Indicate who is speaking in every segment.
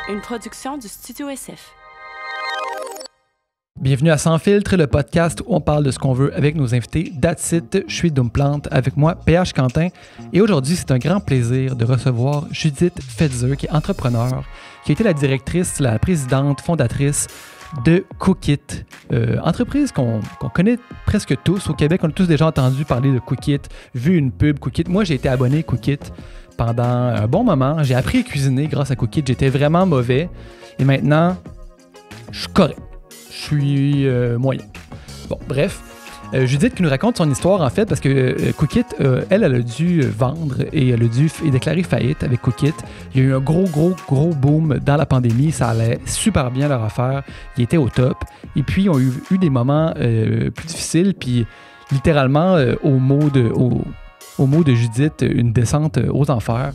Speaker 1: Une production du Studio SF.
Speaker 2: Bienvenue à Sans Filtre, le podcast où on parle de ce qu'on veut avec nos invités. That's it, je suis Doomplante, avec moi PH Quentin. Et aujourd'hui, c'est un grand plaisir de recevoir Judith Fetzer, qui est entrepreneur, qui a été la directrice, la présidente, fondatrice de Cookit, entreprise qu'on connaît presque tous au Québec. On a tous déjà entendu parler de Cookit, vu une pub Cookit. Moi, j'ai été abonné à Cookit pendant un bon moment. J'ai appris à cuisiner grâce à Cookit. J'étais vraiment mauvais. Et maintenant, je suis correct. Je suis moyen. Bon, bref. Judith qui nous raconte son histoire, en fait, parce que Cookit, elle a dû vendre et elle a dû déclarer faillite avec Cookit. Il y a eu un gros boom dans la pandémie. Ça allait super bien leur affaire. Ils étaient au top. Et puis, ils ont eu des moments plus difficiles. Puis, littéralement, au mot de Judith, une descente aux enfers.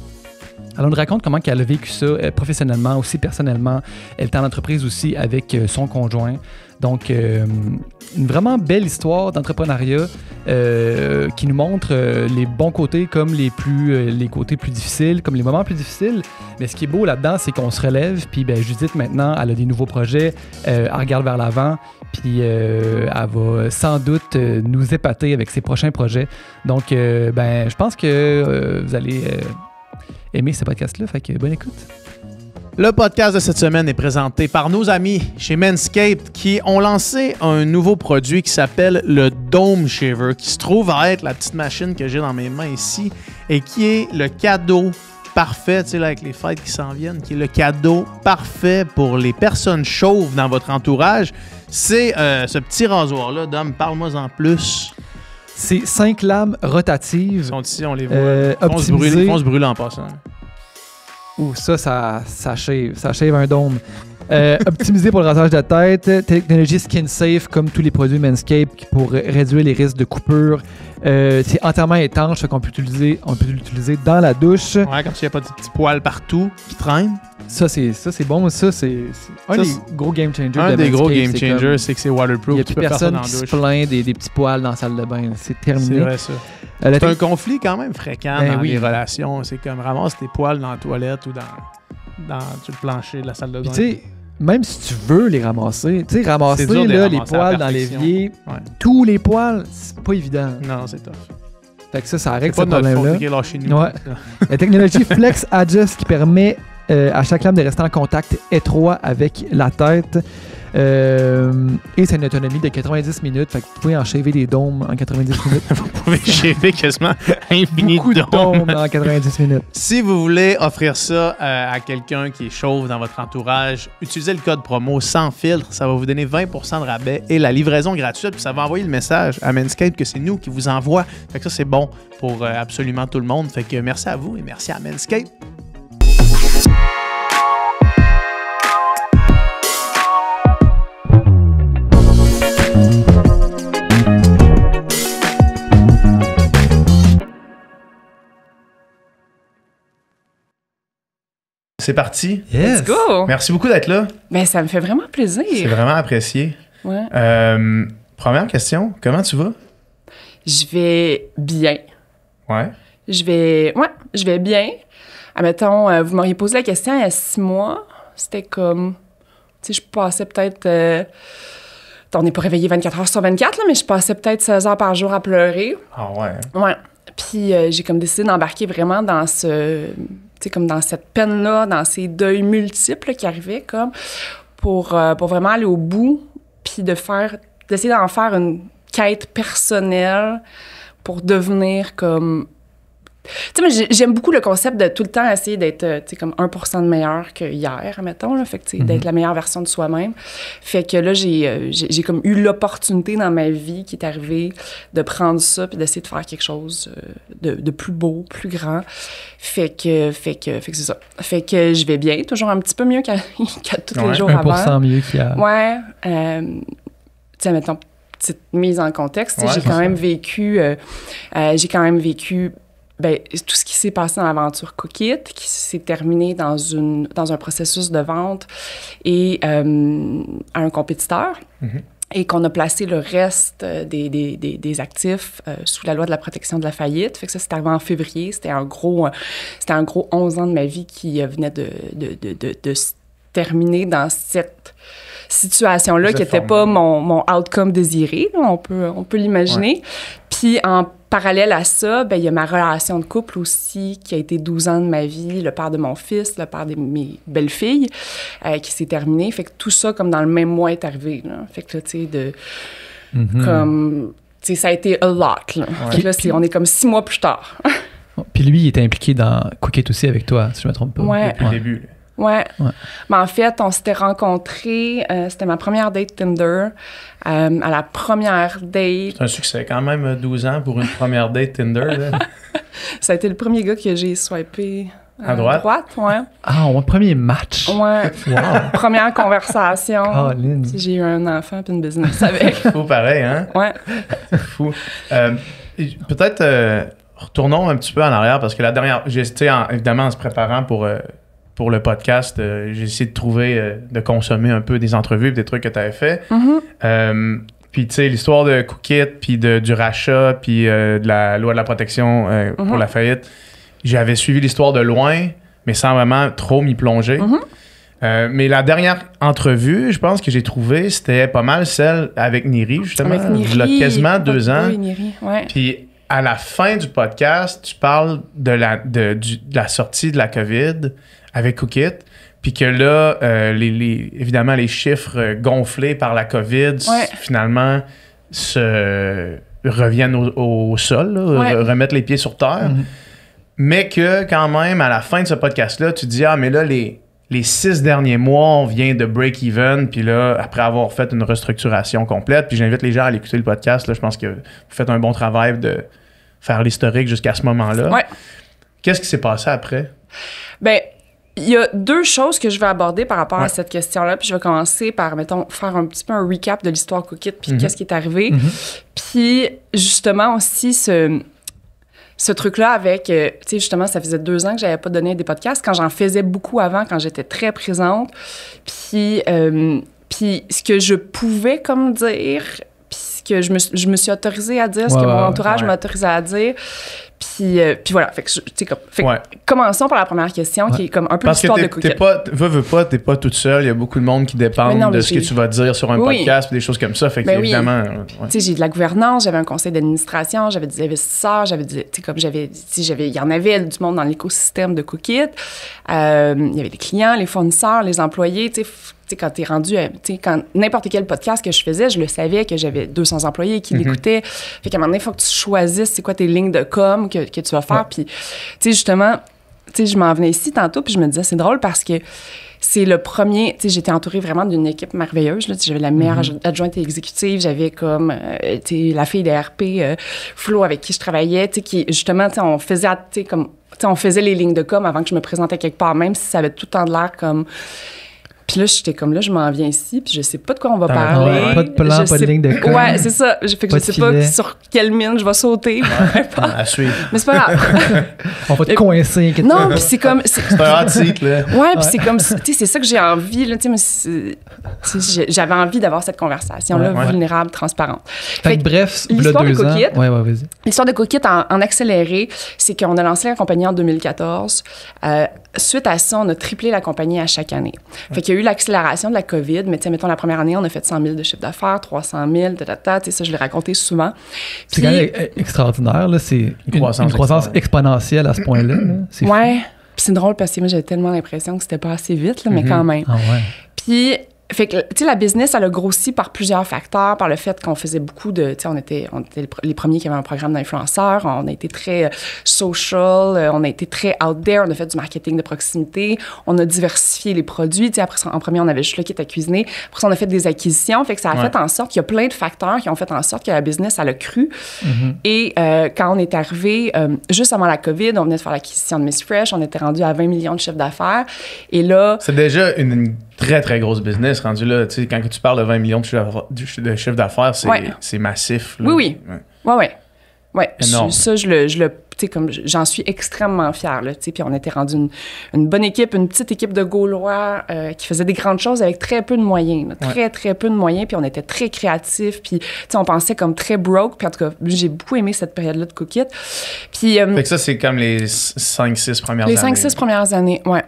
Speaker 2: Elle nous raconte comment elle a vécu ça professionnellement, aussi personnellement. Elle est en entreprise aussi avec son conjoint. Donc, une vraiment belle histoire d'entrepreneuriat qui nous montre les bons côtés comme les côtés plus difficiles, comme les moments plus difficiles. Mais ce qui est beau là-dedans, c'est qu'on se relève. Puis Judith, maintenant, elle a des nouveaux projets. Elle regarde vers l'avant. Puis elle va sans doute nous épater avec ses prochains projets. Donc, je pense que vous allez aimer ce podcast-là. Fait que bonne écoute.
Speaker 3: Le podcast de cette semaine est présenté par nos amis chez Manscaped qui ont lancé un nouveau produit qui s'appelle le Dome Shaver, qui se trouve à être la petite machine que j'ai dans mes mains ici et qui est le cadeau parfait, tu sais, là, avec les fêtes qui s'en viennent, qui est le cadeau parfait pour les personnes chauves dans votre entourage. C'est ce petit rasoir-là. Dom, parle-moi en plus.
Speaker 2: C'est 5 lames rotatives.
Speaker 3: Ils sont ici, on les voit. Ils vont se brûler en passant.
Speaker 2: Ouh, ça shave un dôme. Optimisé pour le rasage de tête, technologie skin safe comme tous les produits Manscaped pour réduire les risques de coupure. C'est entièrement étanche, fait qu'on peut l'utiliser dans la douche.
Speaker 3: Ouais, quand il n'y a pas de petits poils partout qui traînent.
Speaker 2: Ça, c'est bon. Ça, c'est un des gros game changers.
Speaker 3: Un des gros game changers, c'est que c'est waterproof.
Speaker 2: Il n'y a plus personne qui se plaint des petits poils dans la salle de bain. C'est terminé.
Speaker 3: C'est vrai, ça. C'est un conflit quand même fréquent dans les relations. C'est comme ramasse tes poils dans la toilette ou sur le plancher de la salle de bain.
Speaker 2: Tu sais, même si tu veux les ramasser, là, les poils dans l'évier, tous les poils, c'est pas évident.
Speaker 3: Non, c'est tough.
Speaker 2: Fait que ça règle ce problème-là.
Speaker 3: Ouais.
Speaker 2: La technologie Flex Adjust qui permet à chaque lame de rester en contact étroit avec la tête. Et c'est une autonomie de 90 minutes. Fait que vous pouvez en shaver des dômes en 90 minutes.
Speaker 3: Vous pouvez shaver quasiment infini
Speaker 2: de dômes en 90 minutes.
Speaker 3: Si vous voulez offrir ça à quelqu'un qui est chauve dans votre entourage, utilisez le code promo sans filtre. Ça va vous donner 20% de rabais et la livraison gratuite. Puis ça va envoyer le message à Manscaped que c'est nous qui vous envoie. Fait que ça, c'est bon pour absolument tout le monde. Fait que merci à vous et merci à Manscaped. C'est parti.
Speaker 2: Yes.
Speaker 4: Let's go!
Speaker 3: Merci beaucoup d'être là.
Speaker 4: Ben, ça me fait vraiment plaisir.
Speaker 3: C'est vraiment apprécié.
Speaker 4: Ouais.
Speaker 3: Première question, comment tu vas?
Speaker 4: Je vais bien.
Speaker 3: Ouais.
Speaker 4: Je vais bien. Admettons, vous m'auriez posé la question il y a 6 mois. C'était comme... Tu sais, je passais peut-être... on n'est pas réveillé 24 heures sur 24, là, mais je passais peut-être 16 heures par jour à pleurer.
Speaker 3: Ah ouais?
Speaker 4: Ouais. Puis j'ai comme décidé d'embarquer vraiment dans comme dans cette peine-là, dans ces deuils multiples qui arrivaient, comme, pour vraiment aller au bout, puis d'essayer d'en faire une quête personnelle pour devenir comme... Tu sais, moi, j'aime beaucoup le concept de tout le temps essayer d'être, tu sais, comme 1% de meilleur que hier, mettons, là. Fait que, tu sais, d'être la meilleure version de soi-même. Fait que là, j'ai comme eu l'opportunité dans ma vie qui est arrivée de prendre ça puis d'essayer de faire quelque chose de plus beau, plus grand. Fait que c'est ça. Fait que je vais bien, toujours un petit peu mieux qu'à tous les jours avant.
Speaker 2: 1% mieux qu'il y a.
Speaker 4: Ouais. Tu sais, mettons, petite mise en contexte, j'ai quand même vécu... tout ce qui s'est passé dans l'aventure Cookit, qui s'est terminé dans un processus de vente et à un compétiteur. Mm-hmm. Et qu'on a placé le reste des actifs sous la loi de la protection de la faillite. Fait que ça, c'était arrivé en février. C'était un gros 11 ans de ma vie qui venait de terminé dans cette situation-là qui n'était
Speaker 3: forme.
Speaker 4: pas mon outcome désiré, là, on peut l'imaginer. Puis en parallèle à ça, ben il y a ma relation de couple aussi qui a été 12 ans de ma vie, le père de mon fils, le père de mes belles-filles, qui s'est terminé. Fait que tout ça, comme dans le même mois, est arrivé. Là. Fait que là, tu sais, comme... Tu sais, ça a été a lot. Là. Fait que là, on est comme 6 mois plus tard.
Speaker 2: Puis lui, il était impliqué dans Cookit aussi avec toi, si je me trompe pas.
Speaker 4: Ouais.
Speaker 3: Depuis le début.
Speaker 4: Ouais. Mais en fait, on s'était rencontrés, c'était ma première date Tinder. À la première date...
Speaker 3: C'est un succès quand même, 12 ans pour une première date Tinder. Là.
Speaker 4: Ça a été le premier gars que j'ai swipé
Speaker 3: À droite?
Speaker 4: Ouais.
Speaker 2: Ah, mon premier match.
Speaker 4: Ouais.
Speaker 2: Wow.
Speaker 4: Première conversation.
Speaker 2: Colin.
Speaker 4: Puis j'ai eu un enfant puis une business avec.
Speaker 3: Fou pareil, hein?
Speaker 4: Ouais.
Speaker 3: Fou. Peut-être retournons un petit peu en arrière parce que la dernière... évidemment, en se préparant pour le podcast, j'ai essayé de trouver, de consommer un peu des entrevues et des trucs que tu avais fait. Puis, tu sais, l'histoire de Cookit, puis du rachat, puis de la loi de la protection pour la faillite, j'avais suivi l'histoire de loin, mais sans vraiment trop m'y plonger. Mais la dernière entrevue, je pense que j'ai trouvée, c'était pas mal celle avec Niri, justement.
Speaker 4: Avec Niri.
Speaker 3: Il y a quasiment 2 ans.
Speaker 4: Oui, Niri, ouais.
Speaker 3: Puis, à la fin du podcast, tu parles de la sortie de la COVID avec Cookit, puis que là, évidemment, les chiffres gonflés par la COVID, finalement, reviennent au sol, là, remettent les pieds sur terre. Mais que, quand même, à la fin de ce podcast-là, tu te dis, mais là, les 6 derniers mois, on vient de break-even, puis là, après avoir fait une restructuration complète, puis j'invite les gens à aller écouter le podcast, là, je pense que vous faites un bon travail de faire l'historique jusqu'à ce moment-là.
Speaker 4: Ouais.
Speaker 3: Qu'est-ce qui s'est passé après?
Speaker 4: Ben, il y a 2 choses que je vais aborder par rapport à cette question-là, puis je vais commencer par, mettons, faire un petit peu un recap de l'histoire Cookit, puis qu'est-ce qui est arrivé. Puis, justement, aussi, ce truc-là avec, tu sais, justement, ça faisait 2 ans que j'avais pas donné des podcasts, quand j'en faisais beaucoup avant, quand j'étais très présente, puis ce que je pouvais comme dire, puis ce que je me suis autorisée à dire, ce que mon entourage m'a autorisé à dire, puis voilà, fait que, tu sais, comme, commençons par la première question, qui est comme un peu l'histoire de Cookit.
Speaker 3: T'es pas toute seule, il y a beaucoup de monde qui dépendent de ce que tu vas dire sur un podcast, des choses comme ça, fait que évidemment...
Speaker 4: Tu sais, j'ai de la gouvernance, j'avais un conseil d'administration, j'avais des investisseurs, il y en avait du monde dans l'écosystème de Cookit, il y avait les clients, les fournisseurs, les employés, tu sais, quand t'es rendu, quand n'importe quel podcast que je faisais, je le savais que j'avais 200 employés qui l'écoutaient. Fait qu'à un moment donné, il faut que tu choisisses c'est quoi tes lignes de com que tu vas faire. Puis, tu sais, justement, tu sais, je m'en venais ici tantôt, puis je me disais, c'est drôle parce que c'est le premier, tu sais, j'étais entourée vraiment d'une équipe merveilleuse, là, j'avais la meilleure adjointe exécutive, j'avais comme, tu sais, la fille de RP, Flo, avec qui je travaillais, tu sais, qui, justement, tu sais, on faisait, tu sais, comme, tu sais, on faisait les lignes de com avant que je me présentais quelque part, même si ça avait tout le temps de l'air comme... Puis là, j'étais comme là, je m'en viens ici, puis je sais pas de quoi on va parler.
Speaker 2: Pas de plan, pas de ligne de com.
Speaker 4: Ouais, c'est ça. Fait que je sais pas sur quelle mine je vais sauter.
Speaker 3: À suivre.
Speaker 4: Mais c'est pas grave.
Speaker 2: On va te coincer.
Speaker 4: Non, puis c'est comme...
Speaker 3: C'est un article, là.
Speaker 4: Ouais, puis c'est comme... Tu sais, c'est ça que j'ai envie, là. Tu sais, j'avais envie d'avoir cette conversation-là, vulnérable, transparente.
Speaker 2: Fait que bref,
Speaker 4: l'histoire de Cookit...
Speaker 2: Ouais, vas-y.
Speaker 4: L'histoire de Cookit en accéléré, c'est qu'on a lancé la compagnie en 2014. Suite à ça, on a triplé la compagnie à chaque année. Fait qu'il y a eu l'accélération de la COVID, mais tu sais, mettons, la première année, on a fait 100 000 de chiffre d'affaires, 300 000, tu sais, ça, je l'ai raconté souvent.
Speaker 2: C'est quand même extraordinaire, là. C'est une croissance exponentielle à ce point-là. Là.
Speaker 4: Ouais. Puis c'est drôle parce que moi, j'avais tellement l'impression que c'était pas assez vite, là, mais quand même.
Speaker 2: Ah ouais.
Speaker 4: Puis... Fait que, tu sais, la business, elle a grossi par plusieurs facteurs, par le fait qu'on faisait beaucoup de... Tu sais, on était les premiers qui avaient un programme d'influenceurs, on a été très social, on a été très out there, on a fait du marketing de proximité, on a diversifié les produits. Tu sais, après, en premier, on avait juste le kit à cuisiner. Après ça, on a fait des acquisitions. Fait que ça a fait en sorte qu'il y a plein de facteurs qui ont fait en sorte que la business, elle a cru. Et quand on est arrivé, juste avant la COVID, on venait de faire l'acquisition de Miss Fresh, on était rendu à 20 millions de chiffre d'affaires. Et là...
Speaker 3: C'est déjà une très, très grosse business rendu là. Tu sais, quand tu parles de 20 millions de chiffre d'affaires, c'est massif. Là.
Speaker 4: Oui. Ouais. Ouais,
Speaker 3: Énorme.
Speaker 4: j'en suis extrêmement fière, là, tu sais. Puis on était rendu une bonne équipe, une petite équipe de Gaulois qui faisait des grandes choses avec très peu de moyens, là, très peu de moyens. Puis on était très créatifs. Puis, tu sais, on pensait comme très broke. Puis en tout cas, j'ai beaucoup aimé cette période-là de Cookit. Puis...
Speaker 3: fait que ça, c'est comme les 5-6 premières années.
Speaker 4: Les 5-6 premières années, ouais.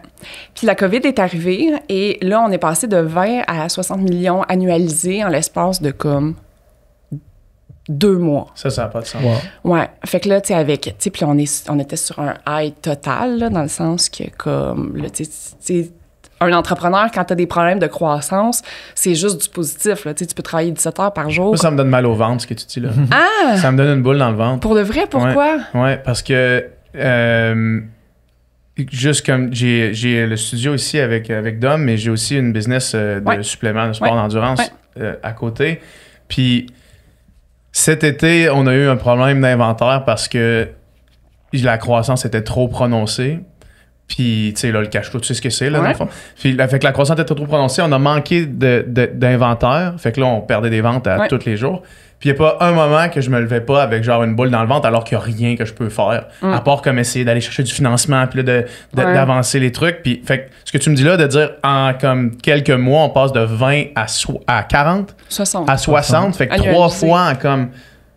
Speaker 4: Puis la COVID est arrivée et là, on est passé de 20 à 60 millions annualisés en l'espace de comme 2 mois.
Speaker 3: Ça n'a pas de sens.
Speaker 2: Wow.
Speaker 4: Ouais. Fait que là, tu sais, puis on était sur un high total, là, dans le sens que, comme, là, tu sais, un entrepreneur, quand tu as des problèmes de croissance, c'est juste du positif, là. Tu sais, tu peux travailler 17 heures par jour.
Speaker 3: Moi, ça me donne mal au ventre, ce que tu dis là.
Speaker 4: Ah!
Speaker 3: Ça me donne une boule dans le ventre.
Speaker 4: Pour de vrai, pourquoi?
Speaker 3: Ouais, parce que juste comme j'ai le studio ici avec Dom, mais j'ai aussi une business de suppléments de sport d'endurance à côté. Puis cet été, on a eu un problème d'inventaire parce que la croissance était trop prononcée. Puis, tu sais, là, le cash flow, tu sais ce que c'est, là, dans le fond. Puis, fait que la croissance était trop prononcée. On a manqué d'inventaire. Fait que là, on perdait des ventes à tous les jours. Puis, il n'y a pas un moment que je me levais pas avec genre une boule dans le ventre alors qu'il n'y a rien que je peux faire. À part comme essayer d'aller chercher du financement, puis là, d'avancer les trucs. Puis, fait que ce que tu me dis là, de dire en comme quelques mois, on passe de 20 à 40.
Speaker 4: 60.
Speaker 3: À 60. Fait que 3 fois en comme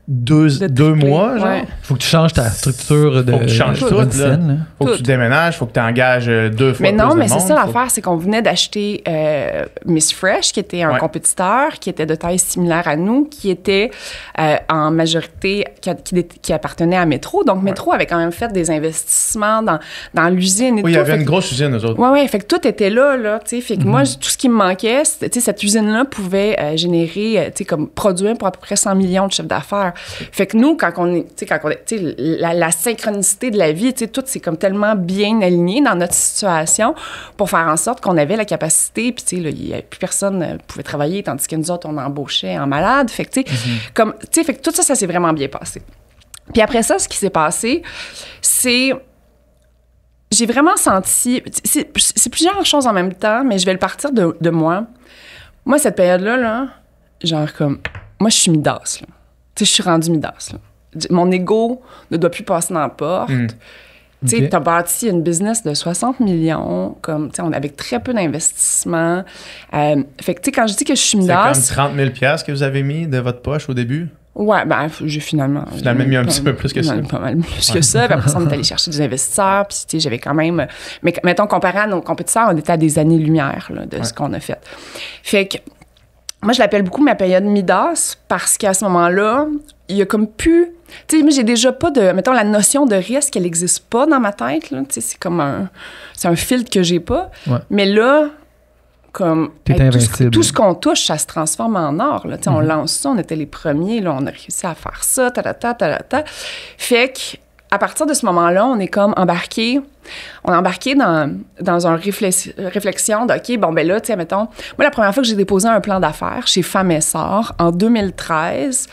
Speaker 3: 2 mois, genre.
Speaker 4: Ouais.
Speaker 2: Faut que tu changes ta structure de
Speaker 3: Faut que tu changes tout, là.
Speaker 2: scène, là.
Speaker 3: Faut que tu déménages, faut que tu engages 2 fois
Speaker 4: Mais
Speaker 3: plus
Speaker 4: non,
Speaker 3: de
Speaker 4: mais c'est
Speaker 3: monde.
Speaker 4: ça l'affaire, c'est qu'on venait d'acheter Miss Fresh, qui était un compétiteur, qui était de taille similaire à nous, qui était en majorité, qui appartenait à Métro. Donc, Métro avait quand même fait des investissements dans l'usine et tout.
Speaker 3: Oui, il y avait une grosse usine, eux autres.
Speaker 4: Oui, fait que tout était là, tu sais. Fait que moi, tout ce qui me manquait, c'était, tu sais, cette usine-là pouvait générer, tu sais, comme produire pour à peu près 100 millions de chiffre d'affaires. Fait que nous, quand on est, tu sais, la synchronicité de la vie, tu sais, tout c'est comme tellement bien aligné dans notre situation pour faire en sorte qu'on avait la capacité, puis tu sais, il y a plus personne pouvait travailler, tandis que nous autres, on embauchait en malade. Fait que, tu sais, comme, tu sais, fait que tout ça, ça s'est vraiment bien passé. Puis après ça, ce qui s'est passé, c'est... J'ai vraiment senti... C'est plusieurs choses en même temps, mais je vais le partir de moi. Moi, cette période-là, là, genre comme... Moi, je suis Midas, là. Tu sais, je suis rendue Midas, là. Mon ego ne doit plus passer dans la porte. Tu sais, t'as bâti une business de 60 millions, comme, tu sais, avec très peu d'investissement. Fait que, tu sais, quand je dis que je suis Midas...
Speaker 3: C'est comme 30 000 $ que vous avez mis de votre poche au début?
Speaker 4: Ouais, ben, j'ai finalement
Speaker 3: mis un petit peu plus que ça.
Speaker 4: Pas mal plus que ça. Puis après ça, on est allé chercher des investisseurs. Puis, tu sais, j'avais quand même... Mais mettons, comparé à nos compétiteurs, on était à des années-lumière là, de ce qu'on a fait. Fait que, moi, je l'appelle beaucoup ma période Midas parce qu'à ce moment-là, il y a comme plus... Tu sais, moi, j'ai déjà pas de... Mettons, la notion de risque, elle n'existe pas dans ma tête, là. Tu sais, c'est comme un... C'est un filtre que j'ai pas. Ouais. Mais là... Comme tout ce qu'on touche, ça se transforme en or. Là. On lance ça, on était les premiers, là, on a réussi à faire ça, Fait qu'à partir de ce moment-là, on est comme embarqué. On est embarqué dans une réflexion de, OK, bon, ben là, tu sais, mettons, moi, la première fois que j'ai déposé un plan d'affaires chez Femmes & Sœurs, en 2013,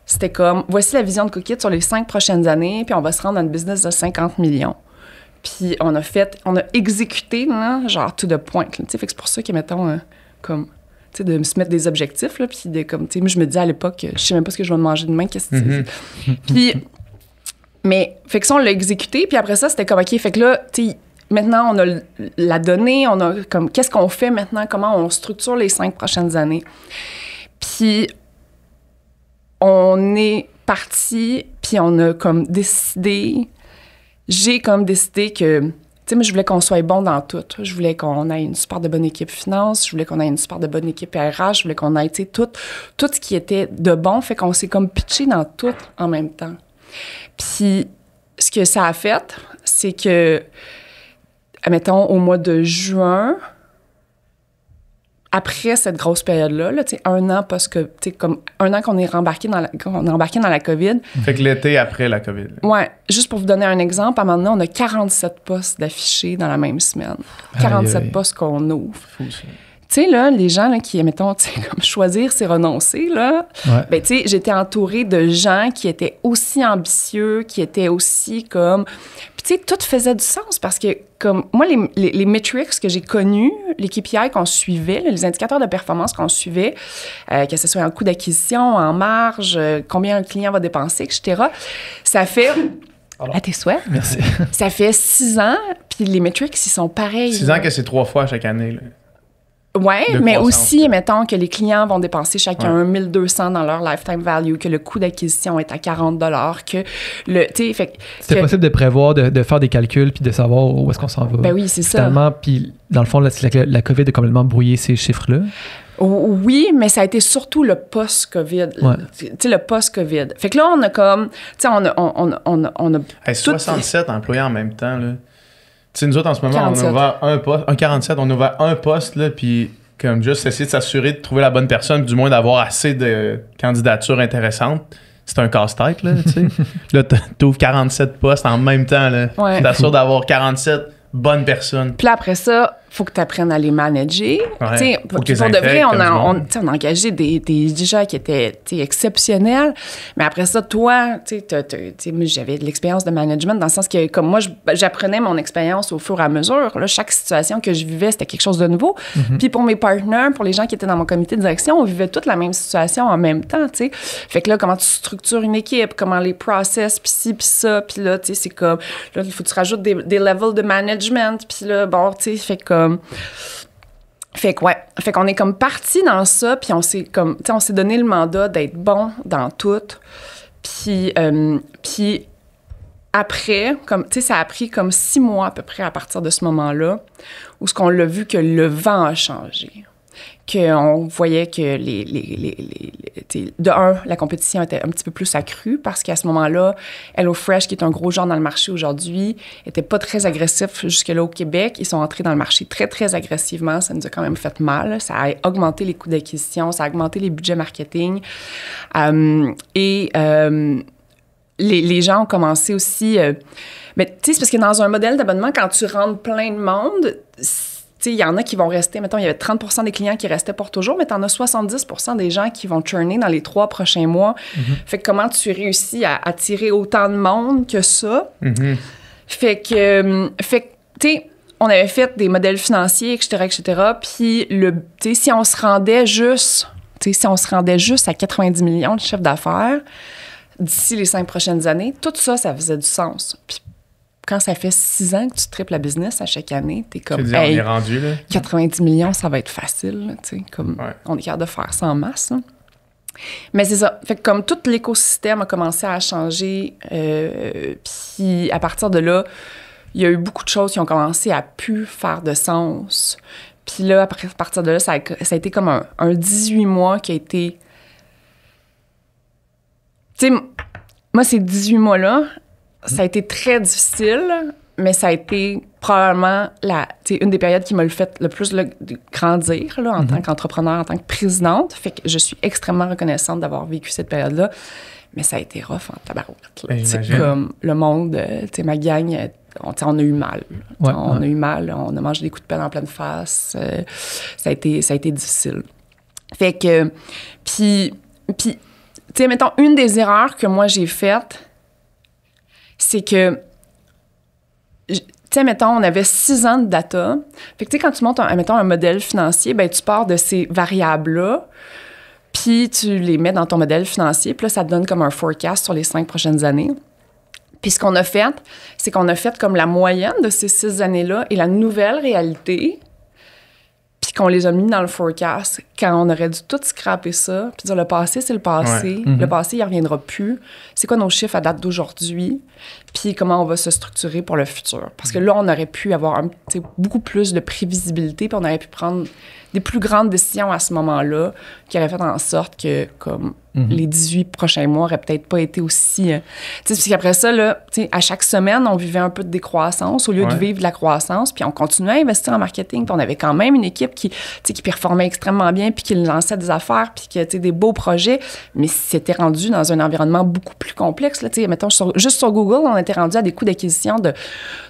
Speaker 4: c'était comme, voici la vision de Cookit sur les 5 prochaines années, puis on va se rendre dans une business de 50 millions. Puis on a exécuté, là, genre, to the point. Tu sais, fait que c'est pour ça que, mettons, comme, tu sais, de se mettre des objectifs, là, puis de, comme, tu sais, moi, je me disais à l'époque, je sais même pas ce que je vais manger demain, qu'est-ce que c'est. Puis, mais, fait que ça, on l'a exécuté, puis après ça, c'était comme, OK, fait que là, tu sais, maintenant, on a la donnée, on a, comme, qu'est-ce qu'on fait maintenant, comment on structure les 5 prochaines années. Puis, on est parti, puis on a, comme, décidé... J'ai comme décidé que, tu sais, moi, je voulais qu'on soit bon dans tout. Je voulais qu'on ait une super de bonne équipe finance, je voulais qu'on ait une super de bonne équipe RH, je voulais qu'on ait, tu sais, tout ce qui était de bon, fait qu'on s'est comme pitché dans tout en même temps. Puis, ce que ça a fait, c'est que, admettons, au mois de juin, après cette grosse période-là, là, tu sais, un an parce que, tu sais, comme un an qu'on est embarqué dans la COVID.
Speaker 3: Fait que l'été après la COVID.
Speaker 4: Ouais. Juste pour vous donner un exemple, à un moment donné, on a 47 postes d'affichés dans la même semaine. 47 postes qu'on ouvre.
Speaker 3: Fou, ça.
Speaker 4: Tu sais, là, les gens là, qui, mettons, tu sais, comme choisir, c'est renoncer, là.
Speaker 2: Ouais.
Speaker 4: Ben, tu sais, j'étais entourée de gens qui étaient aussi ambitieux, qui étaient aussi comme... Puis, tu sais, tout faisait du sens parce que, comme, moi, les metrics que j'ai connus les KPI qu'on suivait, les indicateurs de performance qu'on suivait, que ce soit en coût d'acquisition, en marge, combien un client va dépenser, etc., ça fait... À tes souhaits.
Speaker 2: Merci.
Speaker 4: Ça fait 6 ans, puis les metrics, ils sont pareils.
Speaker 3: 6 ans que c'est 3 fois chaque année. Là.
Speaker 4: Oui, mais
Speaker 3: croissance,
Speaker 4: aussi,
Speaker 3: là.
Speaker 4: mettons que les clients vont dépenser chacun 1 200 dans leur lifetime value, que le coût d'acquisition est à 40 que le... Tu sais,
Speaker 2: C'était possible de prévoir, de faire des calculs puis de savoir où est-ce qu'on s'en va.
Speaker 4: Ben oui, c'est ça.
Speaker 2: Finalement, puis dans le fond, la COVID a complètement brouillé ces chiffres-là.
Speaker 4: Oui, mais ça a été surtout le post-COVID.
Speaker 2: Ouais.
Speaker 4: Tu sais, le post-COVID. Fait que là, on a comme... Tu sais, on a
Speaker 3: Hey, 67 employés en même temps, là. Tu sais, nous autres, en ce moment,
Speaker 4: 47.
Speaker 3: on a ouvert un poste. 47, on a ouvert un poste, là, puis comme juste essayer de s'assurer de trouver la bonne personne, puis du moins d'avoir assez de candidatures intéressantes. C'est un casse-tête, là, tu sais. Là, t'ouvres 47 postes en même temps, là.
Speaker 4: Ouais.
Speaker 3: Tu t'assures d'avoir 47 bonnes personnes.
Speaker 4: Puis là, après ça, il faut que tu apprennes à les manager.
Speaker 3: Ouais,
Speaker 4: Tu sais,
Speaker 3: faut
Speaker 4: pour
Speaker 3: que tu les
Speaker 4: de vrai,
Speaker 3: intègres
Speaker 4: on
Speaker 3: comme
Speaker 4: a,
Speaker 3: du
Speaker 4: on,
Speaker 3: monde.
Speaker 4: tu sais, on a engagé des gens qui étaient exceptionnels. Mais après ça, toi, tu sais, moi, j'avais de l'expérience de management dans le sens que, comme moi, j'apprenais mon expérience au fur et à mesure. Là, chaque situation que je vivais, c'était quelque chose de nouveau. Puis pour mes partners, pour les gens qui étaient dans mon comité de direction, on vivait toute la même situation en même temps, tu sais. Fait que là, comment tu structures une équipe, comment les process, puis ci, puis ça. Puis là, tu sais, c'est comme... Là, il faut que tu rajoutes des levels de management. Puis là, bon, tu sais, fait comme... Fait que, ouais. Fait qu'on est comme parti dans ça, puis on s'est comme... Tu sais, on s'est donné le mandat d'être bon dans tout. Puis après, comme, tu sais, ça a pris comme 6 mois à peu près à partir de ce moment-là, où ce qu'on l'a vu que le vent a changé. Qu'on voyait que de un, la compétition était un petit peu plus accrue parce qu'à ce moment-là, HelloFresh, qui est un gros genre dans le marché aujourd'hui, était pas très agressif jusque-là au Québec. Ils sont entrés dans le marché très, très agressivement. Ça nous a quand même fait mal. Ça a augmenté les coûts d'acquisition, ça a augmenté les budgets marketing. Les gens ont commencé aussi... mais tu sais, c'est parce que dans un modèle d'abonnement, quand tu rentres plein de monde... Il y en a qui vont rester, mettons, il y avait 30 des clients qui restaient pour toujours, mais tu en as 70 des gens qui vont churner dans les 3 prochains mois. Fait que comment tu réussis à attirer autant de monde que ça? Fait que tu sais, on avait fait des modèles financiers, etc., puis tu sais, si on se rendait juste à 90 millions de chiffre d'affaires d'ici les 5 prochaines années, tout ça, ça faisait du sens. Puis quand ça fait 6 ans que tu triples la business à chaque année, t'es comme,
Speaker 3: Tu dis, on est rendu, là.
Speaker 4: 90 millions, ça va être facile, tu sais, comme, on est capable de faire ça en masse, là. Mais c'est ça. Fait que comme tout l'écosystème a commencé à changer, puis à partir de là, il y a eu beaucoup de choses qui ont commencé à plus faire de sens. Puis là, à partir de là, ça a été comme un 18 mois qui a été... Tu sais, moi, ces 18 mois-là, ça a été très difficile, mais ça a été probablement une des périodes qui m'a fait le plus grandir là, en tant qu'entrepreneur, en tant que présidente. Fait que je suis extrêmement reconnaissante d'avoir vécu cette période-là. Mais ça a été rough en tabarouette. C'est comme le monde, ma gang, on a eu mal. On a eu mal, on a mangé des coups de pelle en pleine face. Ça a été difficile. Fait que, puis tu sais, mettons, une des erreurs que moi j'ai faites, c'est que, tu sais, mettons, on avait 6 ans de data. Fait que, tu sais, quand tu montes, mettons, un modèle financier, ben tu pars de ces variables-là, puis tu les mets dans ton modèle financier, puis là, ça te donne comme un forecast sur les 5 prochaines années. Puis ce qu'on a fait, c'est qu'on a fait comme la moyenne de ces 6 années-là et la nouvelle réalité, puis qu'on les a mis dans le forecast quand on aurait dû tout scraper ça, puis dire le passé, c'est le passé.
Speaker 2: Ouais.
Speaker 4: Le passé, il ne reviendra plus. C'est quoi nos chiffres à date d'aujourd'hui? Puis comment on va se structurer pour le futur? Parce que là, on aurait pu avoir beaucoup plus de prévisibilité, puis on aurait pu prendre des plus grandes décisions à ce moment-là qui auraient fait en sorte que, comme les 18 prochains mois n'auraient peut-être pas été aussi... tu sais, parce qu'après ça, là, à chaque semaine, on vivait un peu de décroissance au lieu de vivre de la croissance, puis on continuait à investir en marketing, puis on avait quand même une équipe qui performait extrêmement bien, puis qui lançait des affaires, puis qui a des beaux projets, mais c'était rendu dans un environnement beaucoup plus complexe. Là, mettons, juste sur Google, on était rendu à des coûts d'acquisition de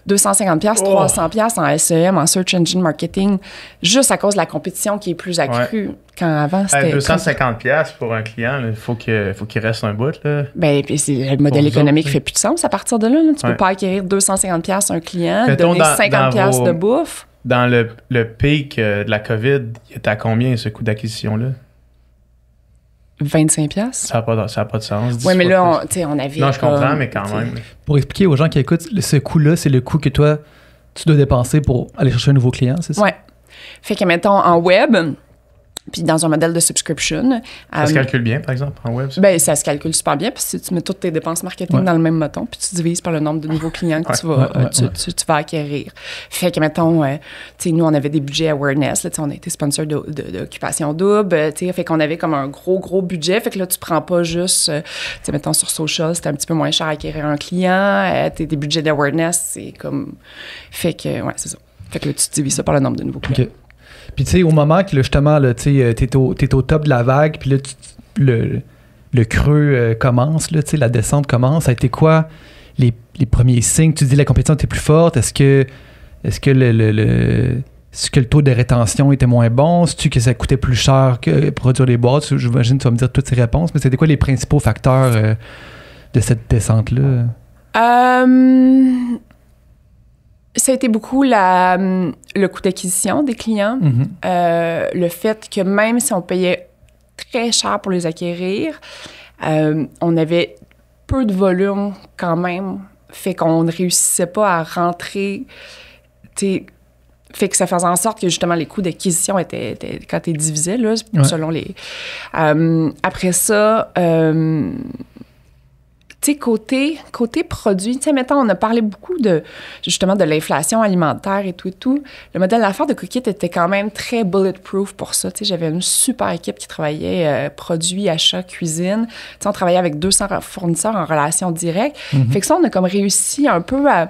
Speaker 4: 250$, 300$ en SEM, en Search Engine Marketing, juste à cause de la compétition qui est plus accrue. Quand avant, c'était...
Speaker 3: 250$ pour un client, il faut qu'il reste un bout. Là.
Speaker 4: Ben, puis le modèle économique fait plus de sens à partir de là. Tu peux pas acquérir 250$ un client, donner 50$ de bouffe.
Speaker 3: dans le pic de la COVID, il était à combien ce coût d'acquisition-là?
Speaker 4: 25$.
Speaker 3: Ça n'a pas de sens.
Speaker 4: Oui, mais là, on avait...
Speaker 3: Non, je comprends, mais quand même.
Speaker 2: Pour expliquer aux gens qui écoutent, ce coût-là, c'est le coût que toi, tu dois dépenser pour aller chercher un nouveau client, c'est ça?
Speaker 4: Oui. Fait que, mettons, en web, puis dans un modèle de subscription...
Speaker 3: Ça se calcule bien, par exemple, en web?
Speaker 4: Ben, ça se calcule super bien, parce que tu mets toutes tes dépenses marketing dans le même moton, puis tu divises par le nombre de nouveaux clients que tu vas acquérir. Fait que, mettons, tu sais, nous, on avait des budgets awareness, là, on a été sponsor d'Occupation Double, tu sais, fait qu'on avait comme un gros budget, fait que là, tu prends pas juste, tu sais, mettons, sur social, c'était un petit peu moins cher à acquérir un client, tes budgets d'awareness, c'est comme... Fait que, ouais, c'est ça. Fait que là, tu divises ça par le nombre de nouveaux clients.
Speaker 2: Okay. Puis, tu sais, au moment que, là, justement, là, t'es au top de la vague, puis là, le creux commence, là, la descente commence, ça a été quoi les premiers signes? Tu dis la compétition était plus forte. Est-ce que le taux de rétention était moins bon? Est-ce que ça coûtait plus cher que produire les boîtes? J'imagine que tu vas me dire toutes ces réponses, mais c'était quoi les principaux facteurs de cette descente-là?
Speaker 4: Ça a été beaucoup le coût d'acquisition des clients, le fait que même si on payait très cher pour les acquérir, on avait peu de volume quand même, fait qu'on ne réussissait pas à rentrer, fait que ça faisait en sorte que justement les coûts d'acquisition étaient quand tu divisais, là, selon les... après ça... tu sais, côté produit, tu sais, mettons, on a parlé beaucoup justement de l'inflation alimentaire et tout. Le modèle d'affaires de Cookit était quand même très bulletproof pour ça. Tu sais, j'avais une super équipe qui travaillait produits, achats, cuisine. Tu sais, on travaillait avec 200 fournisseurs en relation directe. Fait que ça, on a comme réussi un peu à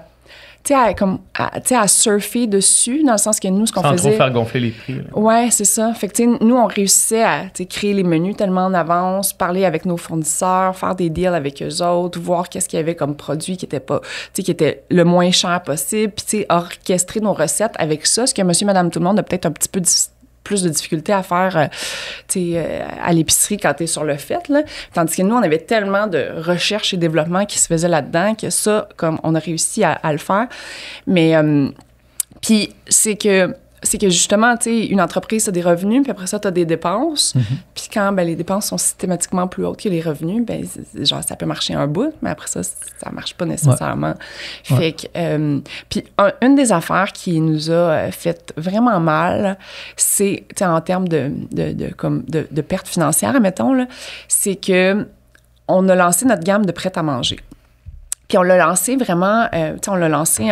Speaker 4: surfer dessus, dans le sens que nous, ce qu'on faisait...
Speaker 3: Sans trop faire gonfler les prix.
Speaker 4: Oui, c'est ça. Fait que, tu sais, nous, on réussissait à créer les menus tellement en avance, parler avec nos fournisseurs, faire des deals avec eux autres, voir qu'est-ce qu'il y avait comme produit qui était le moins cher possible, puis, tu sais, orchestrer nos recettes avec ça, ce que monsieur, madame, tout le monde a peut-être un petit peu plus de difficultés à faire à l'épicerie quand tu es sur le fait, là. Tandis que nous, on avait tellement de recherche et développement qui se faisait là-dedans que ça, comme on a réussi à le faire. Mais puis c'est que justement, tu sais, une entreprise a des revenus, puis après ça, tu as des dépenses. Puis quand les dépenses sont systématiquement plus hautes que les revenus, genre, ça peut marcher un bout, mais après ça marche pas nécessairement. Fait que, puis une des affaires qui nous a fait vraiment mal, c'est, tu sais, en termes de pertes financières, mettons, là, c'est que on a lancé notre gamme de prêt-à-manger. Puis on l'a lancé vraiment, tu sais, on l'a lancé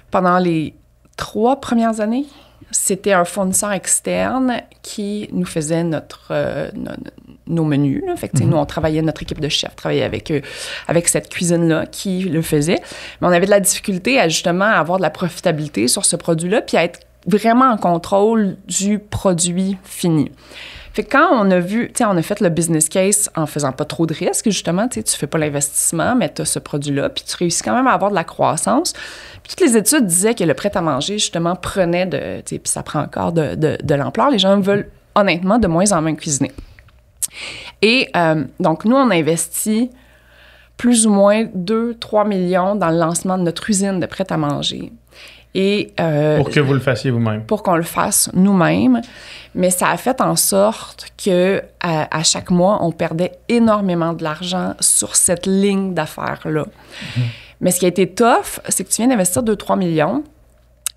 Speaker 4: pendant les 3 premières années. C'était un fournisseur externe qui nous faisait nos menus. Là. Fait que, nous, on travaillait, notre équipe de chefs travaillait avec cette cuisine-là qui le faisait. Mais on avait de la difficulté à justement avoir de la profitabilité sur ce produit-là puis à être vraiment en contrôle du produit fini. Fait que quand on a vu, tu sais, on a fait le business case en faisant pas trop de risques, justement, tu sais, tu fais pas l'investissement, mais tu as ce produit-là, puis tu réussis quand même à avoir de la croissance. Puis toutes les études disaient que le prêt-à-manger, justement, prenait tu sais, puis ça prend encore de l'ampleur. Les gens veulent, honnêtement, de moins en moins cuisiner. Et donc, nous, on a investi plus ou moins 2-3 millions dans le lancement de notre usine de prêt-à-manger. Et,
Speaker 3: pour que vous le fassiez vous-même.
Speaker 4: Pour qu'on le fasse nous-mêmes. Mais ça a fait en sorte que à chaque mois, on perdait énormément de l'argent sur cette ligne d'affaires-là. Mais ce qui a été tough, c'est que tu viens d'investir 2-3 millions.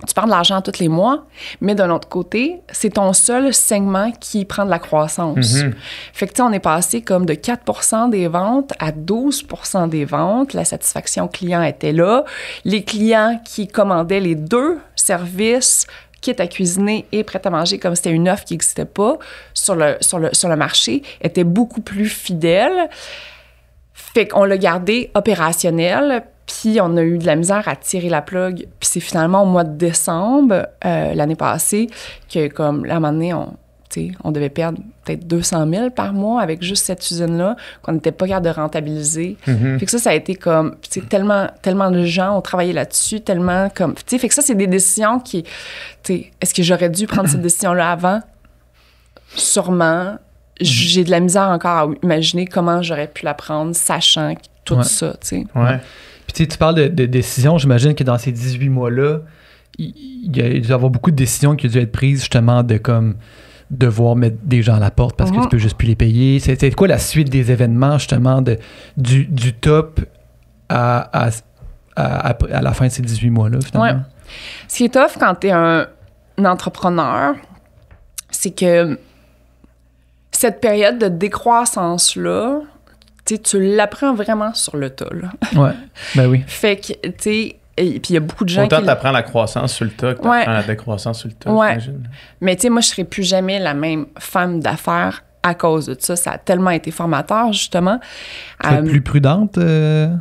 Speaker 4: Tu perds de l'argent tous les mois, mais d'un autre côté, c'est ton seul segment qui prend de la croissance. Fait que, tu sais, on est passé comme de 4% des ventes à 12% des ventes. La satisfaction client était là. Les clients qui commandaient les 2 services, kit à cuisiner et prêt à manger, comme c'était une offre qui n'existait pas sur le marché, étaient beaucoup plus fidèles. Fait qu'on l'a gardé opérationnel. Puis on a eu de la misère à tirer la plug. Puis c'est finalement au mois de décembre, l'année passée, que comme là, à un moment donné, on devait perdre peut-être 200 000 par mois avec juste cette usine-là, qu'on n'était pas capable de rentabiliser. Fait que ça a été comme, tu sais, tellement de gens ont travaillé là-dessus, tellement comme, tu sais, fait que ça, c'est des décisions qui, tu sais, est-ce que j'aurais dû prendre cette décision-là avant? Sûrement. J'ai de la misère encore à imaginer comment j'aurais pu la prendre, sachant tout ça, tu sais.
Speaker 2: Puis tu parles de décision, j'imagine que dans ces 18 mois-là, il y a dû avoir beaucoup de décisions qui ont dû être prises justement de comme devoir mettre des gens à la porte parce que tu peux juste plus les payer. C'était quoi la suite des événements justement du top à la fin de ces 18 mois-là finalement?
Speaker 4: Ouais. Ce qui est tough quand tu es un entrepreneur, c'est que cette période de décroissance-là, tu l'apprends vraiment sur le tas. Là.
Speaker 2: Ouais, ben oui.
Speaker 4: Fait que, tu sais, et puis il y a beaucoup de gens
Speaker 3: Autant
Speaker 4: qui...
Speaker 3: t'apprends la croissance sur le tas que t'apprends la décroissance sur le tas, j'imagine.
Speaker 4: Mais tu sais, moi, je serais plus jamais la même femme d'affaires à cause de ça. Ça a tellement été formateur, justement.
Speaker 2: Tu es plus prudente?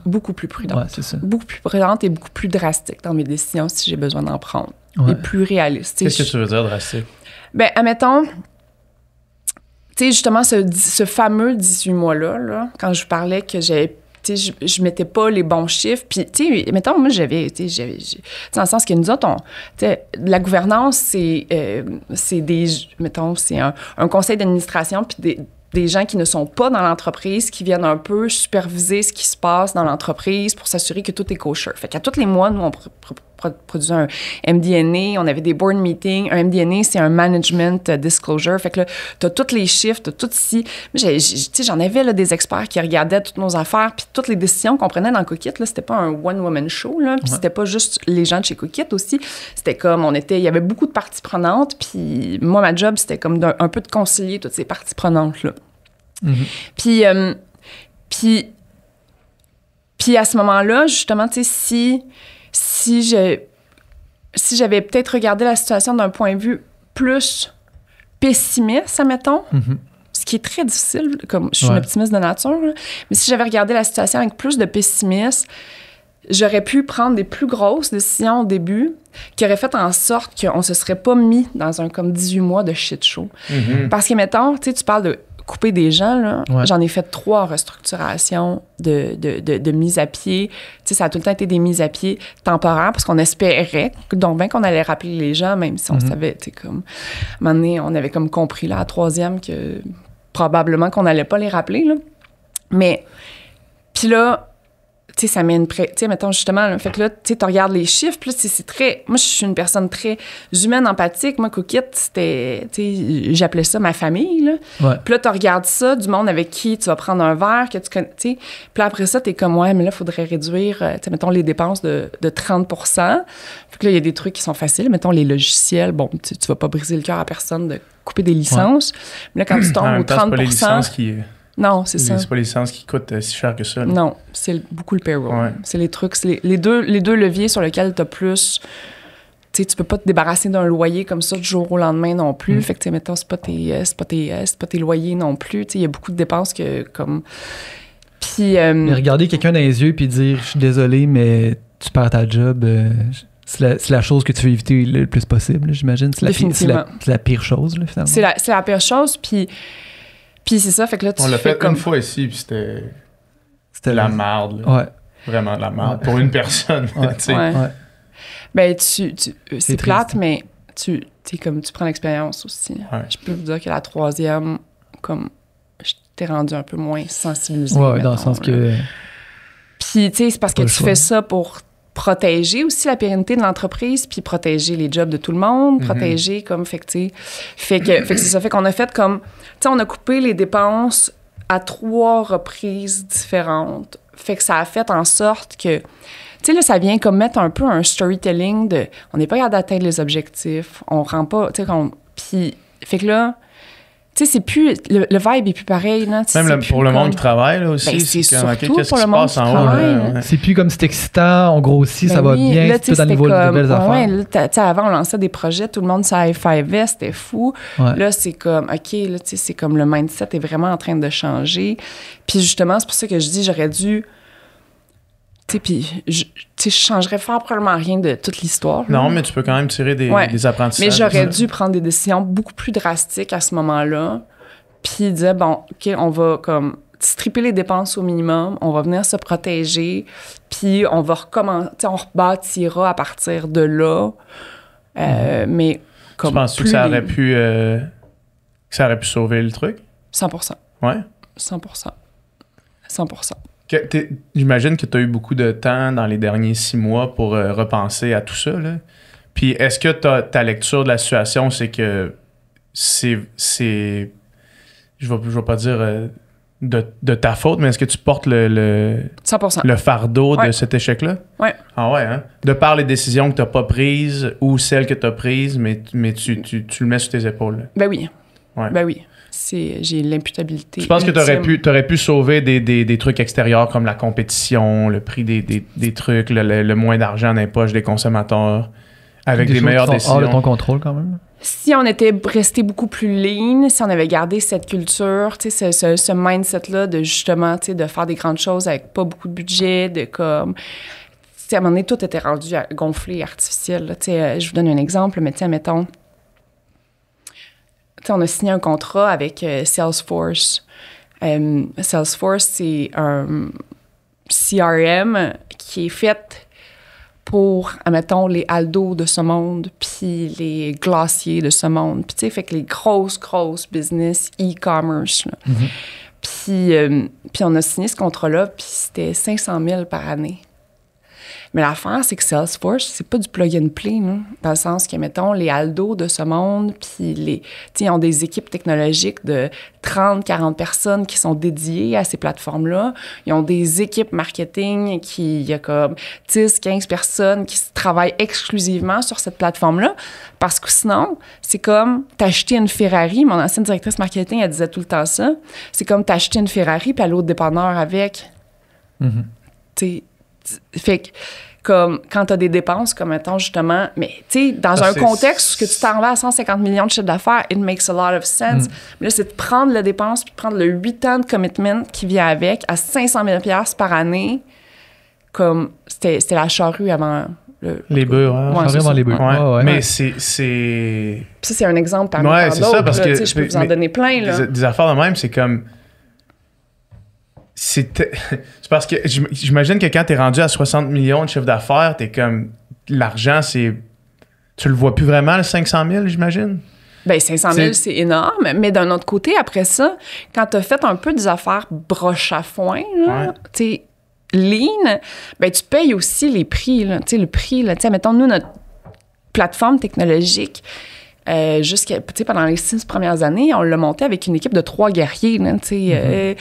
Speaker 4: Beaucoup plus prudente.
Speaker 2: Ouais, c'est ça.
Speaker 4: Beaucoup plus prudente et beaucoup plus drastique dans mes décisions si j'ai besoin d'en prendre.
Speaker 2: Ouais.
Speaker 4: Et plus réaliste.
Speaker 3: Qu'est-ce que tu veux dire drastique?
Speaker 4: Ben, admettons, tu sais, justement, ce fameux 18 mois-là, là, quand je vous parlais que j'avais, tu sais, je mettais pas les bons chiffres. Puis, tu sais, mettons, moi, j'avais, tu sais, dans le sens que nous autres, tu sais, la gouvernance, c'est des, mettons, c'est un conseil d'administration, puis des gens qui ne sont pas dans l'entreprise, qui viennent un peu superviser ce qui se passe dans l'entreprise pour s'assurer que tout est kosher. Fait qu'à tous les mois, nous, on produisait un MD&A, on avait des board meetings. Un MD&A, c'est un management disclosure. Fait que là, t'as tous les chiffres, t'as tout ici. Tu sais, j'en avais là, des experts qui regardaient toutes nos affaires, puis toutes les décisions qu'on prenait dans Cookit, là, c'était pas un one-woman show, là, puis c'était pas juste les gens de chez Cookit aussi. C'était comme, il y avait beaucoup de parties prenantes, puis moi, ma job, c'était comme un peu de concilier toutes ces parties prenantes-là. Mm-hmm. Puis à ce moment-là, justement, tu sais, si j'avais peut-être regardé la situation d'un point de vue plus pessimiste, admettons, ce qui est très difficile, comme je suis une optimiste de nature, là, mais si j'avais regardé la situation avec plus de pessimisme, j'aurais pu prendre des plus grosses décisions au début qui auraient fait en sorte qu'on se serait pas mis dans un comme 18 mois de shit show. Parce que, mettons, tu sais, tu parles de couper des gens, là. J'en ai fait 3 restructurations de mise à pied. Tu sais, ça a tout le temps été des mises à pied temporaires parce qu'on espérait, donc bien qu'on allait rappeler les gens, même si on savait, tu sais, comme... À un moment donné, on avait comme compris, là, à 3e, que probablement qu'on n'allait pas les rappeler, là. Mais, puis là, tu sais, ça met une tu sais, mettons, justement, là, fait que là, tu sais, tu regardes les chiffres, puis là, c'est très... Moi, je suis une personne très humaine, empathique. Moi, Cookit, c'était... Tu sais, j'appelais ça ma famille, là.
Speaker 2: Ouais.
Speaker 4: Puis là, tu regardes ça, du monde avec qui tu vas prendre un verre, que tu connais, tu sais. Puis après ça, t'es comme, ouais, mais là, il faudrait réduire, tu sais, mettons, les dépenses de 30 %. Fait que là, il y a des trucs qui sont faciles. Mettons, les logiciels, bon, tu vas pas briser le cœur à personne de couper des licences. Mais là, quand tu tombes aux 30
Speaker 3: c'est pas les licences qui...
Speaker 4: Non, c'est ça.
Speaker 3: C'est pas les licences qui coûtent si cher que ça. Là.
Speaker 4: Non, c'est beaucoup le payroll.
Speaker 3: Ouais.
Speaker 4: C'est les trucs, c'est les deux leviers sur lesquels tu as plus... Tu sais, tu peux pas te débarrasser d'un loyer comme ça du jour au lendemain non plus. Fait que, tu sais, mettons, c'est pas tes loyers non plus. Tu sais, il y a beaucoup de dépenses que, comme... Puis...
Speaker 2: Mais regarder quelqu'un dans les yeux puis dire « Je suis désolé, mais tu perds ta job c'est la chose que tu veux éviter le plus possible, j'imagine. C'est la pire chose, là, finalement.
Speaker 4: C'est la pire chose, puis c'est ça, fait que là, tu
Speaker 3: on l'a fait
Speaker 4: comme...
Speaker 3: une fois ici, puis c'était la merde. Là.
Speaker 2: Ouais.
Speaker 3: Vraiment la merde. Pour une personne, tu sais.
Speaker 4: Ouais. Ben, c'est
Speaker 2: triste.
Speaker 4: plate, mais tu prends l'expérience aussi.
Speaker 3: Ouais.
Speaker 4: Je peux vous dire que la 3e, comme, je t'ai rendu un peu moins sensibilisée.
Speaker 2: Ouais,
Speaker 4: mettons,
Speaker 2: dans le sens
Speaker 4: là.
Speaker 2: que...
Speaker 4: Puis, tu sais, c'est parce que
Speaker 2: Pas
Speaker 4: tu fais ça pour protéger aussi la pérennité de l'entreprise, puis protéger les jobs de tout le monde, protéger comme, fait que c'est ça, fait qu'on a fait comme, tu sais, on a coupé les dépenses à 3 reprises différentes, fait que ça a fait en sorte que, tu sais, là, ça vient comme mettre un peu un storytelling de, on n'est pas capable d'atteindre les objectifs, on rend pas, tu sais, puis, fait que là, tu sais, c'est plus, le vibe est plus pareil, là.
Speaker 3: Même pour le monde qui travaille, là, aussi.
Speaker 4: Ben, c'est surtout
Speaker 3: qu'est-ce
Speaker 4: pour
Speaker 3: qui
Speaker 4: le
Speaker 3: se
Speaker 4: monde
Speaker 3: passe
Speaker 4: qui
Speaker 3: en haut,
Speaker 4: travaille,
Speaker 3: là, ouais.
Speaker 2: C'est plus comme c'est excitant, on grossit,
Speaker 4: Ben
Speaker 2: ça va
Speaker 4: oui,
Speaker 2: bien,
Speaker 4: là,
Speaker 2: c'est tout à niveau de belles affaires.
Speaker 4: Ouais, là, tu sais, avant, on lançait des projets, tout le monde sur high-fivait, c'était fou.
Speaker 2: Ouais.
Speaker 4: Là, c'est comme, OK, là, tu sais, c'est comme le mindset est vraiment en train de changer. Puis justement, c'est pour ça que je dis, j'aurais dû... Tu sais, puis je changerais fort probablement rien de toute l'histoire. Là.
Speaker 3: Non, mais tu peux quand même tirer des apprentissages.
Speaker 4: Mais j'aurais dû prendre des décisions beaucoup plus drastiques à ce moment-là, puis dire, bon, OK, on va comme stripper les dépenses au minimum, on va venir se protéger, puis on va recommencer, on rebâtira à partir de là, mais comme...
Speaker 3: Tu penses-tu que ça aurait pu sauver le truc?
Speaker 4: 100%.
Speaker 3: Ouais?
Speaker 4: 100%. 100%.
Speaker 3: J'imagine que tu as eu beaucoup de temps dans les derniers 6 mois pour repenser à tout ça, là. Puis est-ce que ta lecture de la situation, c'est que c'est je vais pas dire de ta faute, mais est-ce que tu portes le
Speaker 4: 100%.
Speaker 3: le fardeau de cet échec-là?
Speaker 4: Ouais.
Speaker 3: Ah ouais, hein? De par les décisions que tu n'as pas prises ou celles que tu as prises, mais tu le mets sur tes épaules. Là.
Speaker 4: Ben oui.
Speaker 3: Ouais.
Speaker 4: Ben oui. J'ai l'imputabilité.
Speaker 3: Je pense que
Speaker 4: ultime.
Speaker 3: t'aurais pu sauver des trucs extérieurs comme la compétition, le prix des trucs, le moins d'argent dans les poches des consommateurs, avec des
Speaker 2: choses
Speaker 3: meilleures
Speaker 2: qui sont hors de
Speaker 3: décisions.
Speaker 2: ton contrôle quand même.
Speaker 4: Si on était resté beaucoup plus lean, si on avait gardé cette culture, tu sais, ce mindset-là de justement, tu sais, de faire des grandes choses avec pas beaucoup de budget, de comme... Tu sais, à un moment donné, tout était rendu gonflé, artificiel. Là. Tu sais, je vous donne un exemple, mais tiens, mettons... Tu sais, on a signé un contrat avec Salesforce. Salesforce, c'est un CRM qui est fait pour, admettons, les Aldo de ce monde, puis les glaciers de ce monde. Puis, tu sais, fait que les grosses business e-commerce. Là. Puis on a signé ce contrat-là, puis c'était 500 000 par année. Mais l'affaire, c'est que Salesforce, c'est pas du plug and play, là, dans le sens que, mettons, les Aldo de ce monde, puis ils ont des équipes technologiques de 30-40 personnes qui sont dédiées à ces plateformes-là. Ils ont des équipes marketing il y a comme 10-15 personnes qui travaillent exclusivement sur cette plateforme-là. Parce que sinon, c'est comme t'acheter une Ferrari. Mon ancienne directrice marketing, elle disait tout le temps ça. C'est comme t'acheter une Ferrari puis aller au dépanneur avec.
Speaker 2: Mm-hmm.
Speaker 4: Tu sais, fait que, comme, quand tu as des dépenses, comme, mettons, justement, mais, tu sais, dans
Speaker 3: Ça,
Speaker 4: un contexte où tu t'en vas à 150 millions de chiffre d'affaires, it makes a lot of sense. Mais là, c'est de prendre la dépense puis de prendre le 8 ans de commitment qui vient avec à 500 000 $ par année, comme, c'était la charrue avant...
Speaker 3: Les bœufs, hein?
Speaker 2: Ouais, vraiment les bœufs.
Speaker 3: Ouais.
Speaker 2: Ouais.
Speaker 3: Mais c'est...
Speaker 4: Ça, c'est un exemple parmi
Speaker 3: Ouais,
Speaker 4: tant
Speaker 3: c'est
Speaker 4: d'autres.
Speaker 3: ça, parce
Speaker 4: là,
Speaker 3: que...
Speaker 4: tu sais, je peux vous en donner plein, là.
Speaker 3: Des affaires de même, c'est comme... C'est parce que j'imagine que quand t'es rendu à 60 millions de chiffre d'affaires, t'es comme... L'argent, c'est... Tu le vois plus vraiment, le 500 000, j'imagine?
Speaker 4: Bien, 500 000, c'est énorme. Mais d'un autre côté, après ça, quand t'as fait un peu des affaires broche à foin, là, tu sais, lean, ben tu payes aussi les prix, là. Tu sais, le prix, là. Tu sais, mettons, nous, notre plateforme technologique, pendant les 6 premières années, on l'a monté avec une équipe de 3 guerriers, là, tu sais,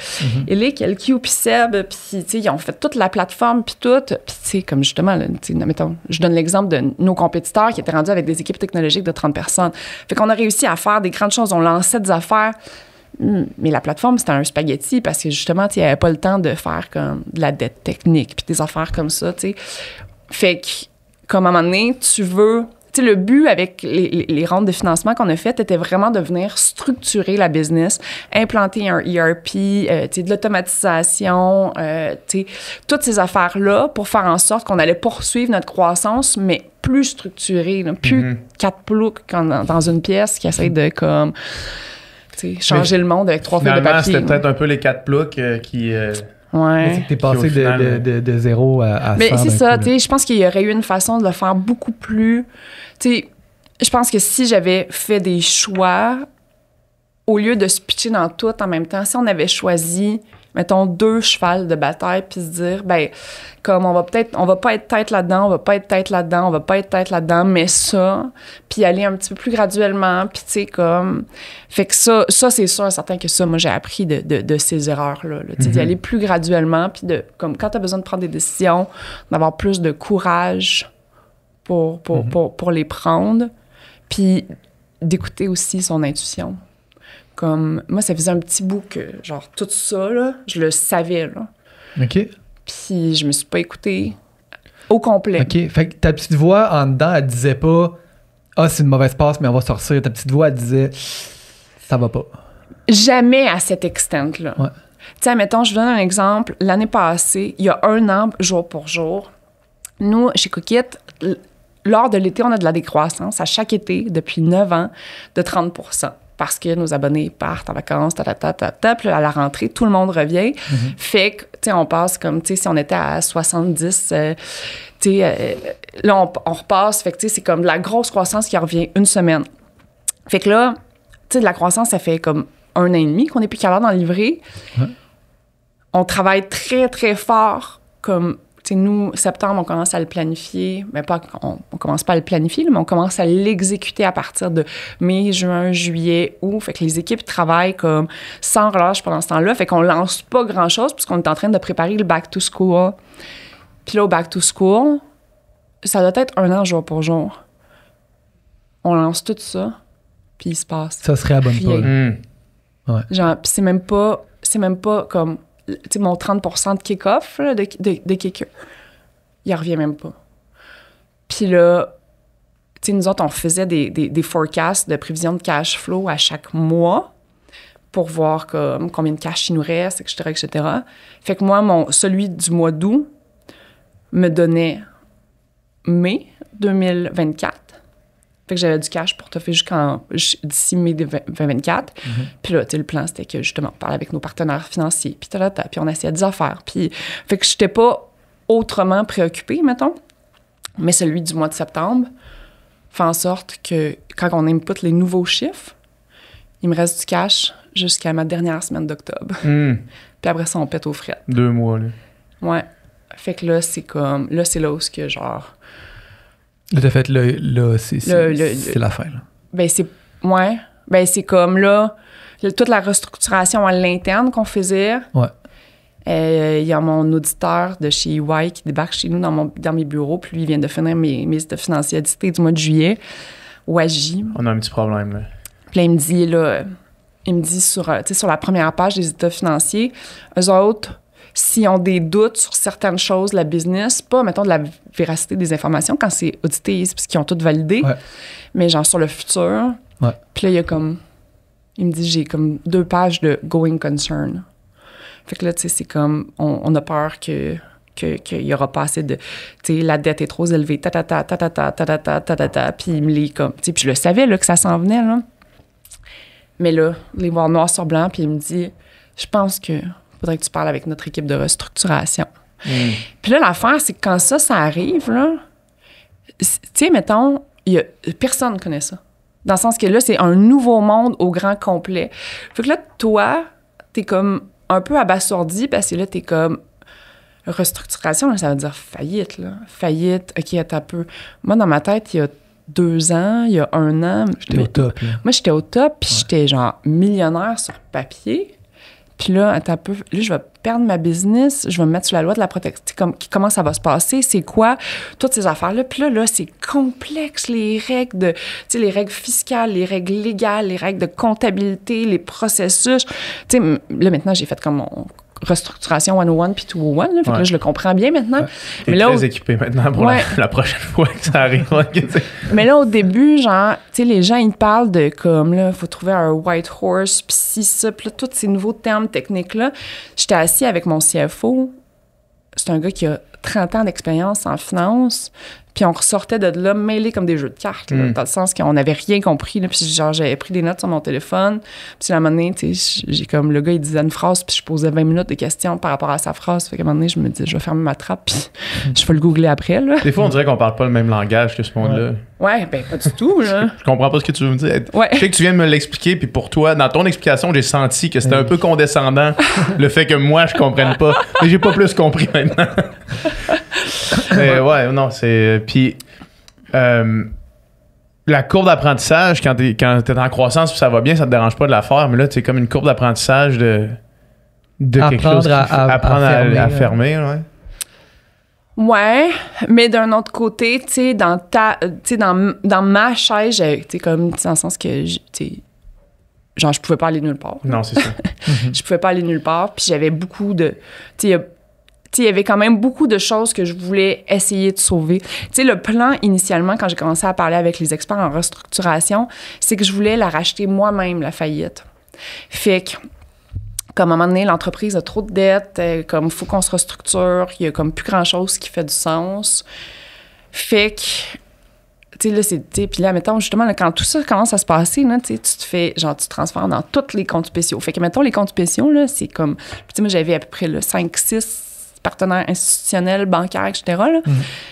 Speaker 4: Elic, LQ, puis Seb, puis, tu sais, ils ont fait toute la plateforme, puis tout, puis, tu sais, comme justement, là, tu sais, mettons, je donne l'exemple de nos compétiteurs qui étaient rendus avec des équipes technologiques de 30 personnes. Fait qu'on a réussi à faire des grandes choses, on lançait des affaires, mais la plateforme, c'était un spaghetti parce que, justement, il n'y avait pas le temps de faire comme de la dette technique, puis des affaires comme ça, tu sais. Fait que, comme à un moment donné, tu veux... Tu sais, le but avec les rondes de financement qu'on a faites était vraiment de venir structurer la business, implanter un ERP, tu sais, de l'automatisation, tu sais, toutes ces affaires-là pour faire en sorte qu'on allait poursuivre notre croissance, mais plus structurée, là, plus 4 ploucs dans une pièce qui essaie de, comme, tu sais, changer le monde avec 3 feuilles de papier.
Speaker 3: C'était peut-être un peu les 4 ploucs qui...
Speaker 4: Ouais.
Speaker 2: C'est que t'es passé de 0 à 100.
Speaker 4: Mais c'est ça, tu sais, je pense qu'il y aurait eu une façon de le faire beaucoup plus... Tu sais, je pense que si j'avais fait des choix, au lieu de se pitcher dans tout en même temps, si on avait choisi, mettons, 2 chevals de bataille, puis se dire, ben, comme on va pas être tête là-dedans, on va pas être tête là-dedans, on va pas être tête là-dedans, mais ça, puis aller un petit peu plus graduellement, puis tu sais, comme... Fait que ça c'est sûr, certain que ça, moi, j'ai appris de ces erreurs-là, tu sais, d'y aller plus graduellement, puis de, comme, quand t'as besoin de prendre des décisions, d'avoir plus de courage pour les prendre, puis d'écouter aussi son intuition. Comme, moi, ça faisait un petit bout que, genre, tout ça, là, je le savais, là.
Speaker 2: OK.
Speaker 4: Puis je me suis pas écoutée au complet.
Speaker 2: OK. Fait que ta petite voix en dedans, elle disait pas « Ah, c'est une mauvaise passe, mais on va sortir. » Ta petite voix, elle disait « Ça va pas. »
Speaker 4: Jamais à cet extent-là.
Speaker 2: Ouais.
Speaker 4: Tu sais, mettons, je vous donne un exemple. L'année passée, il y a 1 an, jour pour jour, nous, chez Cookit, lors de l'été, on a de la décroissance à chaque été, depuis 9 ans, de 30 % parce que nos abonnés partent en vacances, puis à la rentrée, tout le monde revient. Fait que, tu sais, on passe comme, tu sais, si on était à 70, tu sais, là, on repasse. Fait que, tu sais, c'est comme de la grosse croissance qui revient une semaine. Fait que là, tu sais, de la croissance, ça fait comme 1 an et demi qu'on n'est plus capable d'en livrer. Ouais. On travaille très, très fort, comme... sais, nous, septembre, on commence à le planifier. Mais pas, on commence pas à le planifier, mais on commence à l'exécuter à partir de mai, juin, juillet, août. Fait que les équipes travaillent comme sans relâche pendant ce temps-là. Fait qu'on lance pas grand-chose puisqu'on est en train de préparer le back to school. Puis là, au back to school, ça doit être 1 an jour pour jour. On lance tout ça, puis il se passe.
Speaker 2: Ça se réabonne
Speaker 4: rien.
Speaker 2: Pas. Ouais.
Speaker 4: Genre, puis c'est même pas comme, tu sais, mon 30% de kick-off là, de kicker. Il revient même pas. Puis là, tu sais, nous autres, on faisait des forecasts de prévision de cash flow à chaque mois pour voir comme combien de cash il nous reste, etc. Fait que moi, celui du mois d'août me donnait mai 2024. Fait que j'avais du cash pour te faire d'ici mai 2024. Puis là, tu sais, le plan, c'était que, justement, on parlait avec nos partenaires financiers, puis puis on essayait des affaires. Puis, fait que j'étais pas autrement préoccupée, mettons. Mais celui du mois de septembre fait en sorte que, quand on input les nouveaux chiffres, il me reste du cash jusqu'à ma dernière semaine d'octobre. Puis après ça, on pète aux frettes.
Speaker 3: 2 mois, là.
Speaker 4: Ouais. Fait que là, c'est comme... Là, c'est là où que, genre...
Speaker 2: Là, t'as fait, là, c'est la fin, là.
Speaker 4: Ben, c'est... Ouais. Ben, c'est comme, là, toute la restructuration à l'interne qu'on faisait.
Speaker 2: Ouais.
Speaker 4: Il y a mon auditeur de chez EY qui débarque chez nous dans mes bureaux. Puis lui, il vient de finir mes états financiers du mois de juillet. Wagi.
Speaker 3: On a un petit problème, là.
Speaker 4: Puis là, il me dit sur la première page des états financiers, eux autres... S'ils ont des doutes sur certaines choses de la business, pas, mettons, de la véracité des informations, quand c'est audité, c'est parce qu'ils ont tout validé, mais genre sur le futur.
Speaker 2: Ouais.
Speaker 4: Puis là, il me dit, j'ai comme 2 pages de going concern. Fait que là, tu sais, c'est comme, on a peur qu'il y aura pas assez de, tu sais, la dette est trop élevée, puis il me lit comme, tu sais, puis je le savais, là, que ça s'en venait, là. Mais là, les voir noir sur blanc, puis il me dit, je pense que faudrait que tu parles avec notre équipe de restructuration. Puis là, l'affaire, c'est que quand ça arrive, là, tu sais, mettons, personne ne connaît ça. Dans le sens que là, c'est un nouveau monde au grand complet. Fait que là, toi, t'es comme un peu abasourdi parce que là, t'es comme restructuration, là, ça veut dire faillite, là. Faillite, OK, attends un peu. Moi, dans ma tête, il y a 2 ans, il y a 1 an...
Speaker 2: J'étais au top, là.
Speaker 4: Moi, j'étais au top, puis j'étais genre millionnaire sur papier. Puis là, attends un peu, là, je vais perdre ma business, je vais me mettre sur la loi de la protection. Comment ça va se passer? C'est quoi? Toutes ces affaires-là. Puis là, c'est complexe, les règles les règles fiscales, les règles légales, les règles de comptabilité, les processus. Tu sais, là, maintenant, j'ai fait comme mon restructuration 101 puis 201. Là, fait que là, je le comprends bien maintenant.
Speaker 3: T'es très équipé maintenant pour la prochaine fois que ça arrive.
Speaker 4: Mais là, au début, genre, tu sais, les gens, ils parlent de comme, là, il faut trouver un white horse, puis ci, ça, puis là, tous ces nouveaux termes techniques-là. J'étais assis avec mon CFO. C'est un gars qui a 30 ans d'expérience en finance. Puis on ressortait de là mêlés comme des jeux de cartes, là, dans le sens qu'on n'avait rien compris. Là, puis genre, j'avais pris des notes sur mon téléphone. Puis à un moment donné, tu sais, j'ai comme le gars, il disait une phrase, puis je posais 20 minutes de questions par rapport à sa phrase. Fait qu'à un moment donné, je me disais, je vais fermer ma trappe, puis je vais le googler après. Là.
Speaker 3: Des fois, on dirait qu'on parle pas le même langage que ce monde-là.
Speaker 4: Ouais, ben pas du tout. Là.
Speaker 3: Je comprends pas ce que tu veux me dire.
Speaker 4: Ouais.
Speaker 3: Je sais que tu viens de me l'expliquer, puis pour toi, dans ton explication, j'ai senti que c'était un peu condescendant, le fait que moi, je comprenne pas. Mais j'ai pas plus compris maintenant. Mais ouais, non, c'est... Puis... la courbe d'apprentissage, quand t'es en croissance puis ça va bien, ça te dérange pas de la faire, mais là, c'est comme une courbe d'apprentissage de quelque chose apprendre à fermer. Ouais.
Speaker 4: Ouais, mais d'un autre côté, tu sais, dans ma chaise, tu sais, comme, dans le sens que, tu sais, genre, je pouvais pas aller nulle part.
Speaker 3: Non, c'est ça.
Speaker 4: Je pouvais pas aller nulle part, puis j'avais beaucoup de... Tu sais, il y avait quand même beaucoup de choses que je voulais essayer de sauver. Tu sais, le plan, initialement, quand j'ai commencé à parler avec les experts en restructuration, c'est que je voulais la racheter moi-même, la faillite. Fait que, comme à un moment donné, l'entreprise a trop de dettes, comme il faut qu'on se restructure, il y a comme plus grand-chose qui fait du sens. Fait que... Tu sais, là, c'est... Puis là, mettons, justement, là, quand tout ça commence à se passer, là, tu te fais... Genre, tu te transformes dans tous les comptes spéciaux. Fait que, mettons, les comptes spéciaux, là, c'est comme... Tu sais, moi, j'avais à peu près 5-6 partenaires institutionnels, bancaires, etc. Là.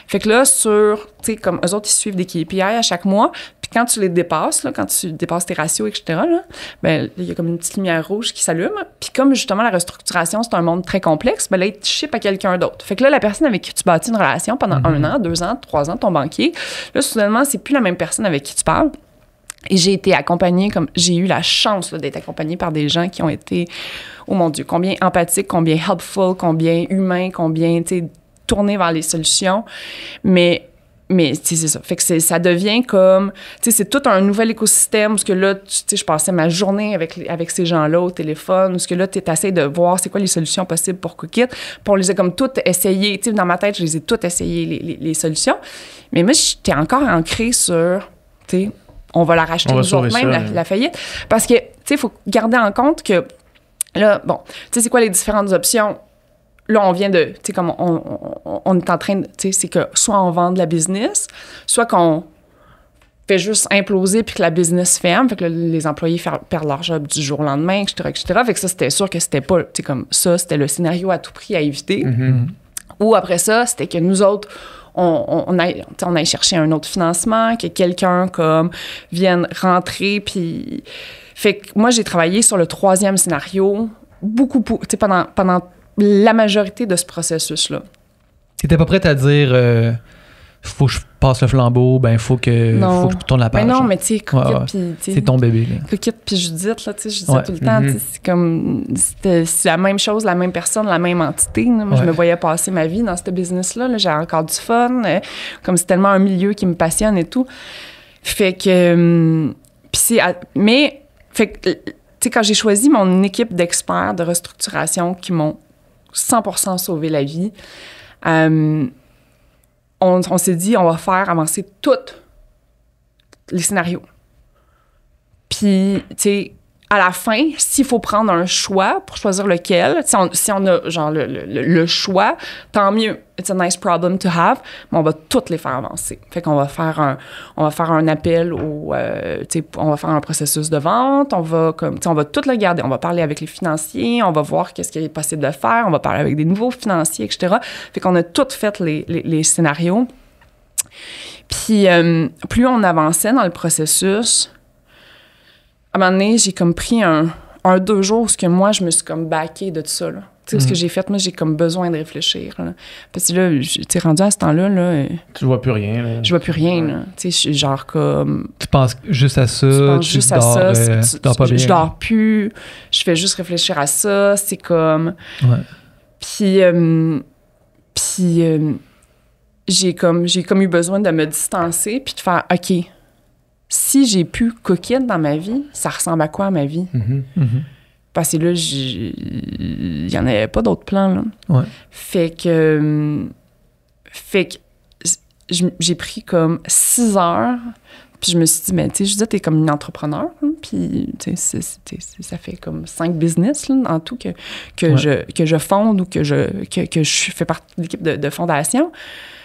Speaker 4: Fait que là, tu sais, comme eux autres, ils suivent des KPI à chaque mois. Puis quand tu les dépasses, là, quand tu dépasses tes ratios, etc., là, ben, il y a comme une petite lumière rouge qui s'allume. Puis comme justement la restructuration, c'est un monde très complexe, ben là, il te ship à quelqu'un d'autre. Fait que là, la personne avec qui tu bâtis une relation pendant 1 an, 2 ans, 3 ans, ton banquier, là, soudainement, c'est plus la même personne avec qui tu parles. Et j'ai été accompagnée, j'ai eu la chance là, d'être accompagnée par des gens qui ont été, oh mon Dieu, combien empathiques, combien helpful, combien humains, combien, tu sais, tournés vers les solutions. Mais tu sais, c'est ça. Fait que ça devient comme, tu sais, c'est tout un nouvel écosystème où ce que là, tu sais, je passais ma journée avec ces gens-là au téléphone, où ce que là, tu essaies de voir c'est quoi les solutions possibles pour Cookit. Puis on les a comme toutes essayées. Tu sais, dans ma tête, je les ai toutes essayées, les solutions. Mais moi, j'étais encore ancrée sur, tu sais, on va la racheter nous autres même, la faillite. Parce que, tu sais, il faut garder en compte que, là, bon, tu sais, c'est quoi les différentes options? Là, on vient de, tu sais, comme on est en train de, tu sais, c'est que soit on vend de la business, soit qu'on fait juste imploser puis que la business ferme, fait que là, les employés perdent leur job du jour au lendemain, etc., etc. Fait que ça, c'était sûr que c'était pas, tu sais, comme ça, c'était le scénario à tout prix à éviter. Ou après ça, c'était que nous autres, on aille chercher un autre financement, que quelqu'un comme vienne rentrer, puis... Fait que moi, j'ai travaillé sur le 3e scénario beaucoup, tu sais, pendant la majorité de ce processus-là.
Speaker 2: T'étais pas prête à dire faut que je passe le flambeau, ben faut que je tourne la page.
Speaker 4: Mais non, mais tu sais, Cookit, puis...
Speaker 2: C'est ton bébé, là.
Speaker 4: Cookit puis Judith, là, tu sais, je disais tout le temps, c'est comme... C'est la même chose, la même personne, la même entité. Là. Moi, je me voyais passer ma vie dans ce business-là. Là, j'ai encore du fun. Comme c'est tellement un milieu qui me passionne et tout. Fait que... mais... Fait que, tu sais, quand j'ai choisi mon équipe d'experts de restructuration qui m'ont 100% sauvé la vie, on s'est dit, on va faire avancer tous les scénarios. Puis, tu sais, à la fin, s'il faut prendre un choix pour choisir lequel, si on a genre le choix, tant mieux. It's a nice problem to have, mais on va toutes les faire avancer. Fait qu'on va faire un appel on va faire un processus de vente, on va tout le garder. On va parler avec les financiers, on va voir qu'est-ce qu'il est possible de faire, on va parler avec des nouveaux financiers, etc. Fait qu'on a toutes fait les scénarios. Puis, plus on avançait dans le processus, à un moment donné, j'ai comme pris un 2 jours où que moi, je me suis comme backée de tout ça, là. Tu sais, ce que j'ai fait, moi, j'ai comme besoin de réfléchir, là. Parce que là, tu sais, rendu à ce temps-là, là...
Speaker 3: Tu vois plus rien, là.
Speaker 4: Je vois plus rien, là. Tu sais, genre comme...
Speaker 2: Tu penses juste à ça, tu dors pas bien.
Speaker 4: Je dors plus, je fais juste réfléchir à ça, c'est comme...
Speaker 2: Ouais.
Speaker 4: Puis j'ai comme eu besoin de me distancer puis de faire, OK, si j'ai plus Cookit dans ma vie, ça ressemble à quoi à ma vie? Parce que là, il y en avait pas d'autres plans, là.
Speaker 2: Ouais.
Speaker 4: Fait que j'ai pris comme 6 heures, puis je me suis dit, ben, tu sais, je dis, t'es comme une entrepreneur, hein, puis, tu sais, ça fait comme 5 business, là, en tout, que je fonde ou que je fais partie de l'équipe de fondation.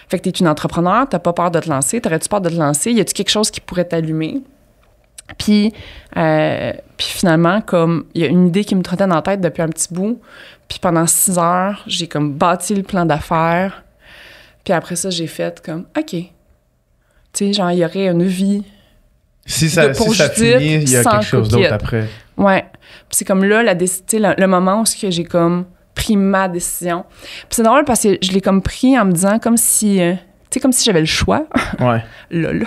Speaker 4: Fait que t'es une entrepreneur, t'as pas peur de te lancer, t'aurais-tu peur de te lancer? Y a-tu quelque chose qui pourrait t'allumer? Puis finalement, comme il y a une idée qui me trottait dans la tête depuis un petit bout, puis pendant 6 heures, j'ai comme bâti le plan d'affaires. Puis après ça, j'ai fait comme, OK. Tu sais, genre, il y aurait une vie
Speaker 3: si ça finit, il y a quelque chose d'autre après.
Speaker 4: Ouais. Puis c'est comme là, le moment où j'ai comme pris ma décision. Puis c'est drôle parce que je l'ai comme pris en me disant comme si... tu sais, comme si j'avais le choix.
Speaker 3: Ouais.
Speaker 4: là.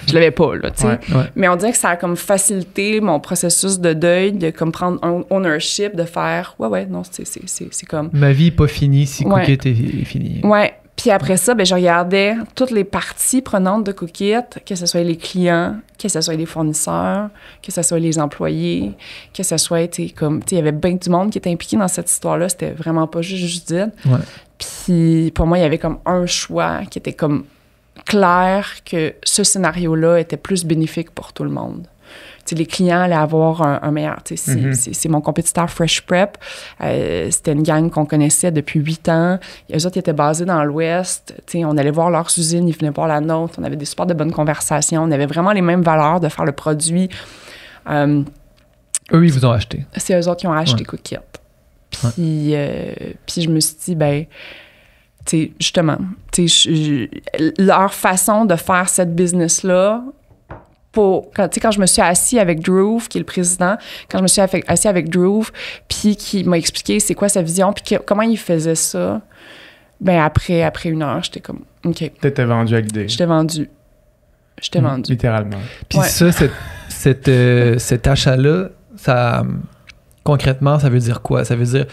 Speaker 4: Je l'avais pas, là, tu sais.
Speaker 2: Ouais.
Speaker 4: Mais on dirait que ça a comme facilité mon processus de deuil, de comme prendre un ownership, de faire « Ouais, non, c'est comme... »
Speaker 2: Ma vie n'est pas finie si Cookit est fini.
Speaker 4: Ouais. Puis après ça, ben, je regardais toutes les parties prenantes de Cookit, que ce soit les clients, que ce soit les fournisseurs, que ce soit les employés, que ce soit, tu sais, comme... Tu sais, il y avait bien du monde qui était impliqué dans cette histoire-là. C'était vraiment pas juste Judith.
Speaker 2: Ouais.
Speaker 4: Puis pour moi, il y avait comme un choix qui était comme clair que ce scénario-là était plus bénéfique pour tout le monde. Tu sais, les clients allaient avoir un meilleur... Tu sais, c'est mon compétiteur Fresh Prep. C'était une gang qu'on connaissait depuis 8 ans. Eux autres, ils étaient basés dans l'Ouest. Tu sais, on allait voir leurs usines, ils venaient voir la nôtre. On avait des super de bonnes conversations. On avait vraiment les mêmes valeurs de faire le produit.
Speaker 2: Eux, ils vous ont acheté.
Speaker 4: C'est eux autres qui ont acheté Cookit. Puis je me suis dit, ben... Tu sais, justement, leur façon de faire cette business-là, quand je me suis assis avec Drew, qui est le président, quand je me suis assis avec Drew, puis qui m'a expliqué c'est quoi sa vision, puis comment il faisait ça, ben après 1 heure, j'étais comme, OK.
Speaker 3: T'étais vendu à l'idée.
Speaker 4: J'étais vendu.
Speaker 3: Littéralement.
Speaker 2: Puis ça, cet achat-là, ça, concrètement, ça veut dire quoi? Ça veut dire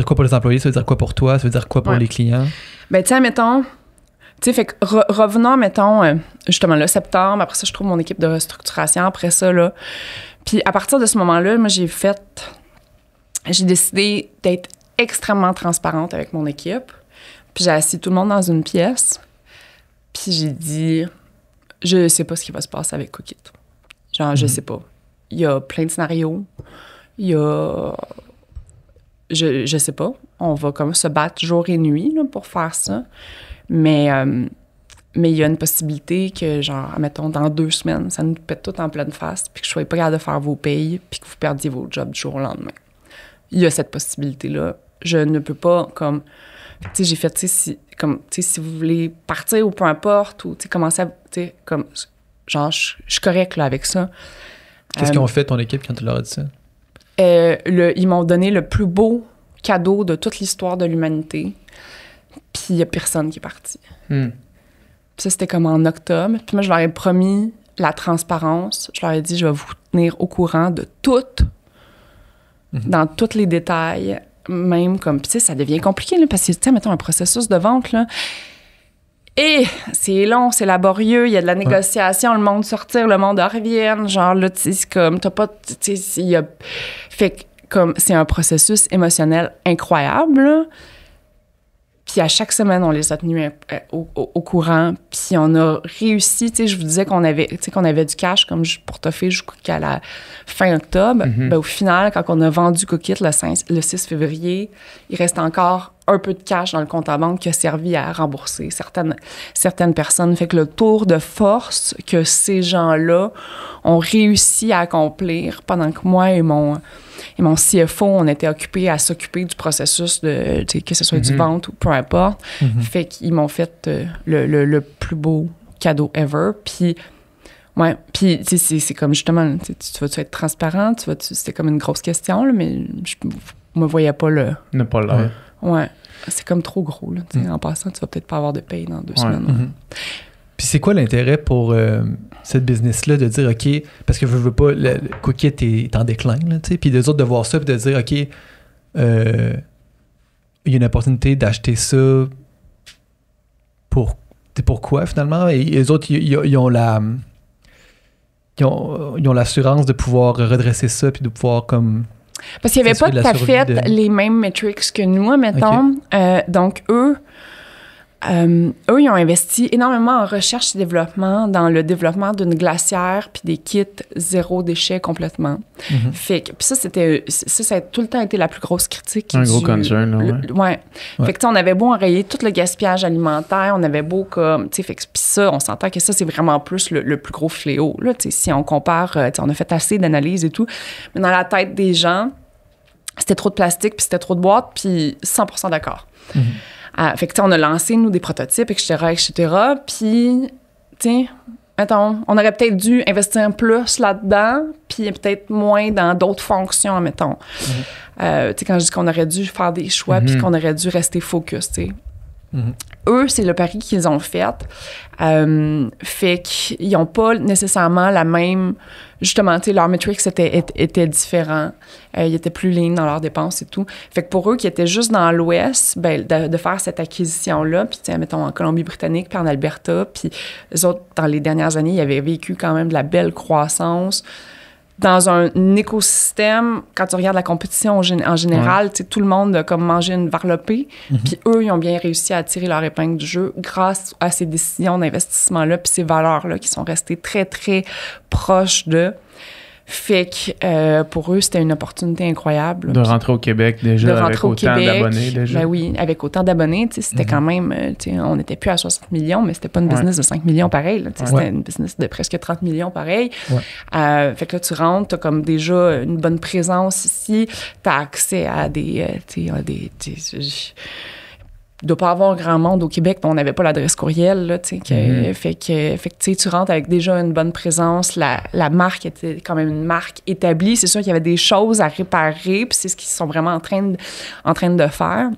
Speaker 2: quoi pour les employés? Ça veut dire quoi pour toi? Ça veut dire quoi pour les clients?
Speaker 4: Ben, tu sais, mettons... Tu sais, fait que revenons, mettons, justement, là, septembre. Après ça, je trouve mon équipe de restructuration. Après ça, là... Puis à partir de ce moment-là, moi, j'ai décidé d'être extrêmement transparente avec mon équipe. Puis j'ai assis tout le monde dans une pièce. Puis j'ai dit... Je sais pas ce qui va se passer avec Cookit. Genre, je sais pas. Il y a plein de scénarios. Il y a... Je sais pas. On va comme se battre jour et nuit là, pour faire ça. Mais il y a une possibilité que, genre, mettons, dans 2 semaines, ça nous pète tout en pleine face, puis que je sois pas capable de faire vos payes, puis que vous perdiez vos jobs du jour au lendemain. Il y a cette possibilité-là. Je ne peux pas, comme... Tu sais, j'ai fait, tu sais, si vous voulez partir ou peu importe, ou, tu sais, commencer à... Tu sais, comme... Genre, je suis correcte, là, avec ça.
Speaker 2: Qu'est-ce qu'ils ont fait, ton équipe, quand tu leur as dit ça?
Speaker 4: Ils m'ont donné le plus beau cadeau de toute l'histoire de l'humanité. Puis il n'y a personne qui est parti. Puis ça, c'était comme en octobre. Puis moi, je leur ai promis la transparence. Je leur ai dit, je vais vous tenir au courant de tout, dans tous les détails. Même comme, tu sais, ça devient compliqué, là, parce que, tu sais, mettons, un processus de vente, là, et c'est long, c'est laborieux, il y a de la négociation, le monde sortir, le monde revienne, genre, là, tu sais, c'est comme, t'as pas, tu sais, il y a... Fait que, comme, c'est un processus émotionnel incroyable, là. Puis à chaque semaine, on les a tenus au courant. Puis on a réussi, tu sais, je vous disais qu'on avait du cash comme pour toffer jusqu'à la fin octobre. Ben, au final, quand on a vendu Cookit le 6 février, il reste encore un peu de cash dans le compte à banque qui a servi à rembourser certaines personnes. Fait que le tour de force que ces gens-là ont réussi à accomplir pendant que moi et mon CFO, on était occupés à s'occuper du processus de, que ce soit du vente ou peu importe. Fait qu'ils m'ont fait le plus beau cadeau ever. Puis, ouais, puis c'est comme justement, tu vas-tu être transparent? C'était comme une grosse question, là, mais je me voyais pas
Speaker 3: Ne pas l'air.
Speaker 4: Ouais, c'est comme trop gros, là. En passant, tu vas peut-être pas avoir de paye dans 2 semaines.
Speaker 2: Puis c'est quoi l'intérêt pour cette business-là de dire, OK, parce que je veux pas, le Cookit est en déclin, là, tu sais, puis des autres de voir ça, puis de dire, OK, il y a une opportunité d'acheter ça pourquoi, finalement? Et les autres, ils ont l'assurance de pouvoir redresser ça, puis de pouvoir, comme...
Speaker 4: Parce qu'il n'y avait pas tout à fait les mêmes metrics que nous, mettons. Donc, eux, ils ont investi énormément en recherche et développement, dans le développement d'une glacière puis des kits zéro déchet complètement. Fait que, puis ça a tout le temps été la plus grosse critique.
Speaker 3: Un gros concern, là,
Speaker 4: ouais. Fait que, on avait beau enrayer tout le gaspillage alimentaire, on avait beau comme, tu sais, fait que, puis ça, on s'entend que ça, c'est vraiment plus le plus gros fléau, là, tu sais, si on compare, on a fait assez d'analyses et tout, mais dans la tête des gens, c'était trop de plastique, puis c'était trop de boîtes, puis 100% d'accord. Fait que, on a lancé, nous, des prototypes, etc. Puis, tu sais, mettons, on aurait peut-être dû investir plus là-dedans, puis peut-être moins dans d'autres fonctions, mettons. Tu sais, quand je dis qu'on aurait dû faire des choix, puis qu'on aurait dû rester focus, tu sais. Eux, c'est le pari qu'ils ont fait. Fait qu'ils n'ont pas nécessairement la même... Justement, tu sais, leurs metrics étaient différents. Ils étaient plus lignes dans leurs dépenses et tout. Fait que pour eux, qui étaient juste dans l'Ouest, ben, de faire cette acquisition-là, puis, tu sais, mettons, en Colombie-Britannique, puis en Alberta, puis les autres, dans les dernières années, ils avaient vécu quand même de la belle croissance. Dans un écosystème, quand tu regardes la compétition en général, tu sais, tout le monde a comme mangé une varlopée. Puis eux, ils ont bien réussi à tirer leur épingle du jeu grâce à ces décisions d'investissement-là puis ces valeurs-là qui sont restées très, très proches d'eux. Fait que pour eux, c'était une opportunité incroyable.
Speaker 3: De rentrer au Québec déjà avec autant d'abonnés. Déjà.
Speaker 4: Ben oui, avec autant d'abonnés, c'était quand même... on n'était plus à 60 millions, mais c'était pas une business de 5 millions pareil. Là, c'était une business de presque 30 millions pareil. Fait que là, tu rentres, t'as comme déjà une bonne présence ici, t'as accès à des il doit pas avoir grand monde au Québec, on n'avait pas l'adresse courriel, là, tu sais, fait que tu sais, tu rentres avec déjà une bonne présence, la marque était quand même une marque établie, c'est sûr qu'il y avait des choses à réparer, puis c'est ce qu'ils sont vraiment en train de faire,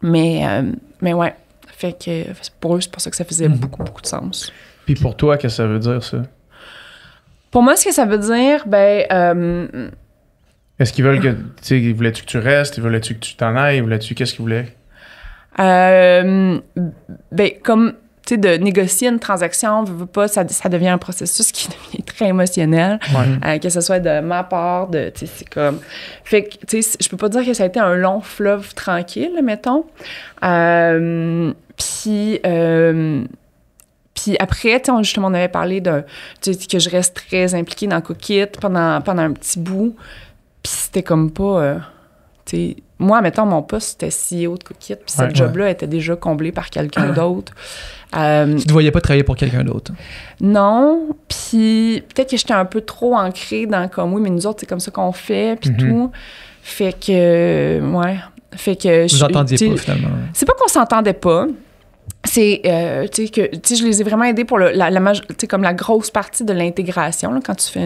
Speaker 4: mais ouais, fait que pour eux, c'est pour ça que ça faisait beaucoup de sens.
Speaker 3: Puis pour toi, qu'est-ce que ça veut dire, ça?
Speaker 4: Pour moi, ce que ça veut dire,
Speaker 3: Est-ce qu'ils veulent que, tu sais, voulaient-tu que tu restes, voulaient-tu que tu t'en ailles, qu'est-ce qu'ils voulaient?
Speaker 4: Comme, tu sais, de négocier une transaction, veut pas, ça devient un processus qui devient très émotionnel, que ce soit de ma part, tu sais, c'est comme... Fait que, tu sais, je peux pas dire que ça a été un long fleuve tranquille, mettons. Puis après, tu sais, justement, on avait parlé que je reste très impliquée dans Cookit pendant un petit bout. Puis c'était comme pas... tu sais, moi, mettons, mon poste, c'était CEO de Cookit, puis cette job-là était déjà comblée par quelqu'un d'autre.
Speaker 2: Tu ne te voyais pas travailler pour quelqu'un d'autre?
Speaker 4: Non, puis peut-être que j'étais un peu trop ancrée dans comme, oui, mais nous autres, c'est comme ça qu'on fait, puis tout. Fait que, Fait que...
Speaker 2: Vous entendiez pas, finalement?
Speaker 4: C'est pas qu'on s'entendait pas. C'est, tu sais, je les ai vraiment aidés pour tu sais, comme la grosse partie de l'intégration, là, quand tu fais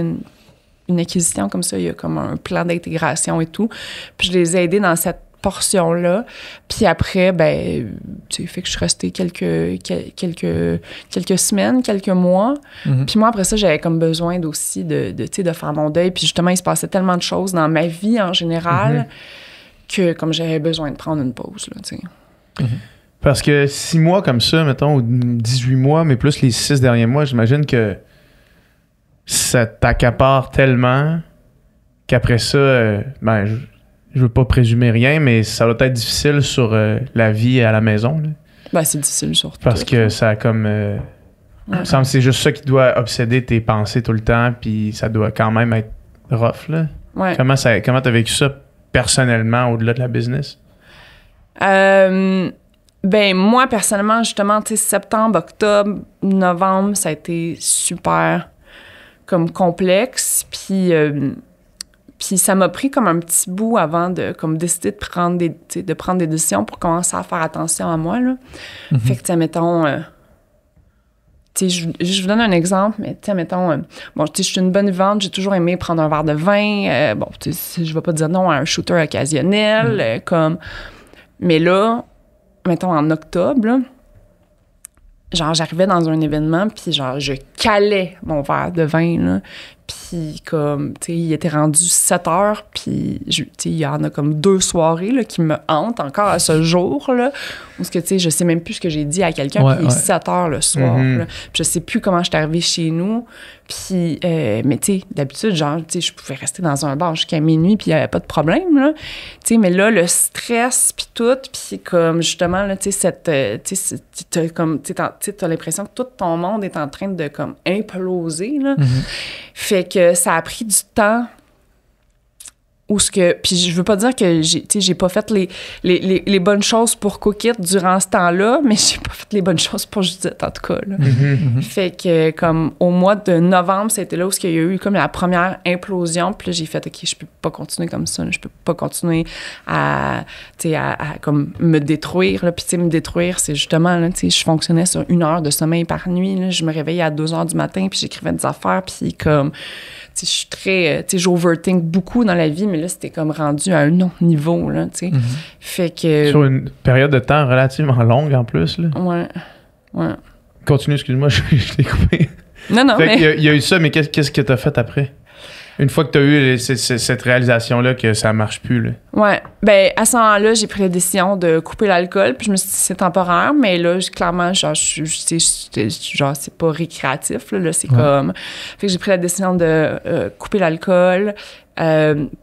Speaker 4: une acquisition comme ça, il y a comme un plan d'intégration et tout. Puis je les ai aidés dans cette portion-là. Puis après, tu sais, fait que je suis restée quelques semaines, quelques mois. Puis moi, après ça, j'avais comme besoin aussi tu sais, de faire mon deuil. Puis justement, il se passait tellement de choses dans ma vie en général que comme j'avais besoin de prendre une pause, là, tu sais.
Speaker 3: Parce que 6 mois comme ça, mettons, ou 18 mois, mais plus les 6 derniers mois, j'imagine que ça t'accapare tellement qu'après ça, je veux pas présumer rien, mais ça doit être difficile sur la vie à la maison. Là.
Speaker 4: C'est difficile surtout.
Speaker 3: Parce que ça a comme... il me semble que c'est juste ça qui doit obséder tes pensées tout le temps, puis ça doit quand même être rough, là.
Speaker 4: Ouais.
Speaker 3: Comment t'as vécu ça personnellement au-delà de la business?
Speaker 4: Moi, personnellement, justement, tu sais, septembre, octobre, novembre, ça a été super comme complexe. Puis ça m'a pris comme un petit bout avant de comme décider de prendre des décisions pour commencer à faire attention à moi, là. Fait que, tu sais, mettons... tu sais, je vous donne un exemple, mais tu sais, mettons... tu sais, je suis une bonne vivante, j'ai toujours aimé prendre un verre de vin. Tu sais, je vais pas dire non à un shooter occasionnel, comme... Mais là... mettons, en octobre, là, genre, j'arrivais dans un événement, puis genre, je calais mon verre de vin, là, puis comme, tu sais, il était rendu 7 heures, puis, tu sais, il y en a comme 2 soirées, là, qui me hantent encore à ce jour, là, où, tu sais, je sais même plus ce que j'ai dit à quelqu'un, puis il est 7 heures le soir, là, puis je sais plus comment je suis arrivée chez nous, puis, mais tu sais, d'habitude, genre, tu sais, je pouvais rester dans un bar jusqu'à minuit, puis il y avait pas de problème, là, tu sais, mais là, le stress, puis tout, puis comme, justement, là, tu sais, t'as l'impression que tout ton monde est en train de, comme, imploser, là. Fait que ça a pris du temps puis je veux pas dire que j'ai pas fait les bonnes choses pour Cookit durant ce temps-là, mais j'ai pas fait les bonnes choses pour Judith, en tout cas, là. Fait que, comme, au mois de novembre, c'était là où il y a eu comme la première implosion, puis là, j'ai fait, OK, je peux pas continuer comme ça, là. Je peux pas continuer à comme, me détruire, là. Puis, tu sais, me détruire, c'est justement, là, tu sais, je fonctionnais sur 1 heure de sommeil par nuit, là. Je me réveillais à 2 heures du matin, puis j'écrivais des affaires, puis comme... je suis très... j'overthink beaucoup dans la vie, mais là, c'était comme rendu à un autre niveau, là, tu sais. Fait que...
Speaker 3: Sur une période de temps relativement longue, en plus, là.
Speaker 4: Ouais.
Speaker 3: Continue, excuse-moi, je t'ai coupé.
Speaker 4: Non,
Speaker 3: fait
Speaker 4: mais...
Speaker 3: Il y a eu ça, mais qu'est-ce que t'as fait après? Une fois que t'as eu cette réalisation-là que ça marche plus, là.
Speaker 4: Ouais. À ce moment-là, j'ai pris la décision de couper l'alcool, puis je me suis dit, c'est temporaire, mais là, clairement, genre, c'est pas récréatif, là, c'est comme... Fait que j'ai pris la décision de couper l'alcool,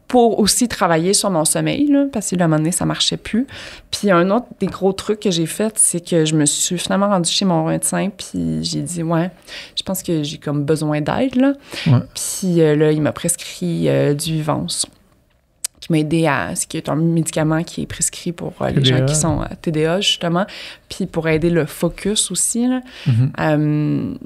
Speaker 4: pour aussi travailler sur mon sommeil, là, parce que là, à un moment donné, ça marchait plus. Puis un autre des gros trucs que j'ai fait, c'est que je me suis finalement rendue chez mon médecin, puis j'ai dit, je pense que j'ai comme besoin d'aide, là. Puis là, il m'a prescrit du Vivance, qui m'a aidé ce qui est un médicament qui est prescrit pour les gens qui sont TDA, justement, puis pour aider le focus aussi, là.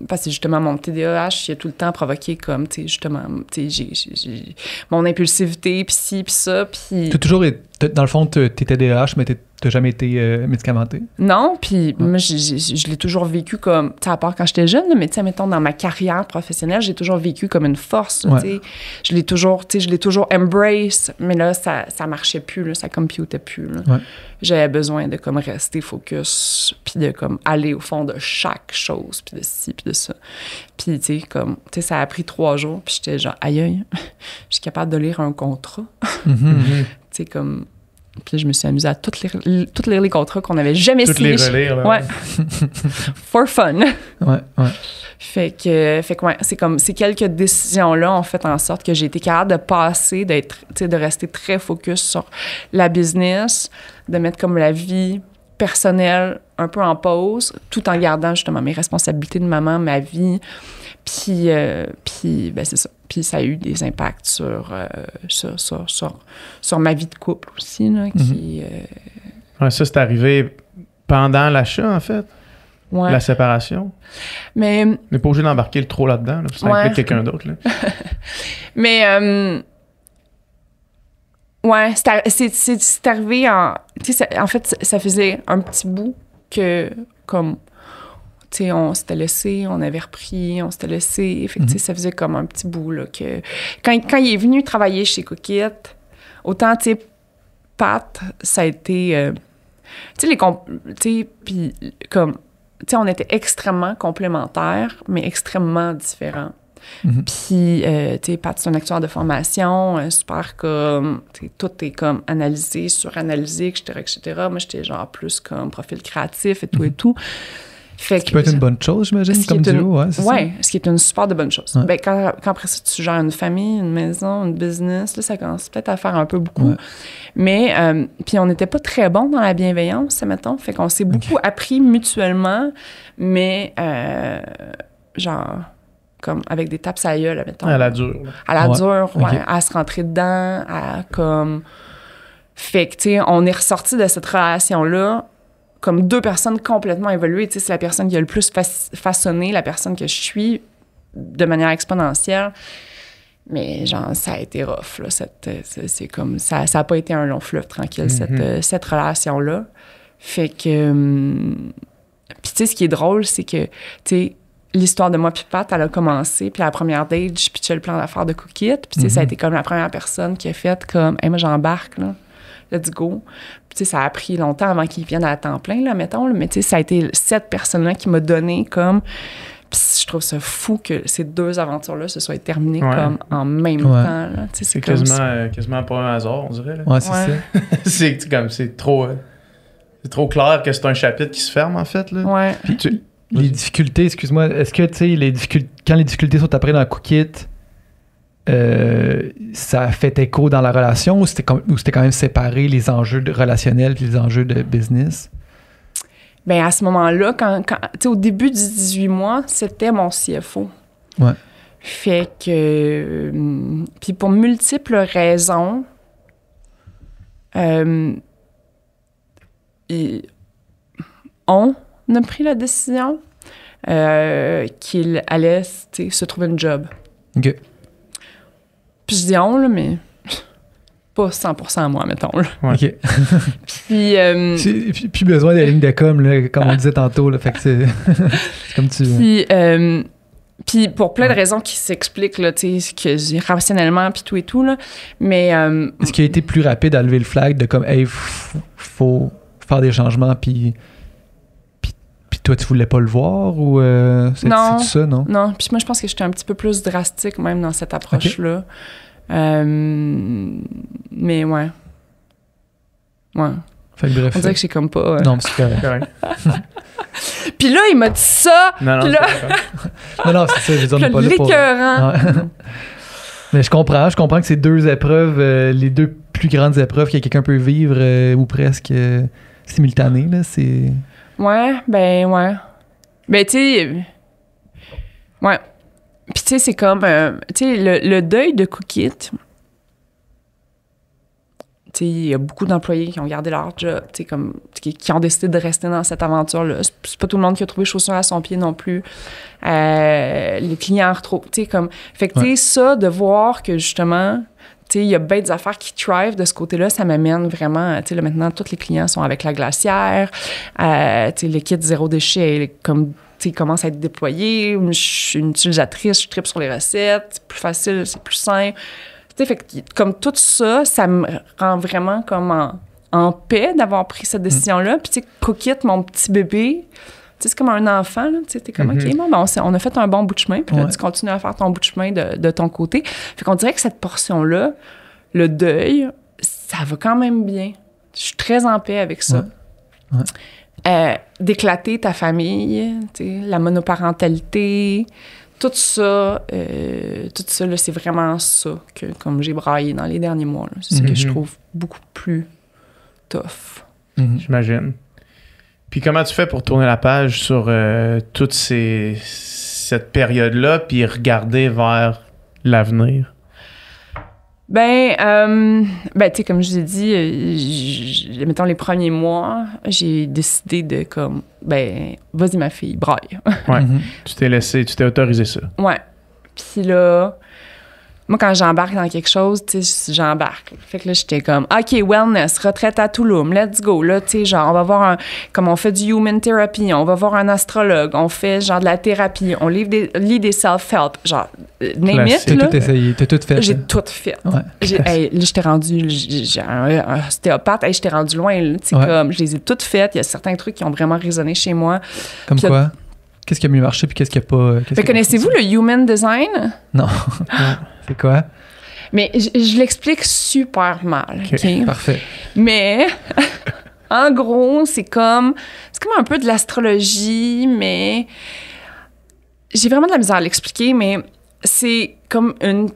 Speaker 4: Parce que justement, mon TDAH, il a tout le temps provoqué comme, tu sais, justement, tu sais, j'ai mon impulsivité, puis ci, puis ça, puis...
Speaker 2: T'as toujours, dans le fond, t'es TDAH, mais T'as jamais été médicamenté?
Speaker 4: Non, puis moi, je l'ai toujours vécu comme, tu sais, à part quand j'étais jeune, là, mais tu sais, mettons, dans ma carrière professionnelle, j'ai toujours vécu comme une force, tu sais. Je l'ai toujours embrace, mais là, ça marchait plus, là, ça computait plus, là.
Speaker 2: Ouais.
Speaker 4: J'avais besoin de, comme, rester focus, puis de, comme, aller au fond de chaque chose, puis de ci, puis de ça. Puis, tu sais, comme, tu sais, ça a pris 3 jours, puis j'étais genre, aïe, je suis capable de lire un contrat. Tu sais, comme... Puis là, je me suis amusée à toutes lire les contrats qu'on n'avait jamais signés.
Speaker 3: Toutes les relire, là.
Speaker 4: Ouais. For fun.
Speaker 2: Ouais.
Speaker 4: Fait que ouais, ces quelques décisions-là ont fait en sorte que j'ai été capable de passer, de rester très focus sur la business, de mettre comme la vie personnelle un peu en pause, tout en gardant justement mes responsabilités de maman, ma vie. Puis ben c'est ça. Puis ça a eu des impacts sur ma vie de couple aussi, là, qui...
Speaker 3: Ouais, ça, c'est arrivé pendant l'achat, en fait?
Speaker 4: Ouais.
Speaker 3: La séparation?
Speaker 4: Mais...
Speaker 3: On n'est pas obligé d'embarquer trop là-dedans, là, ça implique quelqu'un d'autre, là.
Speaker 4: Mais... ouais, c'est arrivé en... Tu sais, en fait, ça faisait un petit bout que, comme... Tu sais, on s'était laissé, on avait repris, on s'était laissé. Fait que, tu sais, ça faisait comme un petit bout, là, que... Quand il est venu travailler chez Cookit, autant, tu sais, Pat, ça a été... tu sais, puis comme... Tu sais, on était extrêmement complémentaires, mais extrêmement différents. Puis, tu sais, Pat, c'est un actuaire de formation, super comme... Tu sais, tout est comme analysé, suranalysé, etc. Moi, j'étais genre plus comme profil créatif et tout et tout. Fait
Speaker 2: ce qui peut être une bonne chose, j'imagine, comme duo, ouais, c'est ça?
Speaker 4: Oui, ce qui est une super de bonne chose.
Speaker 2: Ouais.
Speaker 4: Ben, quand après ça, tu gères une famille, une maison, une business, là, ça commence peut-être à faire un peu beaucoup. Ouais. Mais, puis on n'était pas très bons dans la bienveillance, mettons. Fait qu'on s'est beaucoup appris mutuellement, mais genre, comme avec des tapes à gueule, mettons.
Speaker 3: À la dure.
Speaker 4: À la dure, ouais. À se rentrer dedans, à comme... Fait que, tu sais, on est ressorti de cette relation-là comme 2 personnes complètement évoluées. Tu sais, c'est la personne qui a le plus façonné la personne que je suis de manière exponentielle. Mais genre, ça a été rough, là. C'est comme... Ça a pas été un long fleuve tranquille, cette relation-là. Fait que... Puis tu sais, ce qui est drôle, c'est que, tu sais, l'histoire de moi puis Pat, elle a commencé, puis à la première date, je pitchais le plan d'affaires de Cookit, puis tu sais, ça a été comme la première personne qui a fait comme « Hey, moi, j'embarque, là. Let's go. » Puis, tu sais, ça a pris longtemps avant qu'ils viennent à temps plein, là, mettons. Là, mais, tu sais, ça a été cette personne-là qui m'a donné comme... Puis, je trouve ça fou que ces 2 aventures-là se soient terminées comme en même temps. Là. Tu sais, c'est
Speaker 3: quasiment pas un hasard, on dirait. Là.
Speaker 2: Ouais, c'est ça.
Speaker 3: c'est trop clair que c'est un chapitre qui se ferme, en fait. Là.
Speaker 4: Ouais.
Speaker 2: Puis, les difficultés, excuse-moi, est-ce que, tu sais, quand les difficultés sont après dans le Cookit, ça a fait écho dans la relation ou c'était quand même séparé les enjeux relationnels et les enjeux de business?
Speaker 4: Bien, à ce moment-là, quand tu sais, au début du 18 mois, c'était mon CFO.
Speaker 2: Ouais.
Speaker 4: Fait que... puis pour multiples raisons, on a pris la décision qu'il allait se trouver une job.
Speaker 2: OK.
Speaker 4: Puis je dis on, là, mais pas 100% moi, mettons. Là.
Speaker 2: Ouais. OK.
Speaker 4: Puis...
Speaker 2: plus besoin de la ligne de com, là, comme on disait tantôt. Là, fait que c'est comme tu...
Speaker 4: Puis pour plein de raisons qui s'expliquent, là, tu sais, que rationnellement, puis tout et tout, là, mais...
Speaker 2: Est-ce qu'il a été plus rapide à lever le flag de comme, hey, faut faire des changements, puis toi, tu voulais pas le voir, ou c'est ça, non?
Speaker 4: Non, puis moi, je pense que j'étais un petit peu plus drastique, même, dans cette approche-là. Okay. Mais ouais. Ouais.
Speaker 2: Fait que bref.
Speaker 4: On dirait que j'ai comme pas...
Speaker 2: Non, mais c'est correct.
Speaker 4: Puis là, il m'a dit ça.
Speaker 3: Non,
Speaker 4: là...
Speaker 2: non, c'est ça. Je veux dire, on n'est pas là pour...
Speaker 4: l'écœurant.
Speaker 2: Ouais. Mais je comprends que c'est 2 épreuves, les 2 plus grandes épreuves que quelqu'un peut vivre, ou presque simultanées, là, c'est...
Speaker 4: Ouais, ben, ouais. Ben, tu sais... Ouais. Puis, tu sais, c'est comme... tu sais, le deuil de Cookit... Tu sais, il y a beaucoup d'employés qui ont gardé leur job, tu sais, comme... Qui ont décidé de rester dans cette aventure-là. C'est pas tout le monde qui a trouvé chaussures à son pied non plus. Les clients retrouvent... Tu sais, comme... Fait que, tu sais, ça, de voir que, justement... il y a bien des affaires qui thrive de ce côté-là. Ça m'amène vraiment... Tu sais, là, maintenant, tous les clients sont avec la glacière. Tu sais, le kit zéro déchet, comme... Tu sais, commence à être déployé. Je suis une utilisatrice, je tripe sur les recettes. C'est plus facile, c'est plus simple. Tu sais, fait que, comme tout ça, ça me rend vraiment comme en paix d'avoir pris cette décision-là. Puis, tu sais, Cookit, mon petit bébé... Tu sais, c'est comme un enfant, là. Tu sais, t'es comme, OK, bon, ben on a fait un bon bout de chemin, puis là, tu continues à faire ton bout de chemin de ton côté. Fait qu'on dirait que cette portion-là, le deuil, ça va quand même bien. Je suis très en paix avec ça. D'éclater ta famille, tu sais, la monoparentalité, tout ça, là, c'est vraiment ça que, comme j'ai braillé dans les derniers mois, là. C'est ce que je trouve beaucoup plus tough.
Speaker 3: J'imagine. Puis comment tu fais pour tourner la page sur toute cette période-là, puis regarder vers l'avenir?
Speaker 4: Ben, tu sais, comme je vous ai dit, mettons les premiers mois, j'ai décidé de comme, ben, vas-y ma fille, braille.
Speaker 3: Ouais. Tu t'es autorisé ça.
Speaker 4: Ouais. Puis là, moi, quand j'embarque dans quelque chose, tu sais, j'embarque. Fait que là, j'étais comme, OK, wellness, retraite à Tulum, let's go. Là, tu sais, genre, on va voir comme on fait du human therapy, on va voir un astrologue, on fait genre de la thérapie, on lit des self-help, genre, name it,
Speaker 2: T'as
Speaker 4: là.
Speaker 2: tout essayé, t'as tout fait.
Speaker 4: J'ai tout fait.
Speaker 2: Ouais.
Speaker 4: Là, j'étais rendue, j'ai un ostéopathe, j'étais rendue loin, là, tu sais, comme, je les ai toutes faites. Il y a certains trucs qui ont vraiment résonné chez moi.
Speaker 2: Comme
Speaker 4: puis
Speaker 2: quoi? Qu'est-ce qui a mieux marché puis qu'est-ce qui a pas...
Speaker 4: Mais connaissez-vous le human design?
Speaker 2: Non. C'est quoi?
Speaker 4: Mais je l'explique super mal, OK?
Speaker 2: Parfait.
Speaker 4: Mais, en gros, c'est comme un peu de l'astrologie, mais j'ai vraiment de la misère à l'expliquer, mais c'est comme une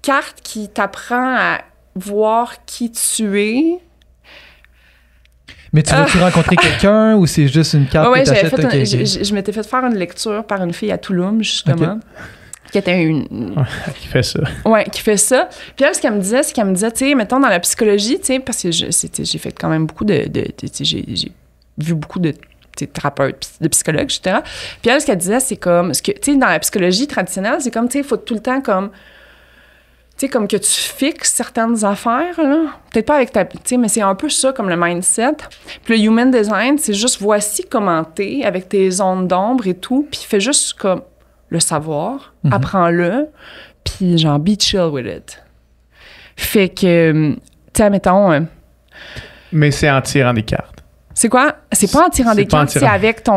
Speaker 4: carte qui t'apprend à voir qui tu es.
Speaker 2: Mais tu veux-tu rencontrer quelqu'un ou c'est juste une carte que t'achètes?
Speaker 4: Je m'étais fait faire une lecture par une fille à Tulum, justement. Qui était
Speaker 3: qui fait ça.
Speaker 4: Ouais, qui fait ça. Puis elle, ce qu'elle me disait, tu sais, mettons dans la psychologie, tu sais, parce que j'ai fait quand même beaucoup j'ai vu beaucoup de thérapeutes, de psychologues, etc. Puis elle, ce qu'elle disait, c'est comme, tu sais, dans la psychologie traditionnelle, c'est comme, tu sais, il faut tout le temps comme, tu sais, comme que tu fixes certaines affaires, là. Peut-être pas avec tu sais, mais c'est un peu ça, comme le mindset. Puis le human design, c'est juste, voici comment t'es avec tes zones d'ombre et tout, puis fais juste comme le savoir, apprends-le, puis genre, be chill with it. Fait que, tu sais, mettons...
Speaker 3: Mais c'est en tirant des cartes.
Speaker 4: C'est quoi? C'est pas en tirant des cartes, c'est avec ta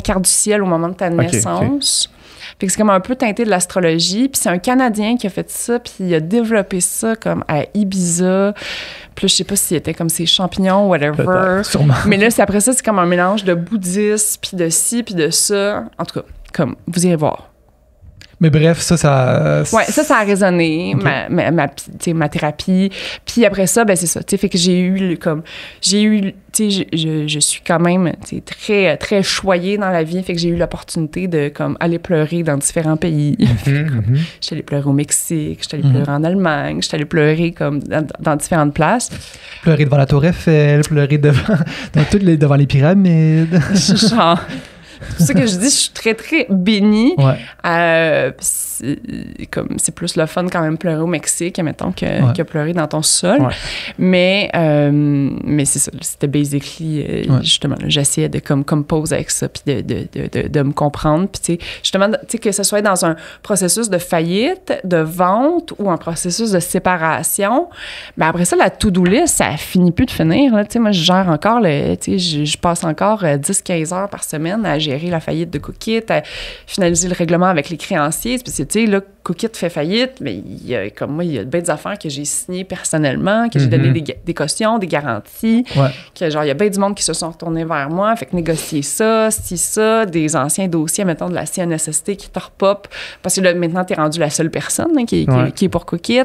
Speaker 4: carte du ciel au moment de ta naissance. Fait que c'est comme un peu teinté de l'astrologie. Puis c'est un Canadien qui a fait ça, puis il a développé ça comme à Ibiza. Puis là, je sais pas s'il était comme ses champignons, whatever.
Speaker 2: Sûrement.
Speaker 4: Mais là, après ça, c'est comme un mélange de bouddhisme, puis de ci, puis de ça. En tout cas, comme, vous irez voir.
Speaker 2: Mais bref, ça...
Speaker 4: Ouais, ça a résonné,
Speaker 2: okay.
Speaker 4: ma thérapie. Puis après ça, ben c'est ça. Tu sais, fait que tu sais, je suis quand même, tu sais, très, très choyée dans la vie. Fait que j'ai eu l'opportunité de, comme, aller pleurer dans différents pays. J'étais allée pleurer au Mexique, j'étais allée pleurer en Allemagne, j'étais allée pleurer, comme, dans différentes places.
Speaker 2: Pleurer devant la Tour Eiffel, pleurer devant les pyramides.
Speaker 4: Genre... C'est pour ça que je dis, je suis très, très bénie.
Speaker 2: Ouais.
Speaker 4: C'est plus le fun quand même pleurer au Mexique, mettons, que pleurer dans ton sol.
Speaker 3: Ouais.
Speaker 4: Mais c'est ça, c'était basically, justement, là, j'essayais de comme pause avec ça, puis de me comprendre. Puis, tu sais, justement, tu sais, que ce soit dans un processus de faillite, de vente ou un processus de séparation, ben après ça, la to-do list, ça finit plus de finir. Tu sais, moi, je gère encore, tu sais, je passe encore 10-15 heures par semaine à gérer la faillite de Cookit, à finaliser le règlement avec les créanciers. Parce que, tu sais, là, Cookit fait faillite, mais il y a bien des affaires que j'ai signées personnellement, que j'ai donné des cautions, des garanties, que genre, il y a bien du monde qui se sont retournés vers moi, fait que négocier ça, des anciens dossiers, mettons, de la CNSST qui te repop, parce que là, maintenant, t'es rendu la seule personne qui est pour Cookit,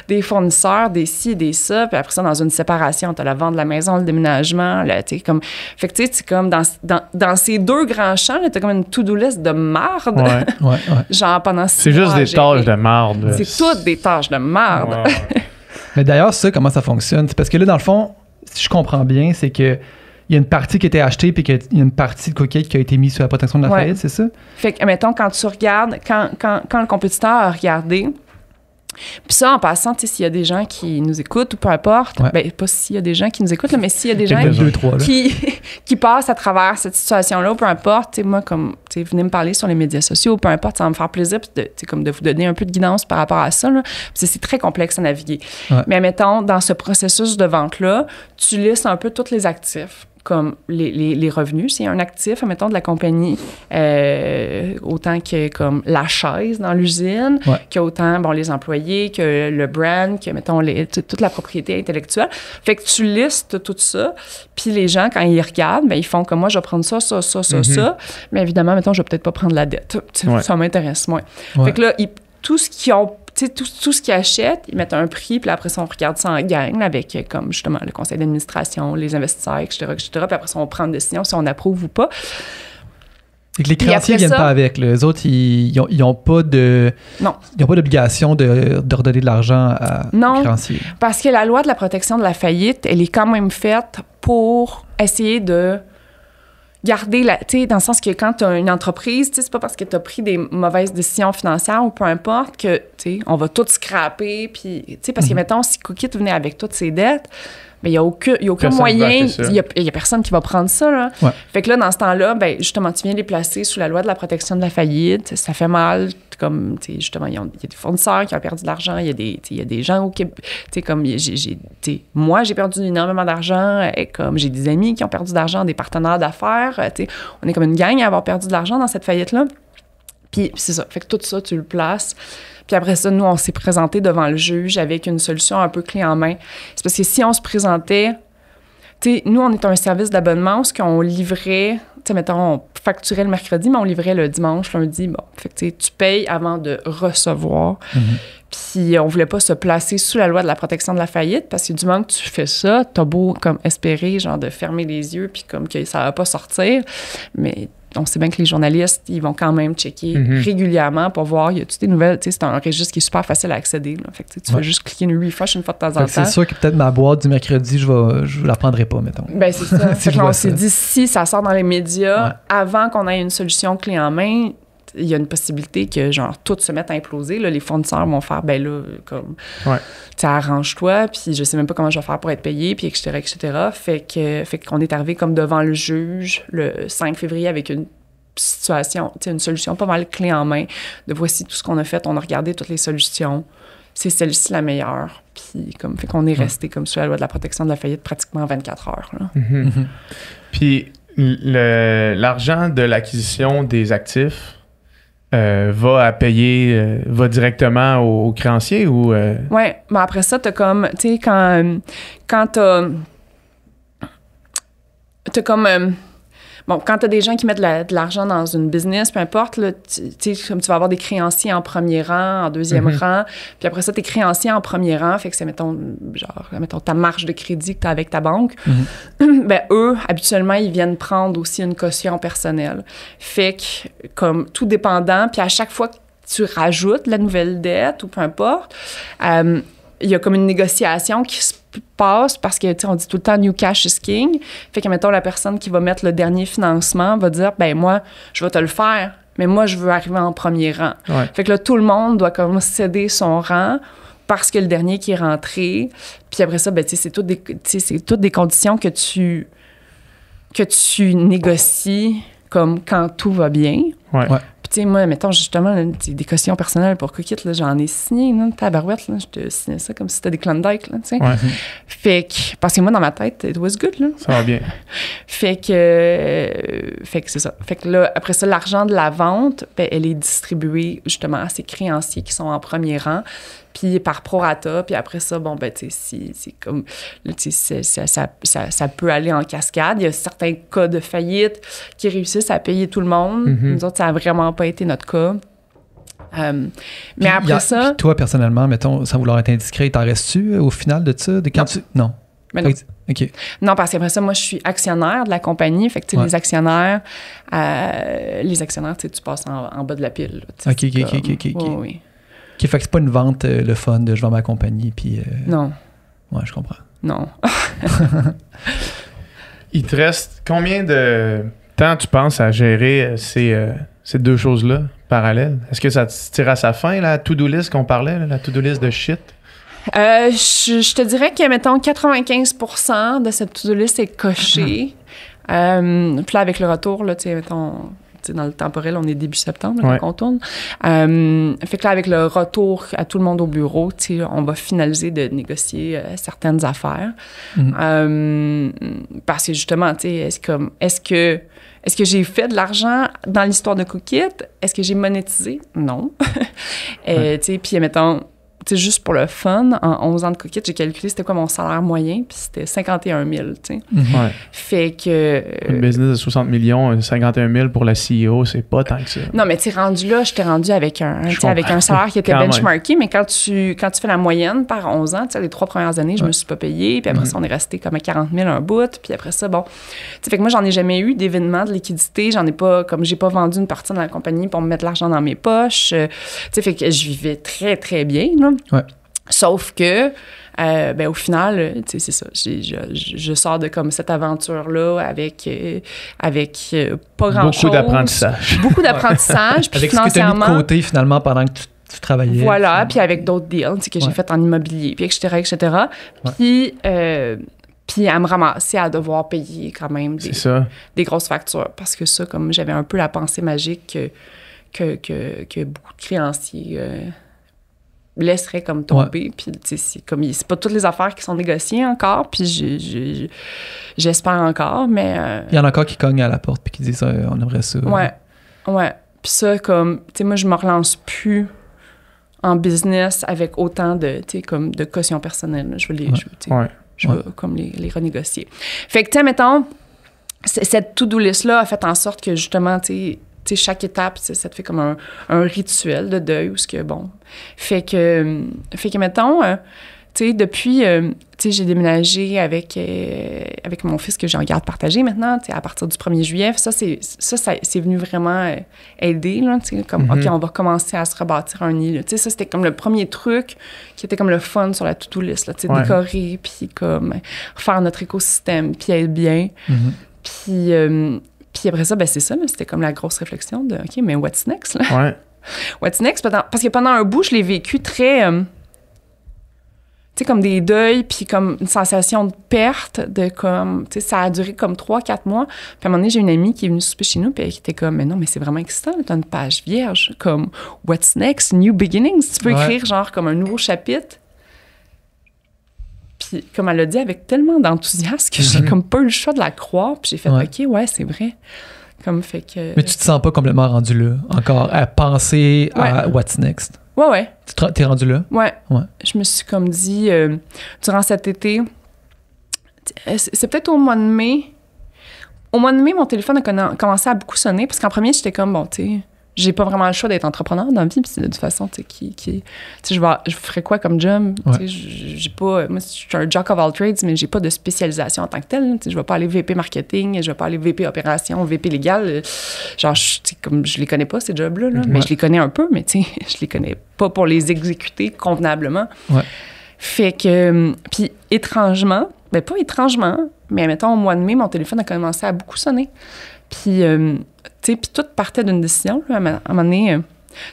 Speaker 4: des fournisseurs, des ci, des ça, puis après ça, dans une séparation, t'as la vente de la maison, le déménagement, là, tu sais, comme... Fait que, tu sais, c'est comme dans ces deux grands champs, là, t'as comme une to-do list de marde. Genre, pendant 6 mois.
Speaker 3: C'est juste des tâches de marde.
Speaker 4: C'est toutes des tâches de marde.
Speaker 2: Mais d'ailleurs, ça, comment ça fonctionne? C'est parce que là, dans le fond, si je comprends bien, c'est que il y a une partie qui a été achetée puis qu'il y a une partie de Cookit qui a été mise sur la protection de la faillite, c'est ça?
Speaker 4: Fait que, mettons, quand tu regardes, quand le compétiteur a regardé, Puis ça, en passant, tu sais, s'il y a des gens qui nous écoutent ou peu importe, ben pas s'il y a des gens qui nous écoutent, là, mais s'il y a des gens qui passent à travers cette situation-là, peu importe, tu sais, moi, comme, tu sais, venez me parler sur les médias sociaux, peu importe, ça va me faire plaisir, puis comme de vous donner un peu de guidance par rapport à ça, là, parce que c'est très complexe à naviguer. Ouais. Mais mettons, dans ce processus de vente-là, tu listes un peu tous les actifs, comme les revenus. S'il y a un actif, mettons, de la compagnie, autant que comme la chaise dans l'usine, qu'autant, bon, les employés, que le brand, que, mettons, toute la propriété intellectuelle. Fait que tu listes tout ça, puis les gens, quand ils regardent, ben ils font comme moi, je vais prendre ça, ça. Mais évidemment, mettons, je vais peut-être pas prendre la dette. Ça m'intéresse moins. Fait que là, tout ce qu'ils ont tout ce qu'ils achètent, ils mettent un prix, puis après ça, on regarde ça en gang avec, comme justement, le conseil d'administration, les investisseurs, etc. Puis après ça, on prend une décision si on approuve ou pas.
Speaker 2: Et que les créanciers ne viennent pas avec. Les autres, ils n'ont pas d'obligation de redonner de l'argent aux créanciers.
Speaker 4: Non, parce que la loi de la protection de la faillite, elle est quand même faite pour essayer de garder tu sais, dans le sens que quand tu as une entreprise, tu sais, c'est pas parce que tu as pris des mauvaises décisions financières ou peu importe que, tu sais, on va tout scraper, puis, tu sais, parce que, mettons, si Cookit venait avec toutes ses dettes, mais il n'y a aucun moyen, il y a personne qui va prendre ça, là. Ouais. Fait que là, dans ce temps-là, ben justement, tu viens les placer sous la loi de la protection de la faillite, ça fait mal, comme, tu sais, justement, il y a des fournisseurs qui ont perdu de l'argent, il y a des gens au Québec, tu sais, comme, moi, j'ai perdu énormément d'argent, et comme, j'ai des amis qui ont perdu de l'argent, des partenaires d'affaires, tu sais, on est comme une gang à avoir perdu de l'argent dans cette faillite-là. Puis c'est ça, fait que tout ça, tu le places. Puis après ça, nous, on s'est présenté devant le juge avec une solution un peu clé en main. C'est parce que si on se présentait... Tu sais, nous, on est un service d'abonnement où on livrait... Tu sais, mettons, on facturait le mercredi, mais on livrait le dimanche, lundi. Bon, fait que tu payes avant de recevoir. Puis on voulait pas se placer sous la loi de la protection de la faillite parce que du moment que tu fais ça, t'as beau comme espérer, genre, de fermer les yeux puis comme que ça va pas sortir. Mais... on sait bien que les journalistes, ils vont quand même checker régulièrement pour voir, y a-tu des nouvelles, tu sais, c'est un registre qui est super facile à accéder, là. Fait que tu fais juste cliquer une refresh une fois de temps en temps.
Speaker 2: C'est sûr que peut-être ma boîte du mercredi, je la prendrai pas, mettons.
Speaker 4: Ben c'est ça. Fait que là, on s'est dit, si ça sort dans les médias, avant qu'on ait une solution clé en main, il y a une possibilité que, genre, tout se mette à imploser. Là, les fournisseurs vont faire, ben là, comme, tu arrange-toi, puis je sais même pas comment je vais faire pour être payé, puis etc. Fait qu'on est arrivé comme devant le juge le 5 février avec une situation, tu sais, une solution pas mal clé en main. De voici tout ce qu'on a fait, on a regardé toutes les solutions. C'est celle-ci la meilleure. Puis, comme, fait qu'on est resté comme sous la loi de la protection de la faillite pratiquement 24 heures. Là.
Speaker 3: Puis, l'argent de l'acquisition des actifs va directement aux créanciers ou...
Speaker 4: Oui, mais après ça, t'as comme, tu sais, quand t'as comme... bon, quand t'as des gens qui mettent de l'argent dans une business, peu importe, là, tu sais, comme tu vas avoir des créanciers en premier rang, en deuxième rang, puis après ça, tes créanciers en premier rang, fait que c'est, mettons, ta marge de crédit que t'as avec ta banque, ben eux, habituellement, ils viennent prendre aussi une caution personnelle. Fait que, comme tout dépendant, puis à chaque fois que tu rajoutes la nouvelle dette ou peu importe, il y a comme une négociation qui se passe parce que, tu sais, on dit tout le temps « new cash is king ». Fait que, mettons, la personne qui va mettre le dernier financement va dire « ben moi, je vais te le faire, mais moi, je veux arriver en premier rang ». Fait que là, tout le monde doit comme céder son rang parce que le dernier qui est rentré. Puis après ça, ben, tu sais, c'est toutes des conditions que tu négocies comme quand tout va bien. Tu sais, moi, mettons, justement, là, des cautions personnelles pour Cookit, là, j'en ai signé, là, tabarouette, là, je te signais ça comme si c'était des Klondike, là, tu sais. Fait que, parce que moi, dans ma tête, it was good, là.
Speaker 3: Ça va bien.
Speaker 4: Fait que c'est ça. Fait que là, après ça, l'argent de la vente, ben, elle est distribuée, justement, à ces créanciers qui sont en premier rang, puis par prorata, puis après ça, bon, ben, tu sais, c'est comme, tu sais, ça peut aller en cascade. Il y a certains cas de faillite qui réussissent à payer tout le monde. Nous autres, ça n'a vraiment pas été notre cas. Mais après ça...
Speaker 2: Puis toi, personnellement, mettons, sans vouloir être indiscret, t'en restes-tu au final de ça? Non.
Speaker 4: Mais non.
Speaker 2: OK.
Speaker 4: Non, parce qu'après ça, moi, je suis actionnaire de la compagnie. Fait que, tu sais, les actionnaires, tu sais, tu passes en bas de la pile. Là,
Speaker 2: OK.
Speaker 4: Oui.
Speaker 2: OK, fait que c'est pas une vente, le fun de je vends ma compagnie, puis...
Speaker 4: Non.
Speaker 2: Ouais, je comprends.
Speaker 4: Non.
Speaker 3: Il te reste combien de temps tu penses à gérer ces deux choses-là? parallèle? Est-ce que ça tire à sa fin, la to-do list qu'on parlait, là, la to-do list de shit?
Speaker 4: Je te dirais que, mettons, 95% de cette to-do list est cochée. Puis là, avec le retour, là, tu sais, mettons... dans le temporel, on est début septembre là, quand on tourne. Fait que là, avec le retour à tout le monde au bureau, on va finaliser de négocier certaines affaires. Parce que justement, est-ce que j'ai fait de l'argent dans l'histoire de Cookit? Est-ce que j'ai monétisé? Non. Puis, mettons, juste pour le fun, en 11 ans de Cookit, j'ai calculé c'était quoi mon salaire moyen, puis c'était 51 000, tu sais. Fait que...
Speaker 3: Une business de 60 millions, 51 000 pour la CEO, c'est pas tant que ça.
Speaker 4: Non, mais tu rendu là, j'étais rendu avec un salaire qui était benchmarké, mais quand tu fais la moyenne par 11 ans, tu sais, les 3 premières années, je me suis pas payée, puis après ça, on est resté comme à 40 000 un bout, puis après ça, bon... Tu sais, fait que moi, j'en ai jamais eu d'événement de liquidité, j'ai pas vendu une partie de la compagnie pour me mettre l'argent dans mes poches, tu sais, fait que je vivais très, très bien, là. Sauf que, au final, tu sais, c'est ça. Je sors de comme cette aventure-là avec pas grand-chose.
Speaker 3: Beaucoup d'apprentissage.
Speaker 4: Beaucoup d'apprentissage. Puis
Speaker 2: avec ce que tu as mis de côté, finalement, pendant que tu travaillais.
Speaker 4: Voilà, puis avec d'autres deals que j'ai fait en immobilier, puis etc. Puis à me ramasser à devoir payer quand même des grosses factures. Parce que ça, comme j'avais un peu la pensée magique que beaucoup de créanciers... laisserait comme tomber, puis c'est pas toutes les affaires qui sont négociées encore, puis j'espère encore, mais...
Speaker 2: Il y en a encore qui cognent à la porte puis qui disent on aimerait ça.
Speaker 4: Ouais. Puis ça, comme, tu sais, moi, je me relance plus en business avec autant de, tu sais, comme de caution personnelle. Je veux comme les renégocier. Fait que, tu sais, mettons, cette to-do list-là a fait en sorte que, justement, tu sais, chaque étape, ça te fait comme un rituel de deuil, ou ce que, bon... Fait que mettons, tu sais, depuis, tu sais, j'ai déménagé avec mon fils que j'ai en garde partagée maintenant, tu sais, à partir du 1er juillet. Ça, c'est venu vraiment aider, là, tu sais, comme, OK, on va commencer à se rebâtir un nid, là. Tu sais, ça, c'était comme le premier truc qui était comme le fun sur la to-do list, là, tu sais, décorer, puis comme refaire notre écosystème, puis être bien. Puis après ça, c'est ça, là, c'était comme la grosse réflexion de, OK, mais what's next, là? What's next? Parce que pendant un bout, je l'ai vécu très... tu sais, comme des deuils, puis comme une sensation de perte, de comme... Tu sais, ça a duré comme 3-4 mois. Puis à un moment donné, j'ai une amie qui est venue souper chez nous, puis qui était comme, mais non, mais c'est vraiment excitant, t'as une page vierge, comme What's next? New beginnings. Tu peux écrire genre comme un nouveau chapitre. Puis comme elle l'a dit avec tellement d'enthousiasme que j'ai comme pas eu le choix de la croire, puis j'ai fait, OK, c'est vrai. Comme fait que...
Speaker 2: Mais tu te sens pas complètement rendu là, encore, à penser à what's next?
Speaker 4: Ouais.
Speaker 2: T'es rendu là?
Speaker 4: Ouais. Je me suis comme dit, durant cet été, c'est peut-être au mois de mai. Au mois de mai, mon téléphone a commencé à beaucoup sonner, parce qu'en premier, j'étais comme, bon, tu sais, j'ai pas vraiment le choix d'être entrepreneur dans la vie, puis de toute façon, tu sais, je ferais quoi comme job? Tu sais, j'ai pas... Moi, je suis un jack of all trades, mais j'ai pas de spécialisation en tant que telle. Tu sais, je vais pas aller VP marketing, je vais pas aller VP opération, VP légal. Genre, comme je les connais pas, ces jobs-là, là. Mais je les connais un peu, mais tu sais, je les connais pas pour les exécuter convenablement. Fait que... Puis étrangement, pas étrangement, mais mettons, au mois de mai, mon téléphone a commencé à beaucoup sonner. Puis... tu sais, puis tout partait d'une décision, là, à un moment donné. Tu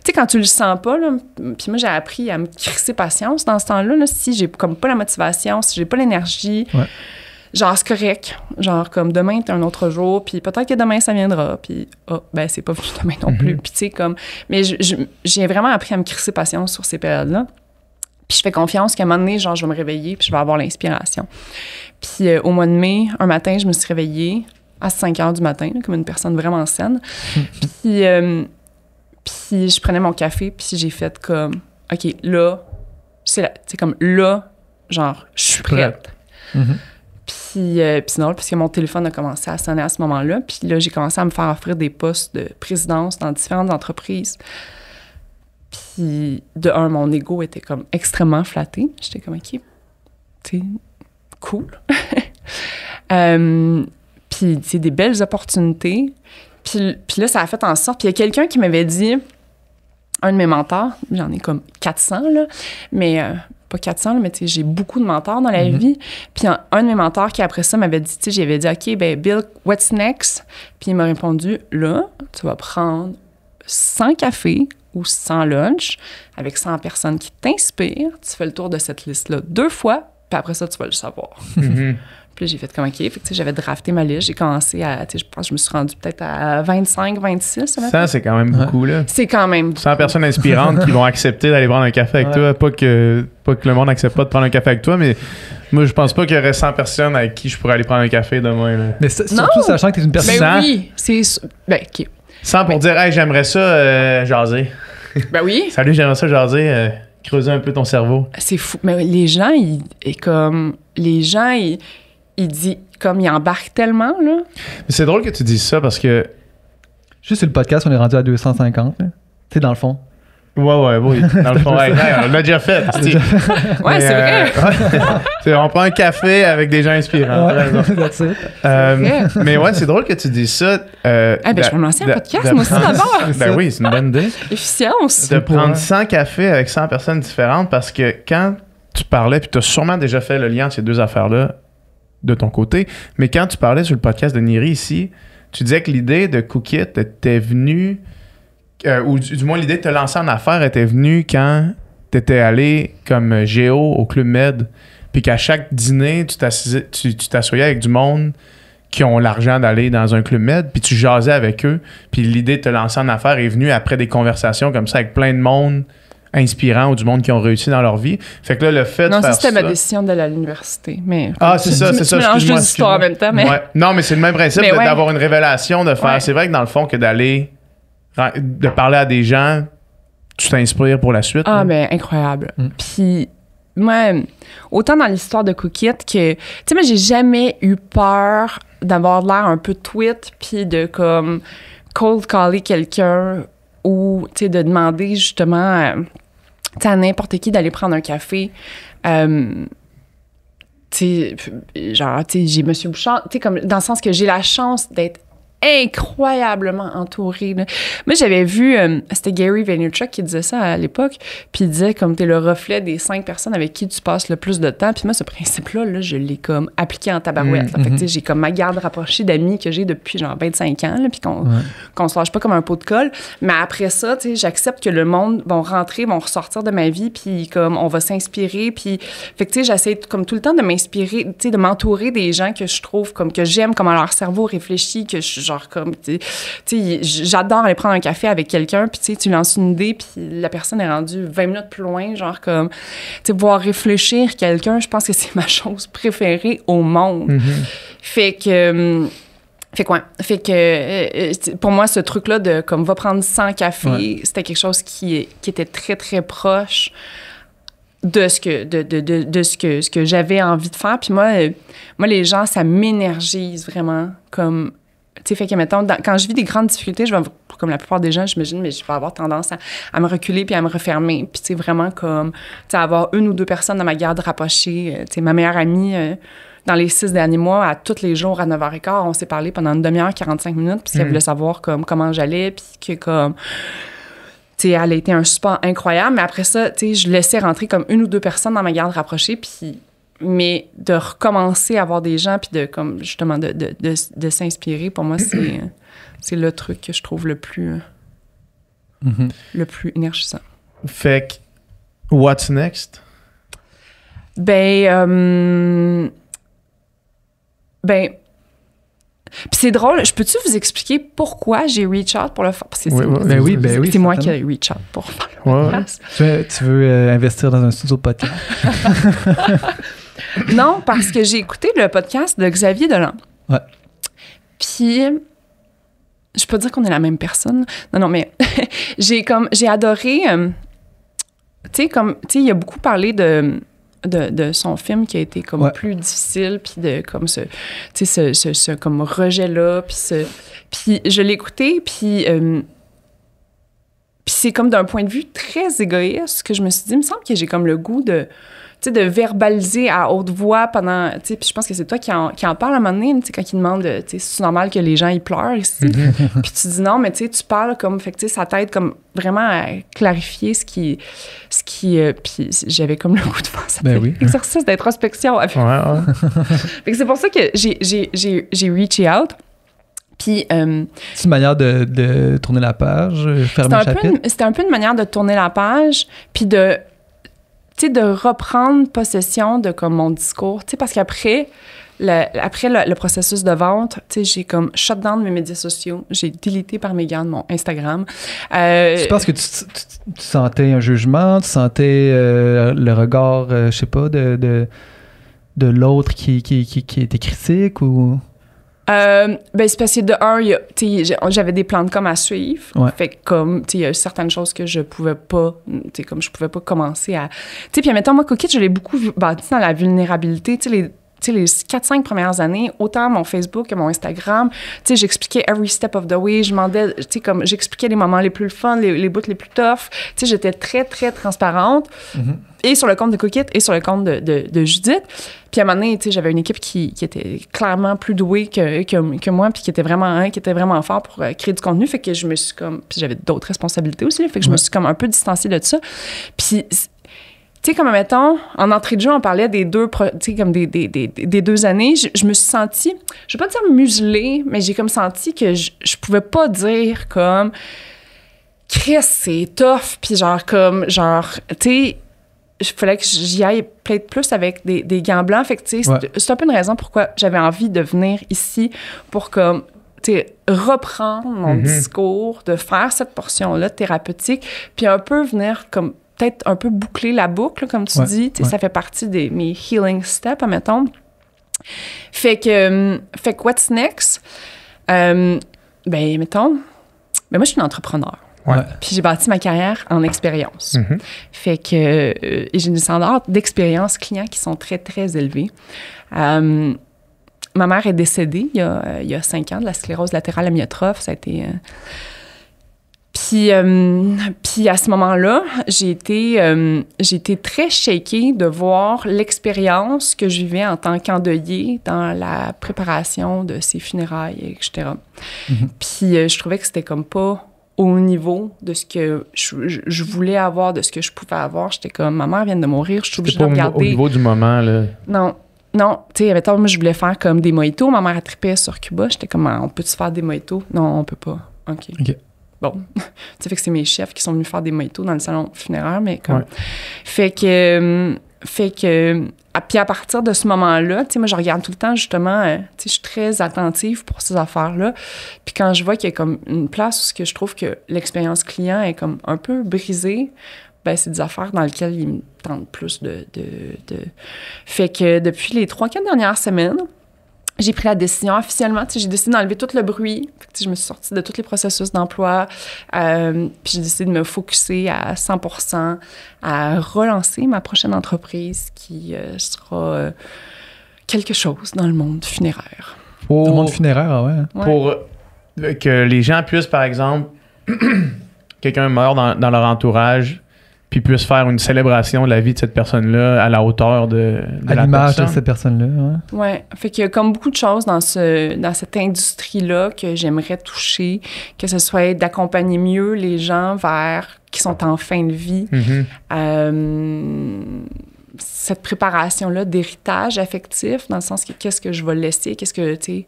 Speaker 4: sais, quand tu le sens pas, là, puis moi, j'ai appris à me crisser patience dans ce temps-là, là, si j'ai comme pas la motivation, si j'ai pas l'énergie, genre, c'est correct. Genre, comme demain, c'est un autre jour, puis peut-être que demain, ça viendra, puis c'est pas venu demain non plus. Puis tu sais, comme... Mais j'ai vraiment appris à me crisser patience sur ces périodes-là. Puis je fais confiance qu'à un moment donné, genre, je vais me réveiller, puis je vais avoir l'inspiration. Puis au mois de mai, un matin, je me suis réveillée à 5 heures du matin, là, comme une personne vraiment saine. Puis je prenais mon café, puis j'ai fait comme, OK, là, c'est comme là, genre, je suis prête. Puis non, parce que mon téléphone a commencé à sonner à ce moment-là, puis là, j'ai commencé à me faire offrir des postes de présidence dans différentes entreprises. Puis de un, mon ego était comme extrêmement flatté. J'étais comme, OK, tu sais, cool. Puis, tu sais, des belles opportunités. Puis là, ça a fait en sorte... Puis il y a quelqu'un qui m'avait dit, un de mes mentors, j'en ai comme 400, là, mais... pas 400, là, mais tu sais, j'ai beaucoup de mentors dans la vie. Puis un de mes mentors qui, après ça, m'avait dit, tu sais, j'avais dit, OK, ben Bill, what's next? Puis il m'a répondu, là, tu vas prendre 100 cafés ou 100 lunch avec 100 personnes qui t'inspirent. Tu fais le tour de cette liste-là 2 fois, puis après ça, tu vas le savoir. Puis j'ai fait comme OK. Fait que, j'avais drafté ma liste. J'ai commencé à, je pense que je me suis rendue peut-être à 25, 26.
Speaker 3: 100, c'est quand même beaucoup, là.
Speaker 4: C'est quand même beaucoup.
Speaker 3: 100 personnes inspirantes qui vont accepter d'aller prendre un café avec toi. Pas que le monde n'accepte pas de prendre un café avec toi, mais moi, je pense pas qu'il y aurait 100 personnes avec qui je pourrais aller prendre un café demain. Là.
Speaker 2: Mais surtout sachant que t'es une personne...
Speaker 4: Ben oui, c'est... Ben, OK.
Speaker 3: 100 pour dire « Hey, j'aimerais ça jaser. »
Speaker 4: Ben oui.
Speaker 3: Salut, j'aimerais ça jaser. Creuser un peu ton cerveau.
Speaker 4: C'est fou. Mais les gens, ils embarquent tellement, là.
Speaker 3: Mais c'est drôle que tu dises ça parce que...
Speaker 2: Juste sur le podcast, on est rendu à 250, tu sais, dans le fond.
Speaker 3: Oui. Dans le fond, on l'a déjà fait.
Speaker 4: Ouais, c'est vrai.
Speaker 3: On prend un café avec des gens inspirants.
Speaker 2: That's it.
Speaker 3: Mais ouais, c'est drôle que tu dises ça.
Speaker 4: Ben, je vais me lancer un podcast, moi aussi, d'abord.
Speaker 3: Ben oui, c'est une bonne idée.
Speaker 4: Efficience.
Speaker 3: De prendre 100 cafés avec 100 personnes différentes parce que quand tu parlais, puis tu as sûrement déjà fait le lien entre ces deux affaires-là de ton côté, mais quand tu parlais sur le podcast de Niri ici, tu disais que l'idée de Cookit était venue... ou du moins l'idée de te lancer en affaires était venue quand t'étais allé comme géo au Club Med, puis qu'à chaque dîner, tu t'assoyais avec du monde qui ont l'argent d'aller dans un Club Med, puis tu jasais avec eux, puis l'idée de te lancer en affaires est venue après des conversations comme ça avec plein de monde inspirant ou du monde qui ont réussi dans leur vie. Fait que là, le fait de faire ça... Non,
Speaker 4: c'était ma décision d'aller à l'université, mais...
Speaker 3: Ah, c'est ça.
Speaker 4: Tu mélanges deux histoires en même temps, mais...
Speaker 3: Ouais. Non, mais c'est le même principe d'avoir une révélation, de faire... Ouais. C'est vrai que dans le fond, que de parler à des gens, tu t'inspires pour la suite.
Speaker 4: Ah, ben incroyable. Puis, moi, autant dans l'histoire de Cookit que... Tu sais, moi, j'ai jamais eu peur d'avoir l'air un peu tweet, puis de, comme, cold caller quelqu'un ou, tu sais, de demander, justement, à n'importe qui d'aller prendre un café. Tu sais, genre, tu sais, j'ai Monsieur Bouchard, tu sais, comme, dans le sens que j'ai la chance d'être incroyablement entourée. Là. Moi, j'avais vu, c'était Gary Vaynerchuk qui disait ça à l'époque, puis il disait comme t'es le reflet des 5 personnes avec qui tu passes le plus de temps. Puis moi, ce principe-là, là, je l'ai comme appliqué en tabarouette. Fait que, tu sais, j'ai comme ma garde rapprochée d'amis que j'ai depuis genre 25 ans, là, puis qu'on se lâche pas comme un pot de colle. Mais après ça, tu sais, j'accepte que le monde vont rentrer, vont ressortir de ma vie, puis comme on va s'inspirer. Puis, fait que, tu sais, j'essaie comme tout le temps de m'inspirer, tu sais, de m'entourer des gens que je trouve comme que j'aime, comment leur cerveau réfléchit, que je genre comme, tu sais, j'adore aller prendre un café avec quelqu'un, puis tu sais, tu lances une idée, puis la personne est rendue 20 minutes plus loin, genre comme, tu sais, voir réfléchir quelqu'un, je pense que c'est ma chose préférée au monde. Fait que pour moi, ce truc-là de, comme, va prendre 100 cafés, c'était quelque chose qui était très, très proche de ce que j'avais envie de faire. Puis moi, les gens, ça m'énergise vraiment, comme... Tu sais, fait que, mettons, quand je vis des grandes difficultés, je vais, comme la plupart des gens, j'imagine, mais je vais avoir tendance à me reculer puis à me refermer. Puis, tu sais, vraiment comme, tu sais, avoir 1 ou 2 personnes dans ma garde rapprochée. Tu sais, ma meilleure amie, dans les 6 derniers mois, à tous les jours, à 9h15, on s'est parlé pendant une demi-heure, 45 minutes, puis elle voulait savoir, comme, comment j'allais, puis que, comme... Tu sais, elle a été un support incroyable, mais après ça, tu sais, je laissais rentrer comme 1 ou 2 personnes dans ma garde rapprochée, puis... Mais de recommencer à avoir des gens, puis de, comme, justement, de s'inspirer, pour moi, c'est le truc que je trouve le plus énergisant.
Speaker 3: Fait que, what's next?
Speaker 4: Puis c'est drôle, je peux-tu vous expliquer pourquoi j'ai reach out pour le faire? Parce que c'est moi qui ai reach out pour faire le podcast.
Speaker 2: Tu veux investir dans un studio de podcast?
Speaker 4: Non, parce que j'ai écouté le podcast de Xavier Dolan.
Speaker 2: Ouais.
Speaker 4: Puis, je peux dire qu'on est la même personne. Non, mais j'ai adoré... tu sais, il a beaucoup parlé de son film qui a été comme plus difficile, puis de comme ce comme rejet-là, puis je l'ai écouté, puis c'est comme d'un point de vue très égoïste que je me suis dit, il me semble que j'ai comme le goût de verbaliser à haute voix pendant, tu sais, puis je pense que c'est toi qui en parle à un moment donné, tu sais, quand il demande, tu sais, c'est normal que les gens, ils pleurent ici, puis tu dis non, mais tu sais, tu parles comme, fait que tu sais, ça t'aide comme vraiment à clarifier ce qui puis j'avais comme le goût de faire ça, exercice d'introspection. Fait que c'est pour ça que j'ai reaché out, Puis...
Speaker 2: c'est une manière de tourner la page, fermer le chapitre?
Speaker 4: C'était un peu une manière de tourner la page, puis de reprendre possession de comme mon discours, tu sais, parce qu'après le processus de vente, tu sais, j'ai comme shut down mes médias sociaux, j'ai délité par mégarde mon Instagram.
Speaker 2: C'est parce que tu sentais un jugement, tu sentais le regard, je sais pas, de l'autre qui était critique ou...
Speaker 4: Ben c'est parce que de un, j'avais des plans de com à suivre.
Speaker 2: Ouais.
Speaker 4: Fait que comme, tu sais, il y a certaines choses que je pouvais pas, tu sais, comme je pouvais pas commencer à... Tu sais, puis admettons, moi, Cookit, je l'ai beaucoup bâti dans la vulnérabilité, tu sais, les 4-5 premières années, autant mon Facebook que mon Instagram, tu sais, j'expliquais every step of the way, tu sais, comme j'expliquais les moments les plus fun, les bouts les plus tough, tu sais, j'étais très, très transparente, et sur le compte de Cookit et sur le compte de Judith. Puis à un moment donné, tu sais, j'avais une équipe qui était clairement plus douée que moi, puis qui était vraiment fort pour créer du contenu, fait que je me suis comme... Puis j'avais d'autres responsabilités aussi, fait que je me suis comme un peu distanciée de ça. Puis... Tu sais, comme, mettons, en entrée de jeu, on parlait des deux, tu sais, comme des 2 années. Je me suis sentie, je vais pas dire muselée, mais j'ai comme senti que je pouvais pas dire comme, Chris, c'est tough, puis tu sais, il fallait que j'y aille peut-être plus avec des gants blancs. Fait que, tu sais, c'est un peu une raison pourquoi j'avais envie de venir ici pour comme, tu sais, reprendre mon discours, de faire cette portion-là thérapeutique, puis un peu venir comme, peut-être un peu boucler la boucle, comme tu dis. Ça fait partie de mes healing steps, admettons. Fait que what's next? Mettons, moi, je suis une entrepreneur.
Speaker 3: Ouais.
Speaker 4: Puis j'ai bâti ma carrière en expérience. Fait que j'ai des standards d'expérience client qui sont très, très élevés. Ma mère est décédée il y a 5 ans de la sclérose latérale amyotrophe. Ça a été... Puis à ce moment-là, j'ai été très shakée de voir l'expérience que je vivais en tant qu'endeuillée dans la préparation de ses funérailles, etc. Puis je trouvais que c'était comme pas au niveau de ce que je voulais avoir, de ce que je pouvais avoir. J'étais comme, ma mère vient de mourir, je suis obligée de regarder.
Speaker 3: Au niveau du moment, là?
Speaker 4: Non, tu sais, mettons, moi, je voulais faire comme des mojitos. Ma mère a trippé sur Cuba. J'étais comme, on peut-tu faire des mojitos? Non, on peut pas. OK. Bon, ça fait que c'est mes chefs qui sont venus faire des mojitos dans le salon funéraire, mais comme... Ouais. Fait que puis à partir de ce moment-là, tu sais, moi, je regarde tout le temps, justement, tu sais, je suis très attentive pour ces affaires-là. Puis quand je vois qu'il y a comme une place où je trouve que l'expérience client est comme un peu brisée, ben c'est des affaires dans lesquelles il me tente plus de... Fait que depuis les 3-4 dernières semaines, j'ai pris la décision officiellement, tu sais, j'ai décidé d'enlever tout le bruit. Fait que, je me suis sortie de tous les processus d'emploi. Puis j'ai décidé de me focusser à 100% à relancer ma prochaine entreprise qui sera quelque chose dans le monde funéraire.
Speaker 2: Le monde funéraire, ah ouais.
Speaker 3: Pour que les gens puissent, par exemple, quelqu'un meurt dans leur entourage, puis puissent faire une célébration de la vie de cette personne-là à la hauteur de
Speaker 2: à l'image de cette personne-là.
Speaker 4: Ouais. Fait qu'il y a comme beaucoup de choses dans cette industrie-là que j'aimerais toucher, que ce soit d'accompagner mieux les gens qui sont en fin de vie. Cette préparation-là d'héritage affectif, dans le sens que qu'est-ce que je vais laisser, qu'est-ce que, tu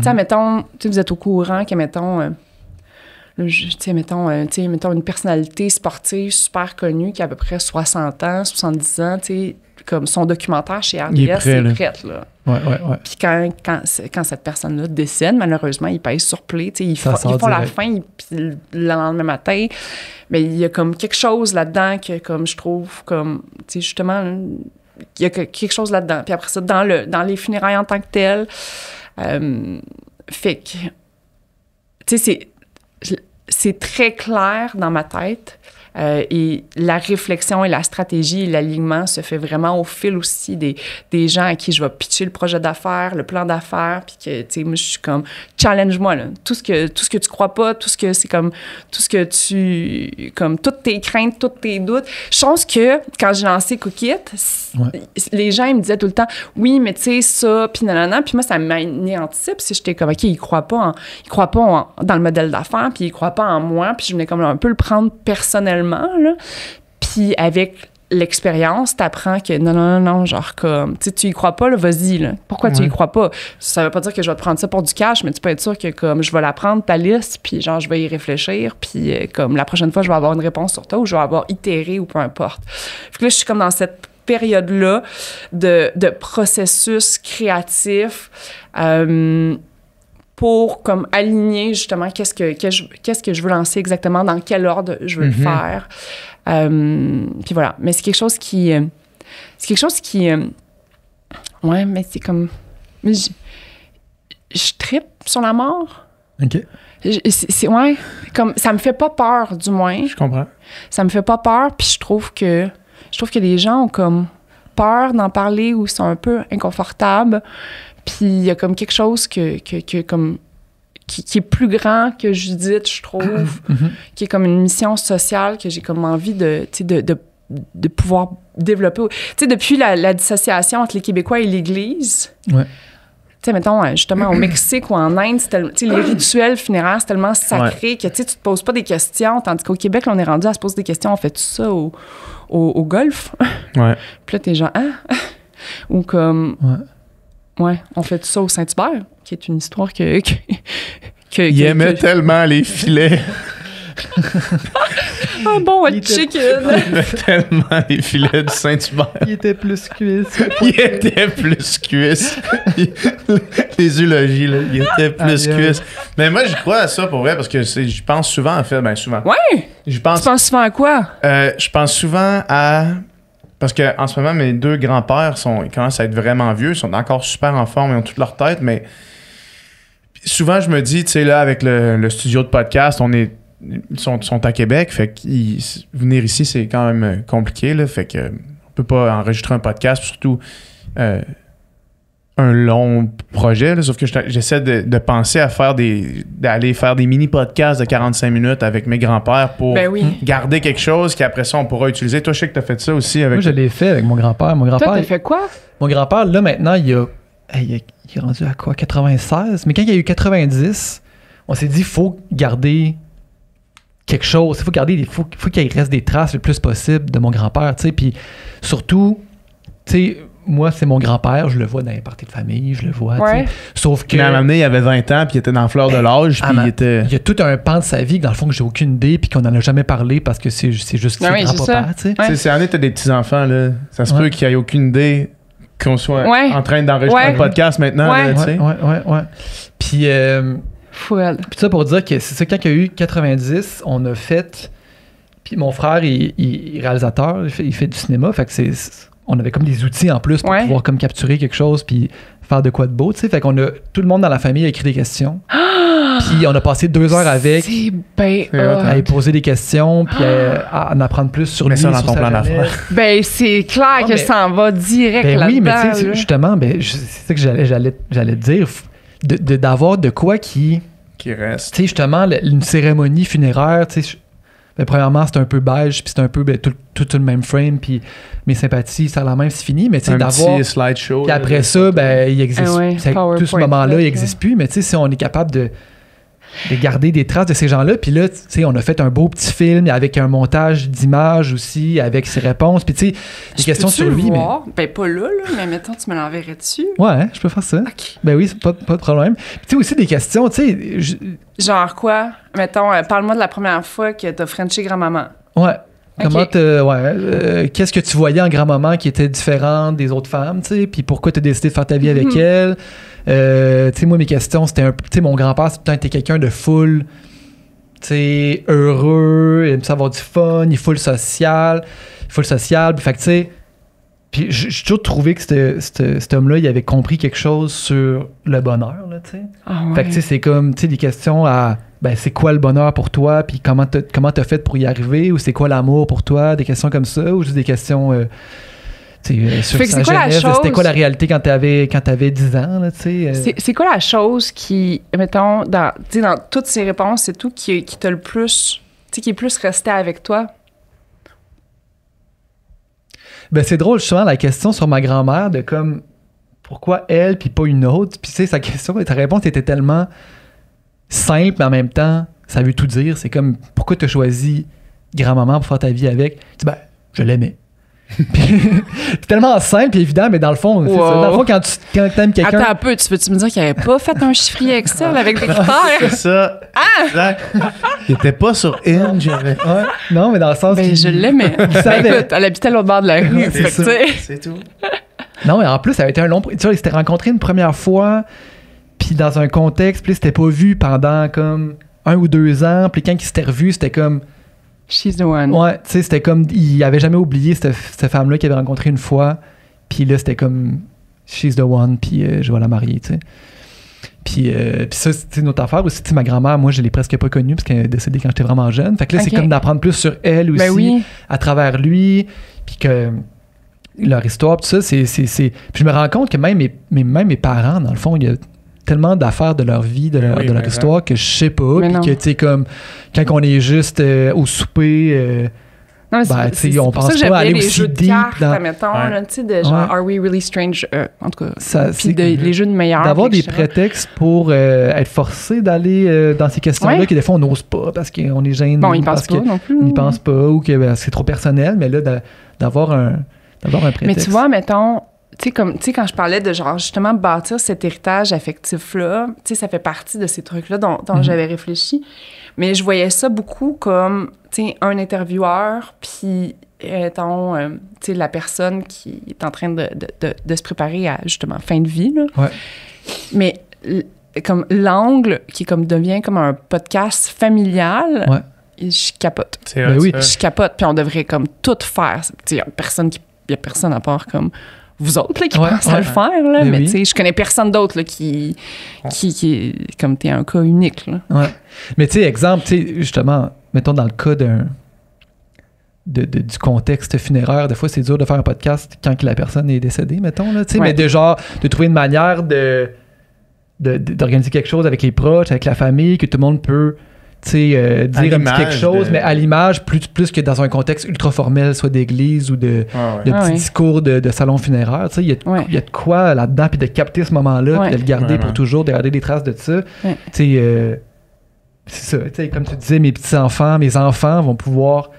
Speaker 4: sais, mettons, vous êtes au courant que, mettons, mettons une personnalité sportive super connue qui a à peu près 60 ans, 70 ans, tu sais, comme son documentaire chez RDS, c'est prêt, là.
Speaker 2: Ouais.
Speaker 4: Puis quand cette personne-là décède, malheureusement, il pèse sur play, tu sais, ils font la fin, puis le lendemain matin, mais il y a comme quelque chose là-dedans que, comme, je trouve, comme, tu sais, justement, il y a quelque chose là-dedans. Puis après ça, dans les funérailles en tant que telles, fait que, tu sais, c'est très clair dans ma tête et la réflexion et la stratégie et l'alignement se fait vraiment au fil aussi des gens à qui je vais pitcher le projet d'affaires, le plan d'affaires, puis que, tu sais, moi, je suis comme, challenge-moi, là. Tout ce que tu crois pas, tout ce que tu, comme, toutes tes craintes, tous tes doutes. Chose que, quand j'ai lancé Cookit, les gens, ils me disaient tout le temps, oui, mais tu sais, ça, puis nanana, puis moi, ça m'anéantissait, puis j'étais comme, OK, ils croient pas dans le modèle d'affaires, puis ils croient pas en moi, puis je venais comme un peu le prendre personnellement, là. Puis avec l'expérience t'apprend que non, genre comme, tu y crois pas, là, vas-y, là. Pourquoi tu y crois pas? Ça veut pas dire que je vais te prendre ça pour du cash, mais tu peux être sûr que, comme, je vais la prendre, ta liste, puis genre, je vais y réfléchir, puis comme, la prochaine fois, je vais avoir une réponse sur toi, ou je vais avoir itéré, ou peu importe. Fait que là, je suis comme dans cette période-là de processus créatif, pour comme aligner justement qu'est-ce que je veux lancer exactement, dans quel ordre je veux le faire. Puis voilà. Mais c'est quelque chose qui... ouais, mais c'est comme... Je trippe sur la mort.
Speaker 2: OK.
Speaker 4: Ouais, comme ça me fait pas peur, du moins.
Speaker 3: Je comprends.
Speaker 4: Ça me fait pas peur, puis je trouve que les gens ont comme peur d'en parler ou sont un peu inconfortables. Puis il y a comme quelque chose qui est plus grand que Judith, je trouve, qui est comme une mission sociale que j'ai comme envie de pouvoir développer. Tu sais, depuis la dissociation entre les Québécois et l'Église, tu sais, mettons, justement, au Mexique ou en Inde, les rituels funéraires, c'est tellement sacré que tu te poses pas des questions, tandis qu'au Québec, là, on est rendu à se poser des questions. On fait tout ça au golf?
Speaker 3: Ouais.
Speaker 4: Puis là, t'es genre, ou comme... Ouais, on fait tout ça au Saint-Hubert, qui est une histoire que
Speaker 3: Il aimait tellement les filets.
Speaker 4: Ah bon, what chicken!
Speaker 3: Il aimait tellement les filets du Saint-Hubert.
Speaker 2: Il était plus cuisse.
Speaker 3: Il était plus cuisse. Les eulogies, là, il était plus cuisse. Mais moi, j'y crois à ça pour vrai, parce que je pense souvent, en fait, souvent.
Speaker 4: Ouais! Tu penses souvent à quoi?
Speaker 3: Je pense souvent à... Parce qu'en ce moment, mes deux grands-pères ils commencent à être vraiment vieux, ils sont encore super en forme, ils ont toute leur tête, mais souvent, je me dis, tu sais, là, avec le studio de podcast, ils sont à Québec, fait que venir ici, c'est quand même compliqué, là, fait que on peut pas enregistrer un podcast, surtout un long projet, là, sauf que j'essaie de penser à d'aller faire des mini-podcasts de 45 minutes avec mes grands-pères pour garder quelque chose qu'après ça, on pourra utiliser. Toi, je sais que tu as fait ça aussi avec...
Speaker 2: Moi, je l'ai fait avec mon grand-père. Toi,
Speaker 4: t'as fait quoi?
Speaker 2: Mon grand-père, là, maintenant, il est rendu à quoi? 96? Mais quand il y a eu 90, on s'est dit, il faut garder quelque chose. Il faut qu'il reste des traces le plus possible de mon grand-père, tu sais. Puis surtout, tu sais... Moi, c'est mon grand-père, je le vois dans les parties de famille, je le vois, tu sais. Sauf que...
Speaker 3: Mais à un moment donné, il avait 20 ans, puis il était dans la fleur de l'âge, puis il était...
Speaker 2: Il y a tout un pan de sa vie, dans le fond, que j'ai aucune idée, puis qu'on n'en a jamais parlé, parce que c'est juste grand-papa, tu sais.
Speaker 3: C'est en t'as des petits-enfants, là. Ça se peut qu'il n'y ait aucune idée qu'on soit en train d'enregistrer un podcast maintenant, là, tu sais.
Speaker 2: Ouais. Puis... Puis ça, pour dire que c'est ça, quand il y a eu 90, on a fait... Puis mon frère, il est réalisateur, il fait du cinéma, fait que on avait comme des outils en plus pour pouvoir comme capturer quelque chose puis faire de quoi de beau, tu sais. Fait qu'on a... Tout le monde dans la famille a écrit des questions. Puis on a passé 2 heures avec à lui poser des questions puis à en apprendre plus sur lui, sur
Speaker 3: ton plan d'affaires.
Speaker 4: Ben, c'est clair que ça en va direct là-dedans.
Speaker 2: Oui, mais tu sais, justement, c'est ça que j'allais te dire, d'avoir de quoi qui
Speaker 3: reste.
Speaker 2: Tu sais, justement, une cérémonie funéraire, tu sais... Ben, premièrement, c'est un peu beige, puis c'est un peu tout le même frame, puis mes sympathies, ça la même, c'est fini. Mais tu sais, d'avoir.
Speaker 3: Petit slideshow.
Speaker 2: Puis après ça, il existe. Tout ce moment-là, il n'existe plus. Mais tu sais, si on est capable de garder des traces de ces gens-là, puis là, tu sais, on a fait un beau petit film avec un montage d'images aussi, avec ses réponses, puis tu sais, des questions sur lui.
Speaker 4: Ben, pas là, mais mettons, tu me l'enverrais dessus.
Speaker 2: Ouais, je peux faire ça.
Speaker 4: Okay.
Speaker 2: Ben oui, c'est pas de problème. Puis tu sais, aussi des questions, tu sais.
Speaker 4: Genre quoi? Mettons, parle-moi de la première fois que t'as frenché grand-maman.
Speaker 2: Ouais. Comment qu'est-ce que tu voyais en grand-maman qui était différente des autres femmes, tu sais, puis pourquoi tu as décidé de faire ta vie avec elle? Tu sais, moi, mes questions, c'était un peu... Tu sais, mon grand-père, c'est tout le temps été quelqu'un de full, tu sais, heureux, il aime ça avoir du fun, il est full sociable, fait que, tu sais... Puis j'ai toujours trouvé que cet homme-là, il avait compris quelque chose sur le bonheur, là, tu sais. Fait que, tu sais, c'est comme, tu sais, des questions à... Ben, c'est quoi le bonheur pour toi, puis comment t'as fait pour y arriver, ou c'est quoi l'amour pour toi, des questions comme ça, ou juste des questions sur sa jeunesse, c'était quoi la réalité quand t'avais 10 ans, là, tu sais.
Speaker 4: C'est quoi la chose qui, mettons, dans toutes ces réponses, c'est tout qui t'a le plus, tu sais, qui est plus resté avec toi?
Speaker 2: Ben, c'est drôle, justement, la question sur ma grand-mère, de comme, pourquoi elle, puis pas une autre, puis tu sais, ta réponse était tellement simple, mais en même temps, ça veut tout dire. C'est comme, pourquoi tu as choisi grand-maman pour faire ta vie avec? Tu dis, ben, je l'aimais. C'est tellement simple et évident, mais dans le fond, c'est ça. Dans le fond, quand t'aimes quelqu'un...
Speaker 4: Attends un peu, tu veux-tu me dire qu'il avait pas fait un chiffrier Excel avec des critères?
Speaker 3: C'est ça. Exact. Il était pas sur Hinge.
Speaker 2: Ouais. Non, mais dans le sens...
Speaker 4: Ben, je l'aimais. Écoute, elle habitait à l'autre bord de la rue.
Speaker 3: C'est ça.
Speaker 4: Fait que,
Speaker 3: C'est tout.
Speaker 2: Non, mais en plus, ça avait été un long... Tu vois, ils s'étaient rencontrés une première fois, puis dans un contexte, puis ils s'étaient pas vus pendant comme 1 ou 2 ans, puis quand ils s'étaient revus, c'était comme...
Speaker 4: She's the one.
Speaker 2: Ouais, tu sais, c'était comme... Il avait jamais oublié cette femme-là qu'il avait rencontrée une fois, puis là, c'était comme... She's the one, puis je vais la marier, tu sais. Puis ça, c'est une autre affaire aussi. Tu sais, ma grand-mère, moi, je l'ai presque pas connue parce qu'elle est décédée quand j'étais vraiment jeune. Fait que là, c'est comme d'apprendre plus sur elle aussi, à travers lui, puis que leur histoire, tout ça, c'est... Puis je me rends compte que même mes parents, dans le fond, il y a tellement d'affaires de leur vie, de leur histoire que je sais pas. Puis que, tu sais, comme quand on est juste au souper...
Speaker 4: Non, mais
Speaker 2: c'est on pense pas aller aussi deep dans...
Speaker 4: mettons, tu sais, de genre, Are we really strange? En tout cas, puis les jeux de meilleurs.
Speaker 2: D'avoir des prétextes pour être forcé d'aller dans ces questions-là que des fois on n'ose pas parce qu'on est gêné.
Speaker 4: Bon, ils pensent pas non plus.
Speaker 2: On n'y pense pas ou que c'est trop personnel, mais là, d'avoir un prétexte.
Speaker 4: Mais tu vois, mettons, tu sais, quand je parlais de genre, justement, bâtir cet héritage affectif-là, tu sais, ça fait partie de ces trucs-là dont j'avais réfléchi. Mais je voyais ça beaucoup comme, tu sais, un intervieweur, puis, tu sais, la personne qui est en train de se préparer à, justement, fin de vie, là.
Speaker 2: Ouais.
Speaker 4: Mais, comme l'angle qui comme devient comme un podcast familial, je capote.
Speaker 2: Ben oui.
Speaker 4: Je capote, puis on devrait comme tout faire. Tu sais, il y a personne à part comme... vous autres là, qui pensent à le faire, là, mais tu sais, je connais personne d'autre là, qui comme t'es un cas unique. Là.
Speaker 2: Ouais. Mais tu sais, exemple, justement, mettons dans le cas du contexte funéraire, des fois c'est dur de faire un podcast quand la personne est décédée, mettons, là, mais de trouver une manière d'organiser quelque chose avec les proches, avec la famille, que tout le monde peut dire un petit quelque chose, mais à l'image, plus que dans un contexte ultra formel, soit d'église ou de petits discours de salon funéraire. Il y a de quoi là-dedans, puis de capter ce moment-là, puis de le garder pour toujours, de garder des traces de ça. C'est ça. Comme tu disais, mes enfants vont pouvoir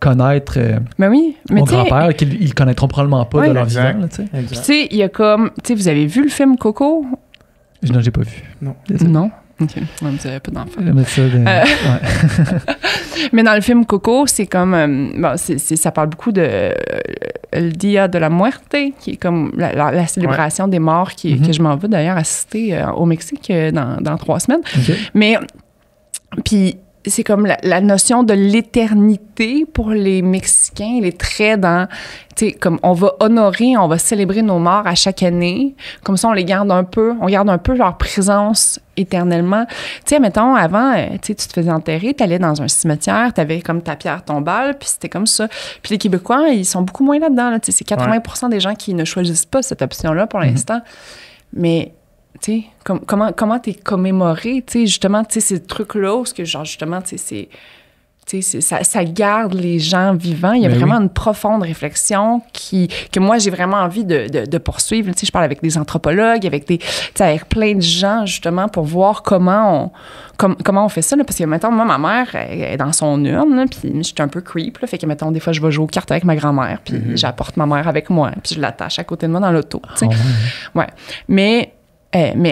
Speaker 2: connaître mon grand-père, qu'ils connaîtront probablement pas de leur vivant.
Speaker 4: Tu sais, il y a comme... Tu sais, vous avez vu le film Coco?
Speaker 2: Non, j'ai pas vu.
Speaker 4: Non? OK. On me dirait pas d'enfant.
Speaker 2: Ouais.
Speaker 4: Mais dans le film Coco, c'est comme... ça parle beaucoup de El Dia de la Muerte, qui est comme la célébration des morts que je m'en vais d'ailleurs assister au Mexique dans 3 semaines.
Speaker 2: Okay.
Speaker 4: Mais... Puis... c'est comme la notion de l'éternité pour les Mexicains. Elle est très dans, tu sais, comme on va honorer, on va célébrer nos morts à chaque année. Comme ça, on garde un peu leur présence éternellement. Tu sais, mettons, avant, tu te faisais enterrer, t'allais dans un cimetière, t'avais comme ta pierre tombale, puis c'était comme ça. Puis les Québécois, ils sont beaucoup moins là-dedans. Là, tu sais, c'est 80% des gens qui ne choisissent pas cette option-là pour l'instant. Mais... tu sais, comment t'es commémoré, tu sais, justement, tu sais, ces trucs-là, parce que, genre, justement, tu sais, ça garde les gens vivants. Il y a vraiment une profonde réflexion que moi, j'ai vraiment envie de poursuivre. Tu sais, je parle avec des anthropologues, avec plein de gens, justement, pour voir comment on fait ça, là, parce que, mettons, moi, ma mère, elle est dans son urne, là, puis je suis un peu creep, là, fait que, mettons, des fois, je vais jouer aux cartes avec ma grand-mère, puis j'apporte ma mère avec moi, puis je l'attache à côté de moi dans l'auto, tu sais. Ouais. Mais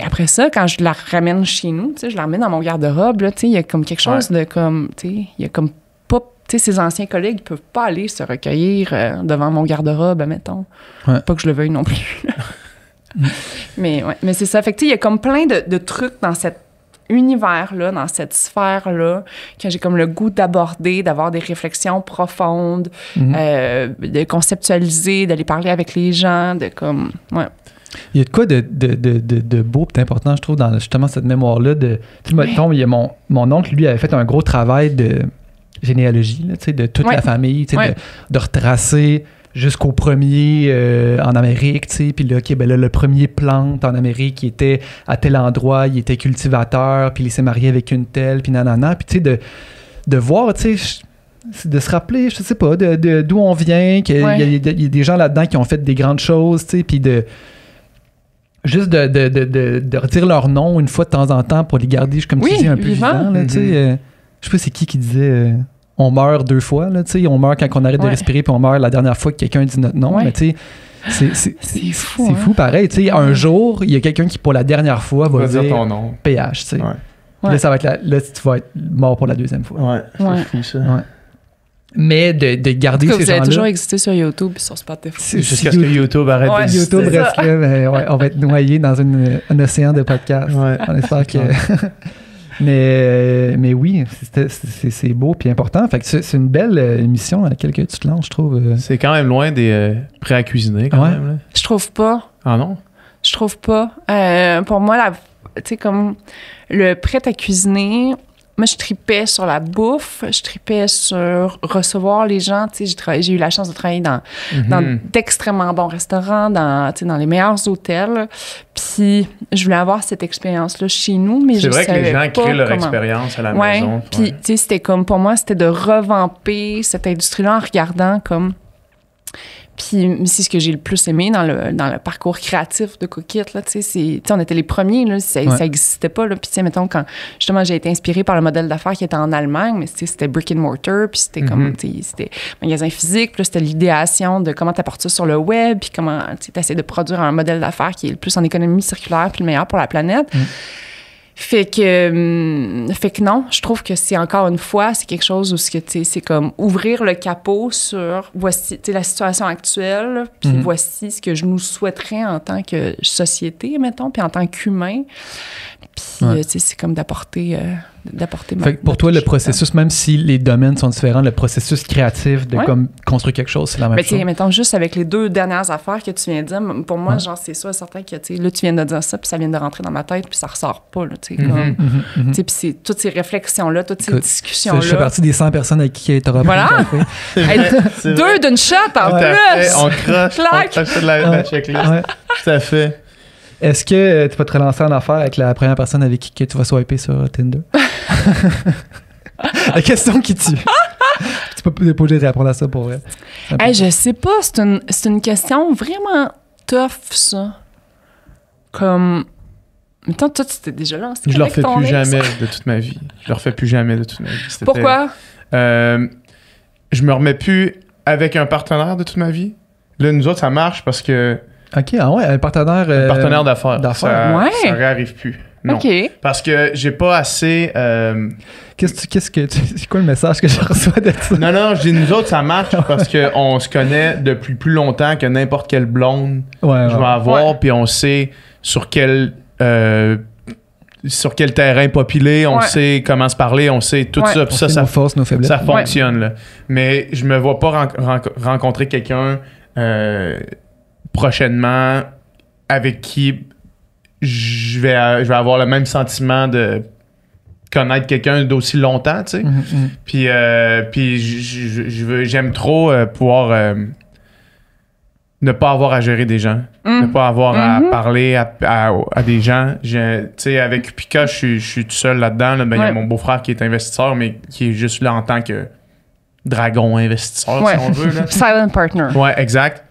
Speaker 4: après ça, quand je la ramène chez nous, tu sais, je la ramène dans mon garde-robe, là, tu sais, il y a comme quelque chose de comme, tu sais, il y a comme pas, tu sais, ses anciens collègues, ils peuvent pas aller se recueillir devant mon garde-robe, admettons. Pas que je le veuille non plus. Mais c'est ça. Fait que, tu sais, il y a comme plein de trucs dans cet univers-là, dans cette sphère-là, que j'ai comme le goût d'aborder, d'avoir des réflexions profondes, de conceptualiser, d'aller parler avec les gens, de comme,
Speaker 2: Il y a de quoi de beau et d'important, je trouve, dans justement cette mémoire-là. Tu sais, mettons, il y a mon oncle, lui, avait fait un gros travail de généalogie, là, tu sais, de toute la famille, tu sais, de retracer jusqu'au premier en Amérique, tu sais, puis là, là, le premier plante en Amérique, il était à tel endroit, il était cultivateur, puis il s'est marié avec une telle, puis nanana, puis tu sais, de voir, tu sais, de se rappeler, je sais pas, d'où on vient, qu'il y a des gens là-dedans qui ont fait des grandes choses, tu sais, puis juste de redire leur nom une fois de temps en temps pour les garder, comme tu dis, un peu vivants. Là, tu sais, je sais pas c'est qui disait... on meurt 2 fois, là, tu sais. On meurt quand on arrête de respirer, puis on meurt la dernière fois que quelqu'un dit notre nom. Mais tu sais, c'est fou. C'est fou, pareil. Tu sais, un jour, il y a quelqu'un qui, pour la dernière fois, va dire
Speaker 3: ton nom.
Speaker 2: PH, tu sais.
Speaker 3: Ouais.
Speaker 2: Là, ça va être là, tu vas être mort pour la 2e fois.
Speaker 3: Ouais, c'est fou, ça.
Speaker 2: Ouais. Mais de garder ces gens-là...
Speaker 4: Vous avez toujours existé sur YouTube et sur Spotify.
Speaker 3: Jusqu'à ce que YouTube arrête d'exister.
Speaker 2: YouTube reste là, mais on va être noyé dans un océan de podcasts.
Speaker 3: Ouais.
Speaker 2: On espère que... mais oui, c'est beau puis important. Fait que c'est une belle émission à laquelle tu te lances, je trouve.
Speaker 3: C'est quand même loin des prêts à cuisiner, quand même. Là.
Speaker 4: Je trouve pas.
Speaker 3: Ah non?
Speaker 4: Je trouve pas. Pour moi, tu sais, comme le prêt à cuisiner... Moi, je tripais sur la bouffe, je tripais sur recevoir les gens. Tu sais, j'ai eu la chance de travailler dans d'extrêmement bons restaurants, dans les meilleurs hôtels. Puis, je voulais avoir cette expérience-là chez nous, mais je savais pas.
Speaker 3: C'est vrai que les gens créent leur expérience à la maison.
Speaker 4: Puis, tu sais, c'était comme, pour moi, c'était de revamper cette industrie-là en regardant comme... Puis c'est ce que j'ai le plus aimé dans le parcours créatif de Cook It, là, tu sais, on était les premiers, là, ça existait pas, là. Puis tu sais, mettons, quand justement j'ai été inspirée par le modèle d'affaires qui était en Allemagne, mais c'était brick and mortar, puis c'était comme, tu sais, c'était magasin physique, puis là, c'était l'idéation de comment t'apportes ça sur le web, puis comment, tu sais, t'essaies de produire un modèle d'affaires qui est le plus en économie circulaire, puis le meilleur pour la planète. Fait que non, je trouve que c'est encore une fois, c'est quelque chose où c'est comme ouvrir le capot sur voici la situation actuelle, puis voici ce que je nous souhaiterais en tant que société, mettons, puis en tant qu'humain. Puis c'est comme d'apporter
Speaker 2: fait que pour toi, le processus, même si les domaines sont différents, le processus créatif de comme construire quelque chose, c'est la même chose.
Speaker 4: Mettons juste avec les 2 dernières affaires que tu viens de dire, pour moi, genre, c'est sûr et certain que, là, tu viens de dire ça, puis ça vient de rentrer dans ma tête, puis ça ressort pas, là, tu sais, comme... Puis c'est toutes ces réflexions-là, toutes ces discussions-là.
Speaker 2: Je fais partie des 100 personnes avec qui tu auras
Speaker 4: voilà! 2 d'une shot, en plus!
Speaker 3: On crache de la checklist. Tout à fait.
Speaker 2: Est-ce que tu vas te relancer en affaire avec la première personne avec qui tu vas swiper sur Tinder? La question qui tue. Tu peux pas obligé de répondre à ça pour vrai.
Speaker 4: Je sais pas, c'est une question vraiment tough, ça. Comme... Mettons, toi, tu t'es déjà lancé.
Speaker 3: Je le refais plus jamais de toute ma vie. Pourquoi? Je me remets plus avec un partenaire de toute ma vie. Là, nous autres, ça marche parce que...
Speaker 2: OK, un partenaire...
Speaker 3: Un partenaire d'affaires. Ça réarrive plus. Non.
Speaker 4: OK.
Speaker 3: Parce que j'ai pas assez...
Speaker 2: C'est quoi le message que je reçois de ça?
Speaker 3: Non, je dis nous autres, ça marche parce qu'on se connaît depuis plus longtemps que n'importe quelle blonde je vais avoir, puis on sait sur quel terrain populé, on sait comment se parler, on sait tout ça. Puis ça,
Speaker 2: nos forces, nos faiblesses.
Speaker 3: Ça fonctionne, là. Mais je me vois pas rencontrer quelqu'un prochainement avec qui je vais avoir le même sentiment de connaître quelqu'un d'aussi longtemps, tu sais. Puis j'aime trop pouvoir ne pas avoir à gérer des gens, ne pas avoir à parler à des gens. Tu sais, avec Upika, je suis tout seul là-dedans. Là. Ben, il y a mon beau-frère qui est investisseur, mais qui est juste là en tant que dragon investisseur, si on veut. Là.
Speaker 4: Silent partner.
Speaker 3: Ouais, exact.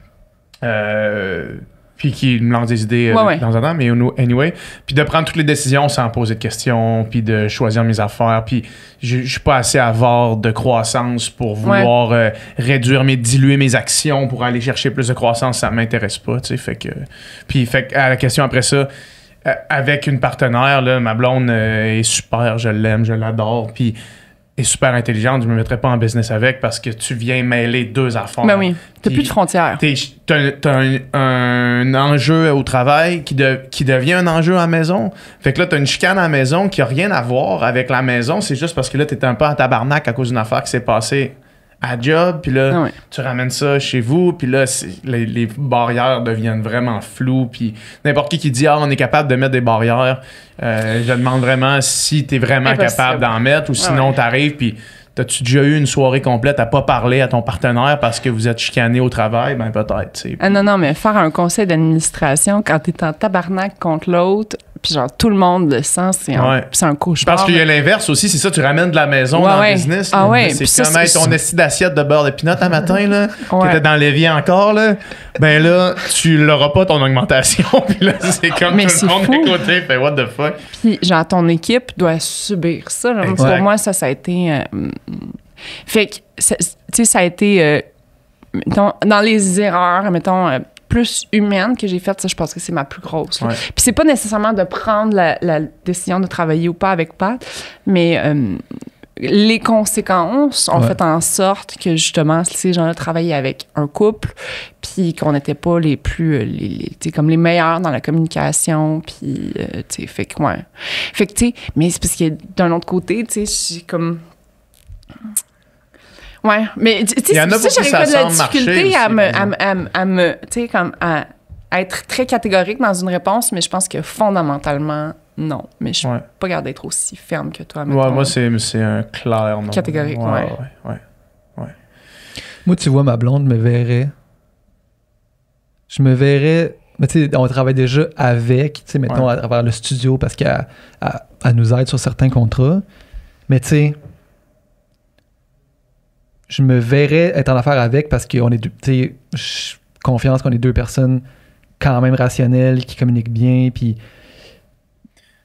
Speaker 3: Puis qui me lance des idées de temps en temps, mais anyway. Puis de prendre toutes les décisions sans poser de questions, puis de choisir mes affaires. Puis je suis pas assez avare de croissance pour vouloir diluer mes actions pour aller chercher plus de croissance. Ça m'intéresse pas, tu sais. Fait que à la question après ça, avec une partenaire, là, ma blonde est super, je l'aime, je l'adore. Puis est super intelligente, je me mettrais pas en business avec parce que tu viens mêler 2 affaires.
Speaker 4: Ben oui, t'as plus de frontières.
Speaker 3: T'as un enjeu au travail qui devient un enjeu à la maison. Fait que là, t'as une chicane à la maison qui a rien à voir avec la maison. C'est juste parce que là, t'es un peu en tabarnak à cause d'une affaire qui s'est passée à job. Puis là, tu ramènes ça chez vous. Puis là, les barrières deviennent vraiment floues. Puis n'importe qui dit « Ah, on est capable de mettre des barrières », je demande vraiment si t'es vraiment capable d'en mettre ou sinon t'arrives puis t'as-tu déjà eu une soirée complète à pas parler à ton partenaire parce que vous êtes chicané au travail? Ben peut-être, tu sais.
Speaker 4: Non, mais faire un conseil d'administration quand t'es en tabarnak contre l'autre, puis genre tout le monde le sent, c'est un cauchemar.
Speaker 3: Parce qu'il y a l'inverse aussi, c'est ça, tu ramènes de la maison dans le business.
Speaker 4: Ah ouais.
Speaker 3: C'est comme ton esti d'assiette de beurre de pinot un matin, là, qui était dans l'évier encore, là. Ben là, tu l'auras pas ton augmentation, puis là, c'est comme tout le monde de côté, fait what the fuck.
Speaker 4: Puis genre ton équipe doit subir ça. Là. Pour moi, ça a été... Fait que, tu sais, ça a été, mettons, dans les erreurs, mettons, plus humaines que j'ai faites, ça, je pense que c'est ma plus grosse.
Speaker 3: Ouais.
Speaker 4: Puis c'est pas nécessairement de prendre la décision de travailler ou pas avec Pat, mais les conséquences ont fait en sorte que, justement, ces gens-là travaillaient avec un couple, puis qu'on n'était pas les plus, tu sais, comme les meilleurs dans la communication, puis, tu sais, fait que, ouais. Fait que, tu sais, mais c'est parce que d'un autre côté, tu sais, j'ai comme... Ouais, mais tu sais, j'aurais pas de la difficulté à me, tu sais, comme à être très catégorique dans une réponse, mais je pense que fondamentalement, non. Mais je peux pas garder d'être aussi ferme que toi.
Speaker 3: Ouais, moi, c'est un clair non.
Speaker 4: Catégorique, ouais.
Speaker 2: Moi, tu vois, ma blonde me verrait. Je me verrais. Mais tu sais, on travaille déjà avec, tu sais, mettons, à travers le studio parce qu'elle nous aide sur certains contrats. Mais tu sais, je me verrais être en affaire avec parce qu'on est deux, tu sais, confiance qu'on est deux personnes quand même rationnelles, qui communiquent bien, puis...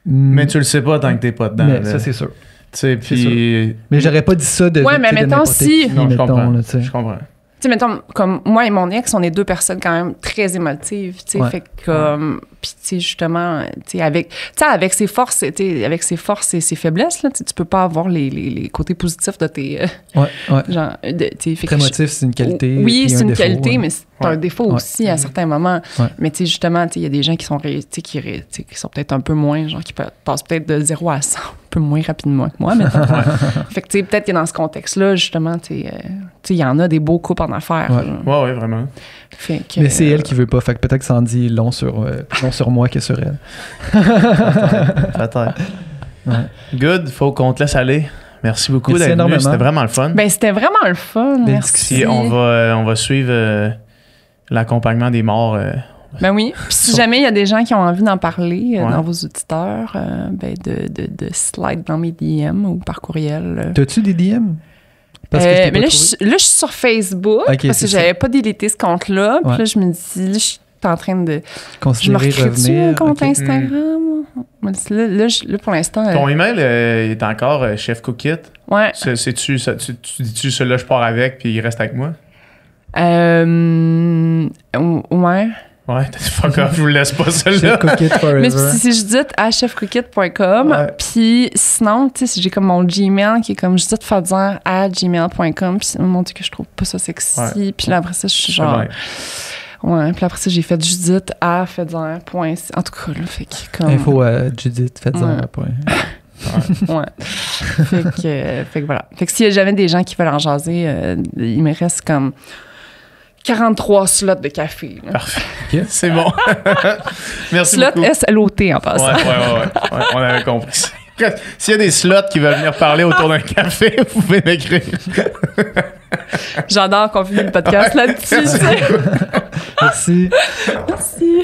Speaker 3: Mais tu le sais pas tant que t'es pas dedans.
Speaker 2: Mais ça, c'est sûr.
Speaker 3: Tu sais, puis...
Speaker 2: Mais j'aurais pas dit ça de...
Speaker 4: Ouais, mais mettons si...
Speaker 3: Non, je comprends.
Speaker 2: Là,
Speaker 3: je comprends.
Speaker 4: Tu sais, mettons, comme moi et mon ex, on est deux personnes quand même très émotives, tu sais, fait que comme... Puis, tu sais, justement, tu sais, avec ses forces, tu sais, avec ses forces et ses faiblesses, là, tu peux pas avoir les côtés positifs de tes... genre, tu sais...
Speaker 2: Très émotif, c'est une qualité.
Speaker 4: Oui, c'est une
Speaker 2: défaut,
Speaker 4: qualité, mais c'est un défaut aussi à certains moments.
Speaker 2: Ouais.
Speaker 4: Mais, tu sais, justement, tu sais, il y a des gens qui sont, qui sont peut-être un peu moins, genre, qui passent peut-être de 0 à 100 un peu moins rapidement que moi, mettons. Fait que, tu sais, peut-être que dans ce contexte-là, justement, tu sais, il y en a des beaux couples en affaires.
Speaker 3: Ouais, vraiment.
Speaker 4: Fait que,
Speaker 2: mais c'est elle qui veut pas. Fait que peut-être que ça en dit long sur moi que sur elle.
Speaker 3: Peut-être. Ouais. Good, faut qu'on te laisse aller. Merci beaucoup d'être venu. C'était vraiment le fun.
Speaker 4: Ben, c'était vraiment le fun. Merci.
Speaker 3: On va suivre l'accompagnement des morts.
Speaker 4: Ben oui. Puis si jamais il y a des gens qui ont envie d'en parler dans vos auditeurs, ben de slide dans mes DM ou par courriel.
Speaker 2: T'as-tu des DM? Parce que
Speaker 4: mais là, je suis sur Facebook parce que j'avais pas délité ce compte-là. Puis là, je me dis, là, je suis en train de...
Speaker 2: Je me
Speaker 4: recrée-tu un compte Instagram? Là, pour l'instant...
Speaker 3: Ton email il est encore Chef Cookit?
Speaker 4: Ouais.
Speaker 3: Tu dis-tu, celui-là, je pars avec, puis il reste avec moi?
Speaker 4: Ouais.
Speaker 3: Ouais, fuck off, je vous laisse pas celui-là.
Speaker 4: Mais c'est judith@chefcookit.com. Puis sinon, tu sais, j'ai comme mon Gmail qui est comme judithfadzer@gmail.com. Puis mon Dieu, que je trouve pas ça sexy. Puis là, après ça, je suis genre... Ouais, puis après ça, j'ai fait judith@fedzer. En tout cas, là, fait que comme...
Speaker 2: Info à judithfedzer.
Speaker 4: Ouais. Fait que voilà. Fait que s'il y a jamais des gens qui veulent en jaser, il me reste comme 43 slots de café. Là.
Speaker 3: Parfait. Okay. C'est bon. Merci
Speaker 4: slot
Speaker 3: beaucoup.
Speaker 4: SLOT en passant.
Speaker 3: Ouais. On avait compris. S'il y a des slots qui veulent venir parler autour d'un café, vous pouvez m'écrire.
Speaker 4: J'adore qu'on finisse le podcast là-dessus.
Speaker 2: Merci.
Speaker 4: Merci.